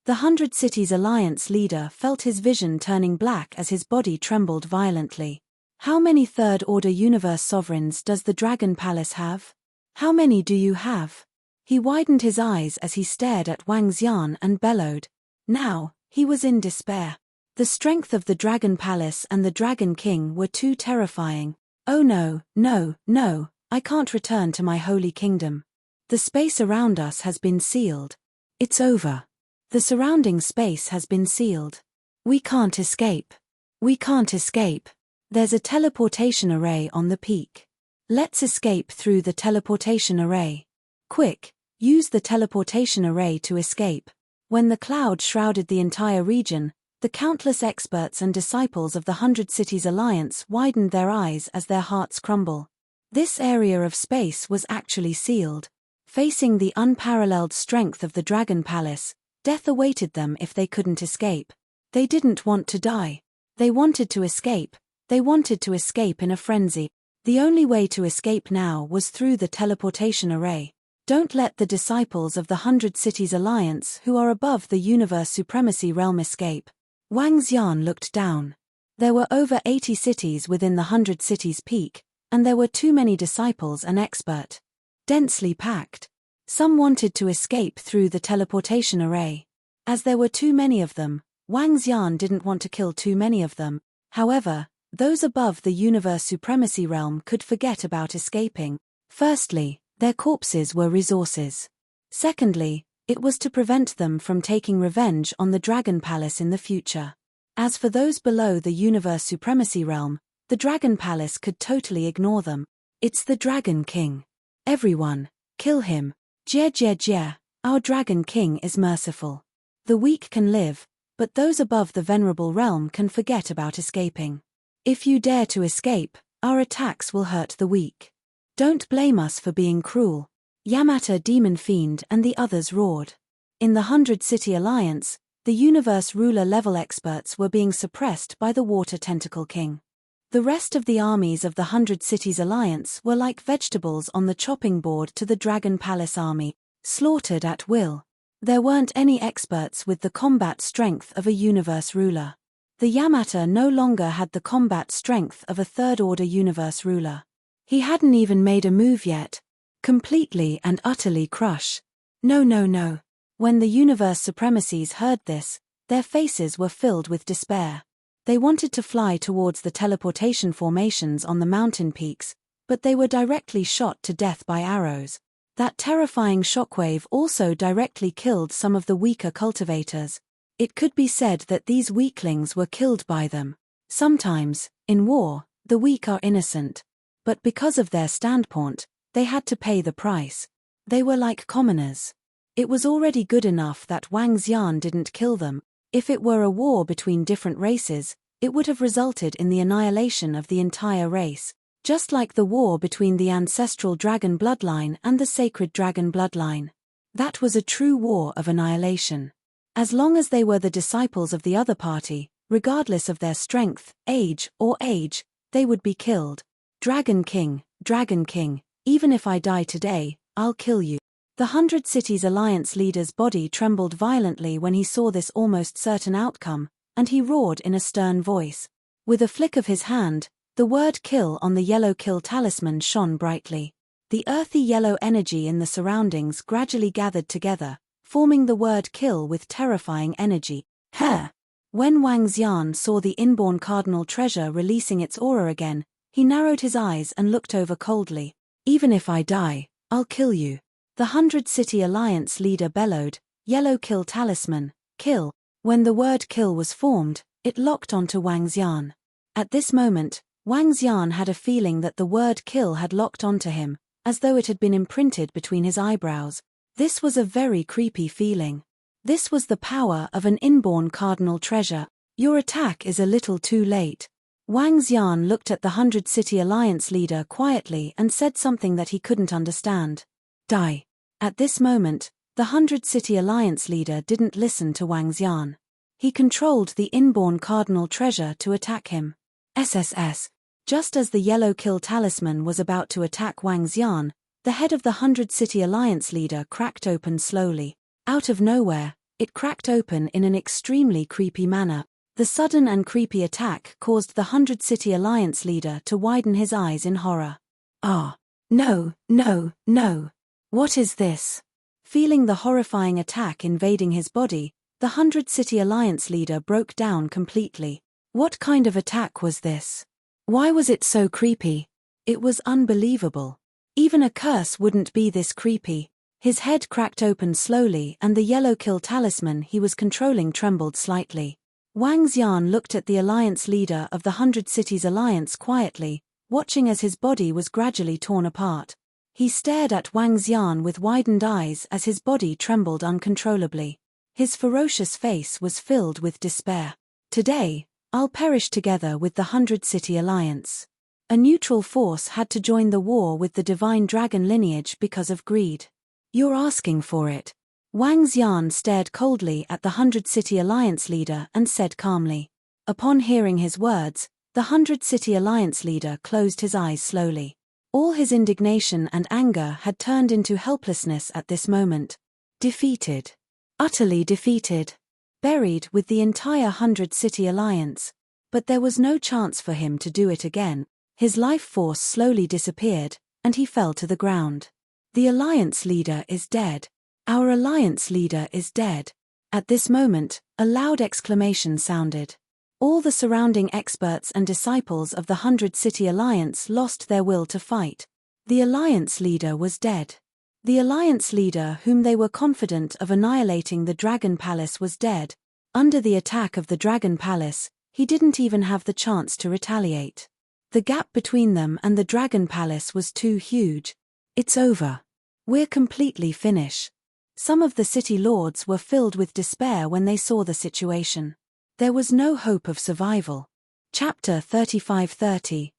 100 Cities Alliance leader felt his vision turning black as his body trembled violently. How many third-order universe sovereigns does the Dragon Palace have? How many do you have? He widened his eyes as he stared at Wang Xian and bellowed. Now, he was in despair. The strength of the Dragon Palace and the Dragon King were too terrifying. Oh no, no, no, I can't return to my holy kingdom. The space around us has been sealed. It's over. The surrounding space has been sealed. We can't escape. We can't escape. There's a teleportation array on the peak. Let's escape through the teleportation array. Quick, use the teleportation array to escape. When the cloud shrouded the entire region, the countless experts and disciples of the 100 Cities Alliance widened their eyes as their hearts crumble. This area of space was actually sealed. Facing the unparalleled strength of the Dragon Palace, death awaited them if they couldn't escape. They didn't want to die. They wanted to escape. They wanted to escape in a frenzy. The only way to escape now was through the teleportation array. Don't let the disciples of the 100 Cities Alliance who are above the universe supremacy realm escape. Wang Xian looked down. There were over 80 cities within the 100 Cities Peak, and there were too many disciples and expert. Densely packed. Some wanted to escape through the teleportation array. As there were too many of them, Wang Xian didn't want to kill too many of them. However, those above the universe supremacy realm could forget about escaping. Firstly, their corpses were resources. Secondly, it was to prevent them from taking revenge on the Dragon Palace in the future. As for those below the universe supremacy realm, The Dragon Palace could totally ignore them. It's the Dragon King. Everyone, kill him. Jia jia jia, our Dragon King is merciful. The weak can live, but those above the venerable realm can forget about escaping. If you dare to escape, our attacks will hurt the weak. Don't blame us for being cruel. Yamata Demon Fiend and the others roared. In the 100 City Alliance, the Universe Ruler level experts were being suppressed by the Water Tentacle King. The rest of the armies of the 100 Cities Alliance were like vegetables on the chopping board to the Dragon Palace army, slaughtered at will. There weren't any experts with the combat strength of a Universe Ruler. The Yamata no longer had the combat strength of a third-order Universe Ruler. He hadn't even made a move yet. Completely and utterly crush. No no no. When the Universe Supremacies heard this, their faces were filled with despair. They wanted to fly towards the teleportation formations on the mountain peaks, but they were directly shot to death by arrows. That terrifying shockwave also directly killed some of the weaker cultivators. It could be said that these weaklings were killed by them. Sometimes, in war, the weak are innocent. But because of their standpoint, they had to pay the price. They were like commoners. It was already good enough that Wang Xian didn't kill them. If it were a war between different races, it would have resulted in the annihilation of the entire race, just like the war between the ancestral dragon bloodline and the sacred dragon bloodline. That was a true war of annihilation. As long as they were the disciples of the other party, regardless of their strength, age, they would be killed. Dragon King, even if I die today, I'll kill you. The 100 Cities Alliance leader's body trembled violently when he saw this almost certain outcome, and he roared in a stern voice. With a flick of his hand, the word kill on the yellow kill talisman shone brightly. The earthy yellow energy in the surroundings gradually gathered together, forming the word kill with terrifying energy. When Wang Xian saw the inborn cardinal treasure releasing its aura again, he narrowed his eyes and looked over coldly. Even if I die, I'll kill you. The 100 City Alliance leader bellowed, yellow kill talisman, kill. When the word kill was formed, it locked onto Wang Xian. At this moment, Wang Xian had a feeling that the word kill had locked onto him, as though it had been imprinted between his eyebrows. This was a very creepy feeling. This was the power of an inborn cardinal treasure. Your attack is a little too late. Wang Xian looked at the 100 City Alliance leader quietly and said something that he couldn't understand. Die. At this moment, the 100 City Alliance leader didn't listen to Wang Xian. He controlled the inborn cardinal treasure to attack him. SSS. Just as the yellow kill talisman was about to attack Wang Xian, the head of the 100 City Alliance leader cracked open slowly. Out of nowhere, it cracked open in an extremely creepy manner. The sudden and creepy attack caused the 100 City Alliance leader to widen his eyes in horror. Ah. No. What is this? Feeling the horrifying attack invading his body, the 100 City Alliance leader broke down completely. What kind of attack was this? Why was it so creepy? It was unbelievable. Even a curse wouldn't be this creepy. His head cracked open slowly and the yellow kill talisman he was controlling trembled slightly. Wang Xian looked at the alliance leader of the 100 Cities Alliance quietly, watching as his body was gradually torn apart. He stared at Wang Xian with widened eyes as his body trembled uncontrollably. His ferocious face was filled with despair. Today, I'll perish together with the 100 City Alliance. A neutral force had to join the war with the divine dragon lineage because of greed. You're asking for it. Wang Xian stared coldly at the 100 City Alliance leader and said calmly. Upon hearing his words, the 100 City Alliance leader closed his eyes slowly. All his indignation and anger had turned into helplessness at this moment. Defeated. Utterly defeated. Buried with the entire 100 City Alliance. But there was no chance for him to do it again. His life force slowly disappeared, and he fell to the ground. The Alliance leader is dead. Our Alliance leader is dead. At this moment, a loud exclamation sounded. All the surrounding experts and disciples of the 100 City Alliance lost their will to fight. The Alliance leader was dead. The Alliance leader whom they were confident of annihilating the Dragon Palace was dead. Under the attack of the Dragon Palace, he didn't even have the chance to retaliate. The gap between them and the Dragon Palace was too huge. It's over. We're completely finished. Some of the city lords were filled with despair when they saw the situation. There was no hope of survival. Chapter 35:30.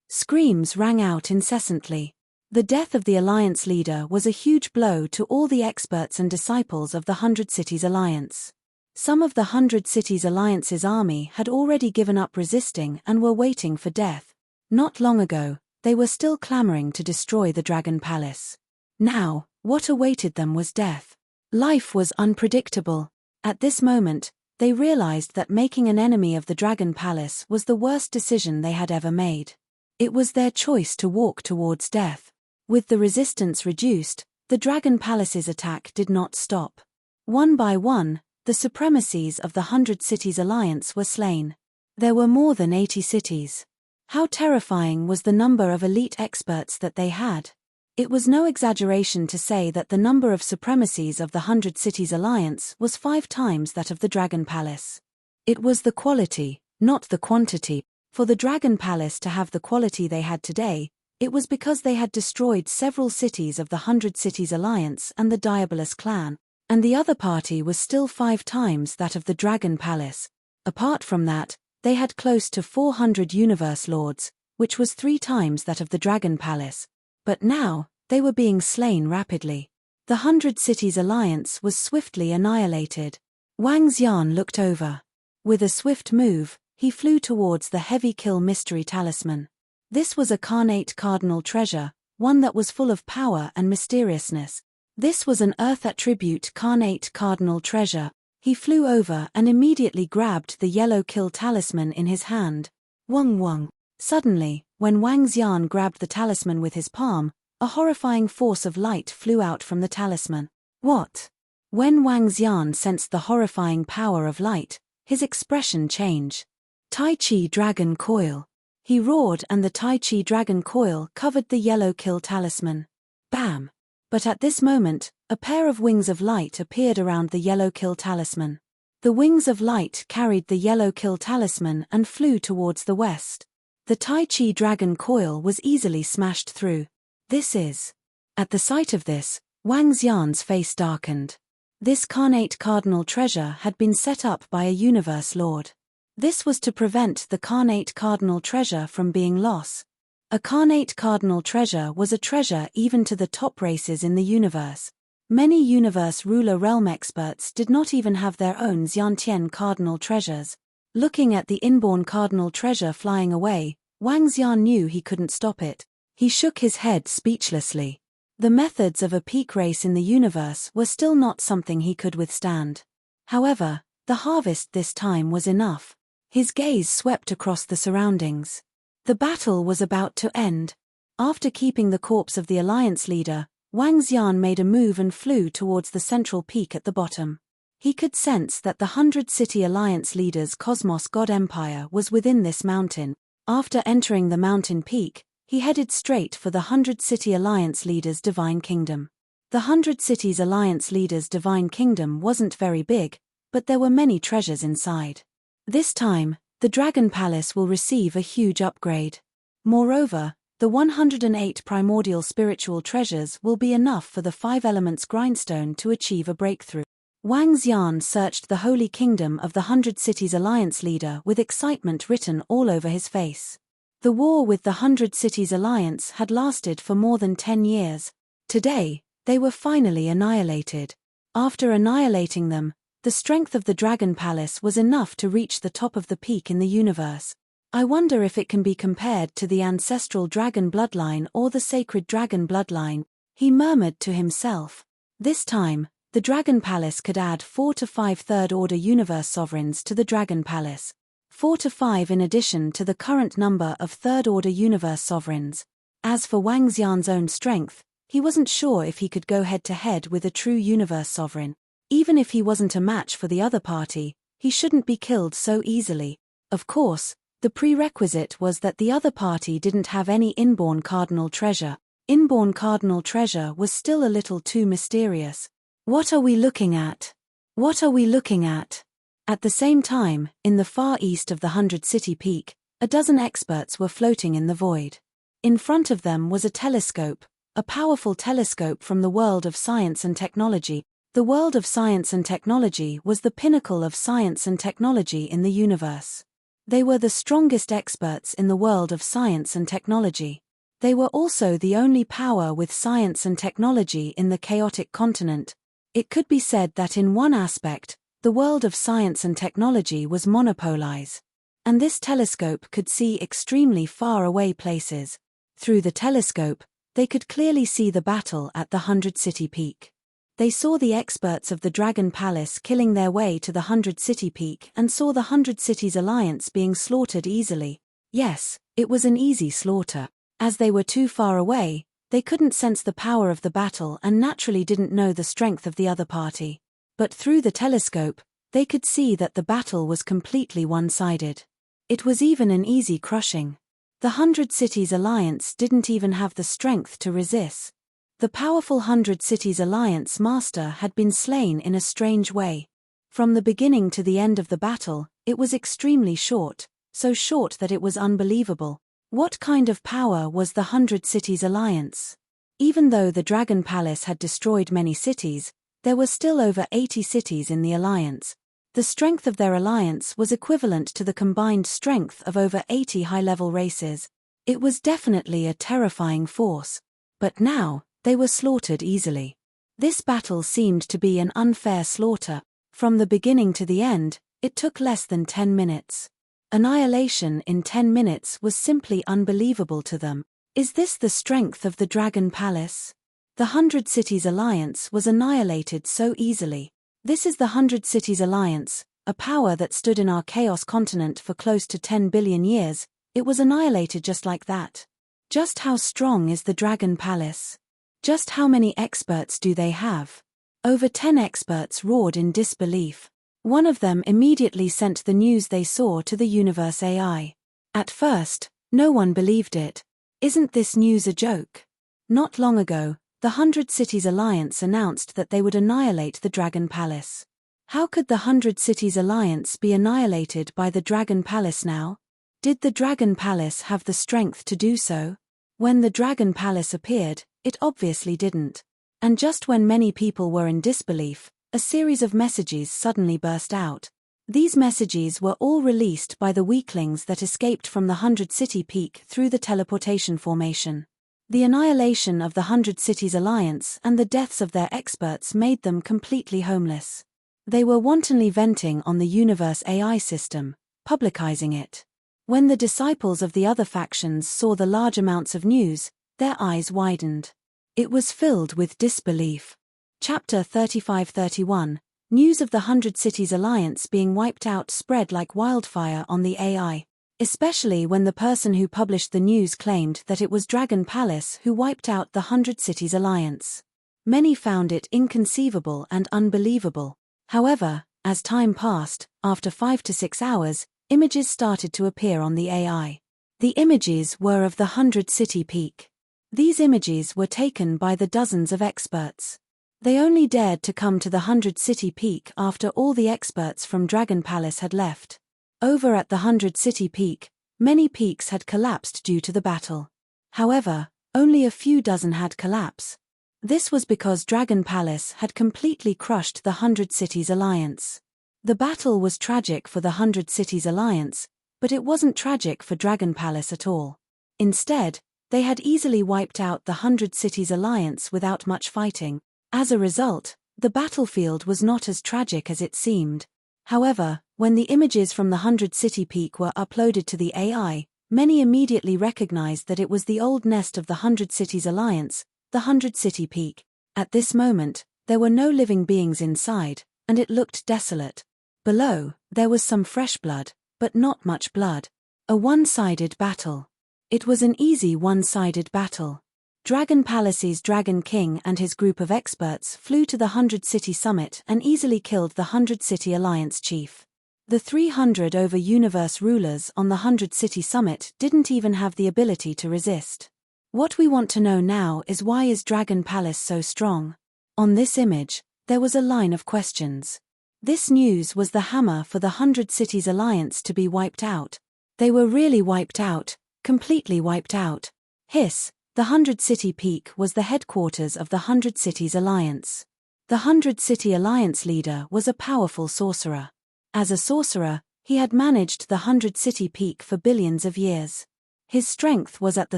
Screams rang out incessantly. The death of the Alliance leader was a huge blow to all the experts and disciples of the 100 Cities Alliance. Some of the 100 Cities Alliance's army had already given up resisting and were waiting for death. Not long ago, they were still clamoring to destroy the Dragon Palace. Now, what awaited them was death. Life was unpredictable. At this moment, they realized that making an enemy of the Dragon Palace was the worst decision they had ever made. It was their choice to walk towards death. With the resistance reduced, the Dragon Palace's attack did not stop. One by one, the supremacies of the 100 Cities Alliance were slain. There were more than 80 cities. How terrifying was the number of elite experts that they had? It was no exaggeration to say that the number of supremacies of the 100 Cities Alliance was 5 times that of the Dragon Palace. It was the quality, not the quantity. For the Dragon Palace to have the quality they had today, it was because they had destroyed several cities of the 100 Cities Alliance and the Diabolus clan, and the other party was still 5 times that of the Dragon Palace. Apart from that, they had close to 400 Universe Lords, which was 3 times that of the Dragon Palace. But now, they were being slain rapidly. The 100 Cities Alliance was swiftly annihilated. Wang Xian looked over. With a swift move, he flew towards the heavy kill mystery talisman. This was a carnate cardinal treasure, one that was full of power and mysteriousness. This was an earth attribute carnate cardinal treasure. He flew over and immediately grabbed the yellow kill talisman in his hand. Wung wung. Suddenly, when Wang Xian grabbed the talisman with his palm, a horrifying force of light flew out from the talisman. What? When Wang Xian sensed the horrifying power of light, his expression changed. Tai Chi Dragon Coil. He roared and the Tai Chi Dragon Coil covered the yellow kill talisman. Bam! But at this moment, a pair of wings of light appeared around the yellow kill talisman. The wings of light carried the yellow kill talisman and flew towards the west. The Tai Chi Dragon Coil was easily smashed through. This is. At the sight of this, Wang Xian's face darkened. This carnate cardinal treasure had been set up by a Universe Lord. This was to prevent the carnate cardinal treasure from being lost. A carnate cardinal treasure was a treasure even to the top races in the universe. Many universe ruler realm experts did not even have their own Xiantian cardinal treasures. Looking at the inborn cardinal treasure flying away, Wang Xian knew he couldn't stop it. He shook his head speechlessly. The methods of a peak race in the universe were still not something he could withstand. However, the harvest this time was enough. His gaze swept across the surroundings. The battle was about to end. After keeping the corpse of the Alliance leader, Wang Xian made a move and flew towards the central peak at the bottom. He could sense that the 100 City Alliance leader's Cosmos God Empire was within this mountain. After entering the mountain peak, he headed straight for the 100 City Alliance leader's Divine Kingdom. The 100 Cities Alliance leader's Divine Kingdom wasn't very big, but there were many treasures inside. This time, the Dragon Palace will receive a huge upgrade. Moreover, the 108 primordial spiritual treasures will be enough for the 5 elements grindstone to achieve a breakthrough. Wang Xian searched the Holy Kingdom of the 100 Cities Alliance leader with excitement written all over his face. The war with the 100 Cities Alliance had lasted for more than 10 years. Today, they were finally annihilated. After annihilating them, the strength of the Dragon Palace was enough to reach the top of the peak in the universe. I wonder if it can be compared to the ancestral dragon bloodline or the sacred dragon bloodline, he murmured to himself. This time, the Dragon Palace could add 4 to 5 third-order universe sovereigns to the Dragon Palace. 4 to 5 in addition to the current number of third-order universe sovereigns. As for Wang Xian's own strength, he wasn't sure if he could go head-to-head with a true universe sovereign. Even if he wasn't a match for the other party, he shouldn't be killed so easily. Of course, the prerequisite was that the other party didn't have any inborn cardinal treasure. Inborn cardinal treasure was still a little too mysterious. What are we looking at? What are we looking at? At the same time, in the far east of the 100 City Peak, A dozen experts were floating in the void. In front of them was a telescope, a powerful telescope from the world of science and technology. The world of science and technology was the pinnacle of science and technology in the universe. They were the strongest experts in the world of science and technology. They were also the only power with science and technology in the chaotic continent. It could be said that in one aspect, the world of science and technology was monopolized. And this telescope could see extremely far away places. Through the telescope, they could clearly see the battle at the 100-city peak. They saw the experts of the Dragon Palace killing their way to the 100-city peak and saw the 100 Cities Alliance being slaughtered easily. Yes, it was an easy slaughter. As they were too far away, they couldn't sense the power of the battle and naturally didn't know the strength of the other party. But through the telescope, they could see that the battle was completely one-sided. It was even an easy crushing. The 100 Cities Alliance didn't even have the strength to resist. The powerful 100 Cities Alliance master had been slain in a strange way. From the beginning to the end of the battle, it was extremely short, so short that it was unbelievable. What kind of power was the 100 Cities Alliance? Even though the Dragon Palace had destroyed many cities, there were still over 80 cities in the alliance. The strength of their alliance was equivalent to the combined strength of over 80 high-level races. It was definitely a terrifying force. But now, they were slaughtered easily. This battle seemed to be an unfair slaughter. From the beginning to the end, it took less than 10 minutes. Annihilation in 10 minutes was simply unbelievable to them. Is this the strength of the Dragon Palace? The 100 Cities Alliance was annihilated so easily. This is the 100 Cities Alliance, a power that stood in our chaos continent for close to 10 billion years. It was annihilated just like that. Just how strong is the Dragon Palace? Just how many experts do they have? Over 10 experts roared in disbelief. One of them immediately sent the news they saw to the universe AI. At first, no one believed it. Isn't this news a joke? Not long ago, the 100 Cities Alliance announced that they would annihilate the Dragon Palace. How could the 100 Cities Alliance be annihilated by the Dragon Palace now? Did the Dragon Palace have the strength to do so? When the Dragon Palace appeared, it obviously didn't. And just when many people were in disbelief, a series of messages suddenly burst out. These messages were all released by the weaklings that escaped from the 100-city peak through the teleportation formation. The annihilation of the 100 Cities Alliance and the deaths of their experts made them completely homeless. They were wantonly venting on the universe AI system, publicizing it. When the disciples of the other factions saw the large amounts of news, their eyes widened. It was filled with disbelief. Chapter 35-31, news of the 100 Cities Alliance being wiped out spread like wildfire on the AI. Especially when the person who published the news claimed that it was Dragon Palace who wiped out the 100 Cities Alliance. Many found it inconceivable and unbelievable. However, as time passed, after 5 to 6 hours, images started to appear on the AI. The images were of the 100-city peak. These images were taken by the dozens of experts. They only dared to come to the 100-city peak after all the experts from Dragon Palace had left. Over at the 100-city peak, many peaks had collapsed due to the battle. However, only a few dozen had collapsed. This was because Dragon Palace had completely crushed the 100 Cities Alliance. The battle was tragic for the 100 Cities Alliance, but it wasn't tragic for Dragon Palace at all. Instead, they had easily wiped out the 100 Cities Alliance without much fighting. As a result, the battlefield was not as tragic as it seemed. However, when the images from the 100-city peak were uploaded to the AI, many immediately recognized that it was the old nest of the 100 Cities Alliance, the 100-city peak. At this moment, there were no living beings inside, and it looked desolate. Below, there was some fresh blood, but not much blood. A one-sided battle. It was an easy one-sided battle. Dragon Palace's Dragon King and his group of experts flew to the 100-city summit and easily killed the 100-city Alliance chief. The 300 over universe rulers on the 100-city summit didn't even have the ability to resist. What we want to know now is why is Dragon Palace so strong? On this image, there was a line of questions. This news was the hammer for the 100 Cities Alliance to be wiped out. They were really wiped out, completely wiped out. Hiss, the 100-City Peak was the headquarters of the 100 Cities Alliance. The 100-City Alliance leader was a powerful sorcerer. As a sorcerer, he had managed the 100-City Peak for billions of years. His strength was at the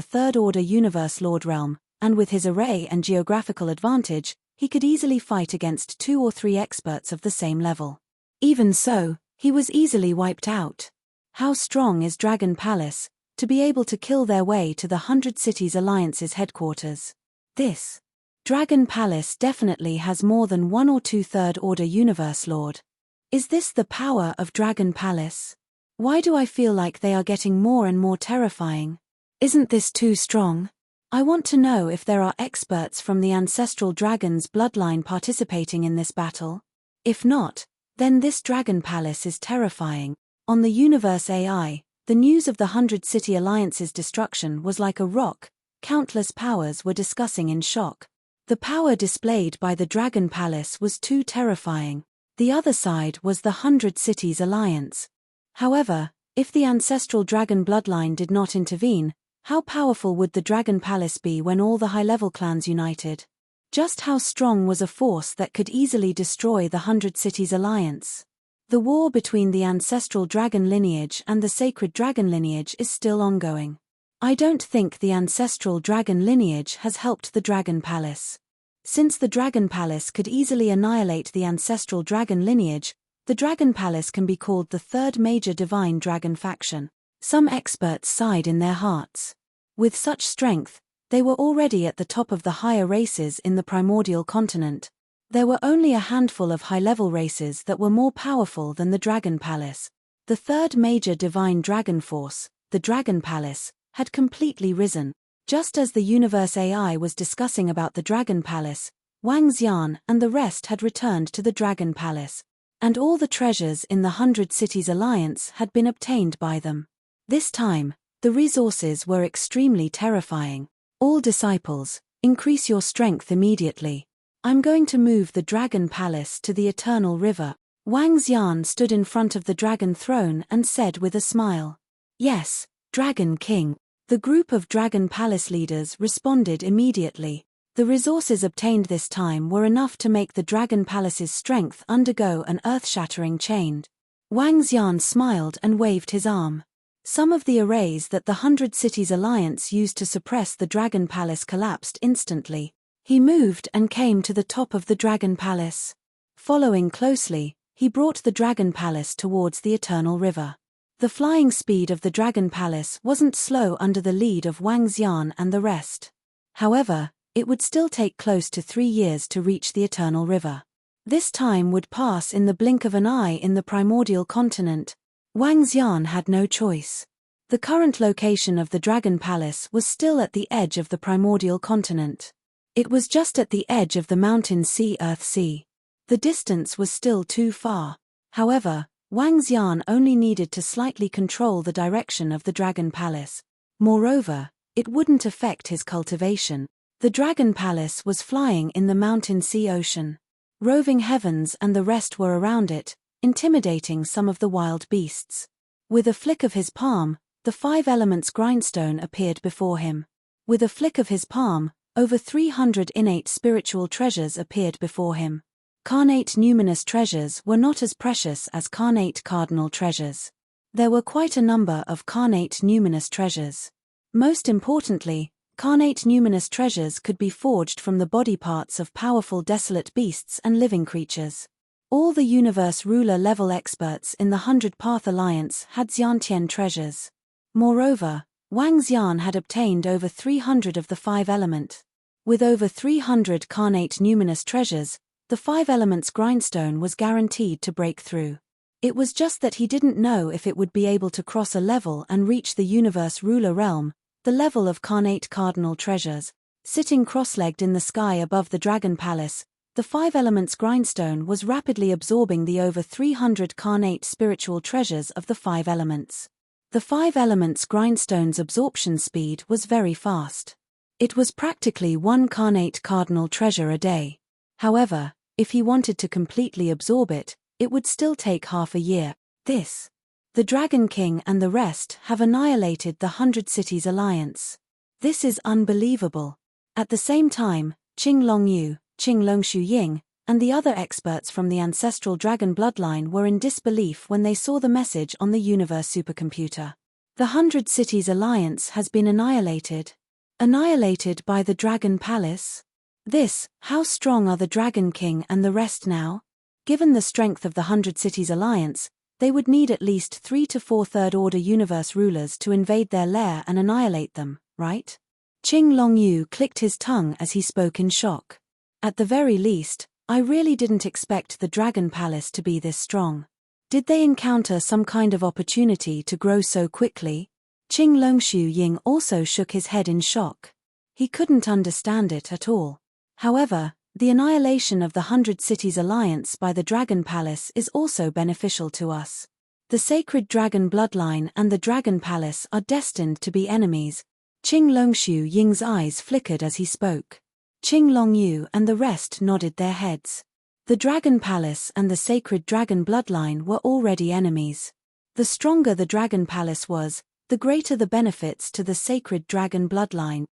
Third Order Universe Lord realm, and with his array and geographical advantage, he could easily fight against 2 or 3 experts of the same level. Even so, he was easily wiped out. How strong is Dragon Palace, to be able to kill their way to the 100 Cities Alliance's headquarters? This Dragon Palace definitely has more than 1 or 2 Third Order Universe Lord. Is this the power of Dragon Palace? Why do I feel like they are getting more and more terrifying? Isn't this too strong? I want to know if there are experts from the ancestral dragon's bloodline participating in this battle. If not, then this Dragon Palace is terrifying. On the Universe AI, the news of the 100 City Alliance's destruction was like a rock. Countless powers were discussing in shock. The power displayed by the Dragon Palace was too terrifying. The other side was the 100 Cities Alliance. However, if the ancestral dragon bloodline did not intervene, how powerful would the Dragon Palace be when all the high-level clans united? Just how strong was a force that could easily destroy the 100 Cities Alliance? The war between the ancestral dragon lineage and the sacred dragon lineage is still ongoing. I don't think the ancestral dragon lineage has helped the Dragon Palace. Since the Dragon Palace could easily annihilate the ancestral dragon lineage, the Dragon Palace can be called the third major divine dragon faction. Some experts sighed in their hearts. With such strength, they were already at the top of the higher races in the primordial continent. There were only a handful of high-level races that were more powerful than the Dragon Palace. The third major divine dragon force, the Dragon Palace, had completely risen. Just as the Universe AI was discussing about the Dragon Palace, Wang Xian and the rest had returned to the Dragon Palace. And all the treasures in the 100 Cities Alliance had been obtained by them. This time, the resources were extremely terrifying. All disciples, increase your strength immediately. I'm going to move the Dragon Palace to the Eternal River. Wang Xian stood in front of the Dragon Throne and said with a smile. Yes, Dragon King. The group of Dragon Palace leaders responded immediately. The resources obtained this time were enough to make the Dragon Palace's strength undergo an earth-shattering change. Wang Xian smiled and waved his arm. Some of the arrays that the 100 Cities Alliance used to suppress the Dragon Palace collapsed instantly. He moved and came to the top of the Dragon Palace. Following closely, he brought the Dragon Palace towards the Eternal River. The flying speed of the Dragon Palace wasn't slow under the lead of Wang Xian and the rest. However, it would still take close to 3 years to reach the Eternal River. This time would pass in the blink of an eye in the primordial continent. Wang Xian had no choice. The current location of the Dragon Palace was still at the edge of the primordial continent. It was just at the edge of the mountain Sea-Earth Sea. The distance was still too far. However, Wang Xian only needed to slightly control the direction of the Dragon Palace. Moreover, it wouldn't affect his cultivation. The Dragon Palace was flying in the mountain sea ocean. Roving heavens and the rest were around it, intimidating some of the wild beasts. With a flick of his palm, the 5 elements grindstone appeared before him. With a flick of his palm, over 300 innate spiritual treasures appeared before him. Carnate numinous treasures were not as precious as carnate cardinal treasures. There were quite a number of carnate numinous treasures. Most importantly, carnate numinous treasures could be forged from the body parts of powerful desolate beasts and living creatures. All the universe ruler level experts in the 100 Path Alliance had Xiantian treasures. Moreover, Wang Xian had obtained over 300 of the 5 element. With over 300 carnate numinous treasures, the 5 elements grindstone was guaranteed to break through. It was just that he didn't know if it would be able to cross a level and reach the universe ruler realm, the level of carnate cardinal treasures. Sitting cross-legged in the sky above the Dragon Palace, the 5 elements grindstone was rapidly absorbing the over 300 carnate spiritual treasures of the 5 elements. The 5 elements grindstone's absorption speed was very fast. It was practically 1 carnate cardinal treasure a day. However, if he wanted to completely absorb it, it would still take half a year. This The Dragon King and the rest have annihilated the 100 Cities Alliance. This is unbelievable. At the same time, Qing Longyu, Qing Longshu Ying, and the other experts from the ancestral dragon bloodline were in disbelief when they saw the message on the universe supercomputer. The 100 Cities Alliance has been annihilated. Annihilated by the Dragon Palace? How strong are the Dragon King and the rest now? Given the strength of the 100 Cities Alliance, they would need at least 3 to 4 Third Order universe rulers to invade their lair and annihilate them, right? Qing Longyu clicked his tongue as he spoke in shock. At the very least, I really didn't expect the Dragon Palace to be this strong. Did they encounter some kind of opportunity to grow so quickly? Qing Longshu Ying also shook his head in shock. He couldn't understand it at all. However, the annihilation of the 100 Cities Alliance by the Dragon Palace is also beneficial to us. The sacred dragon bloodline and the Dragon Palace are destined to be enemies. Qing Longshu Ying's eyes flickered as he spoke. Qing Longyu and the rest nodded their heads. The Dragon Palace and the sacred dragon bloodline were already enemies. The stronger the Dragon Palace was, the greater the benefits to the sacred dragon bloodline.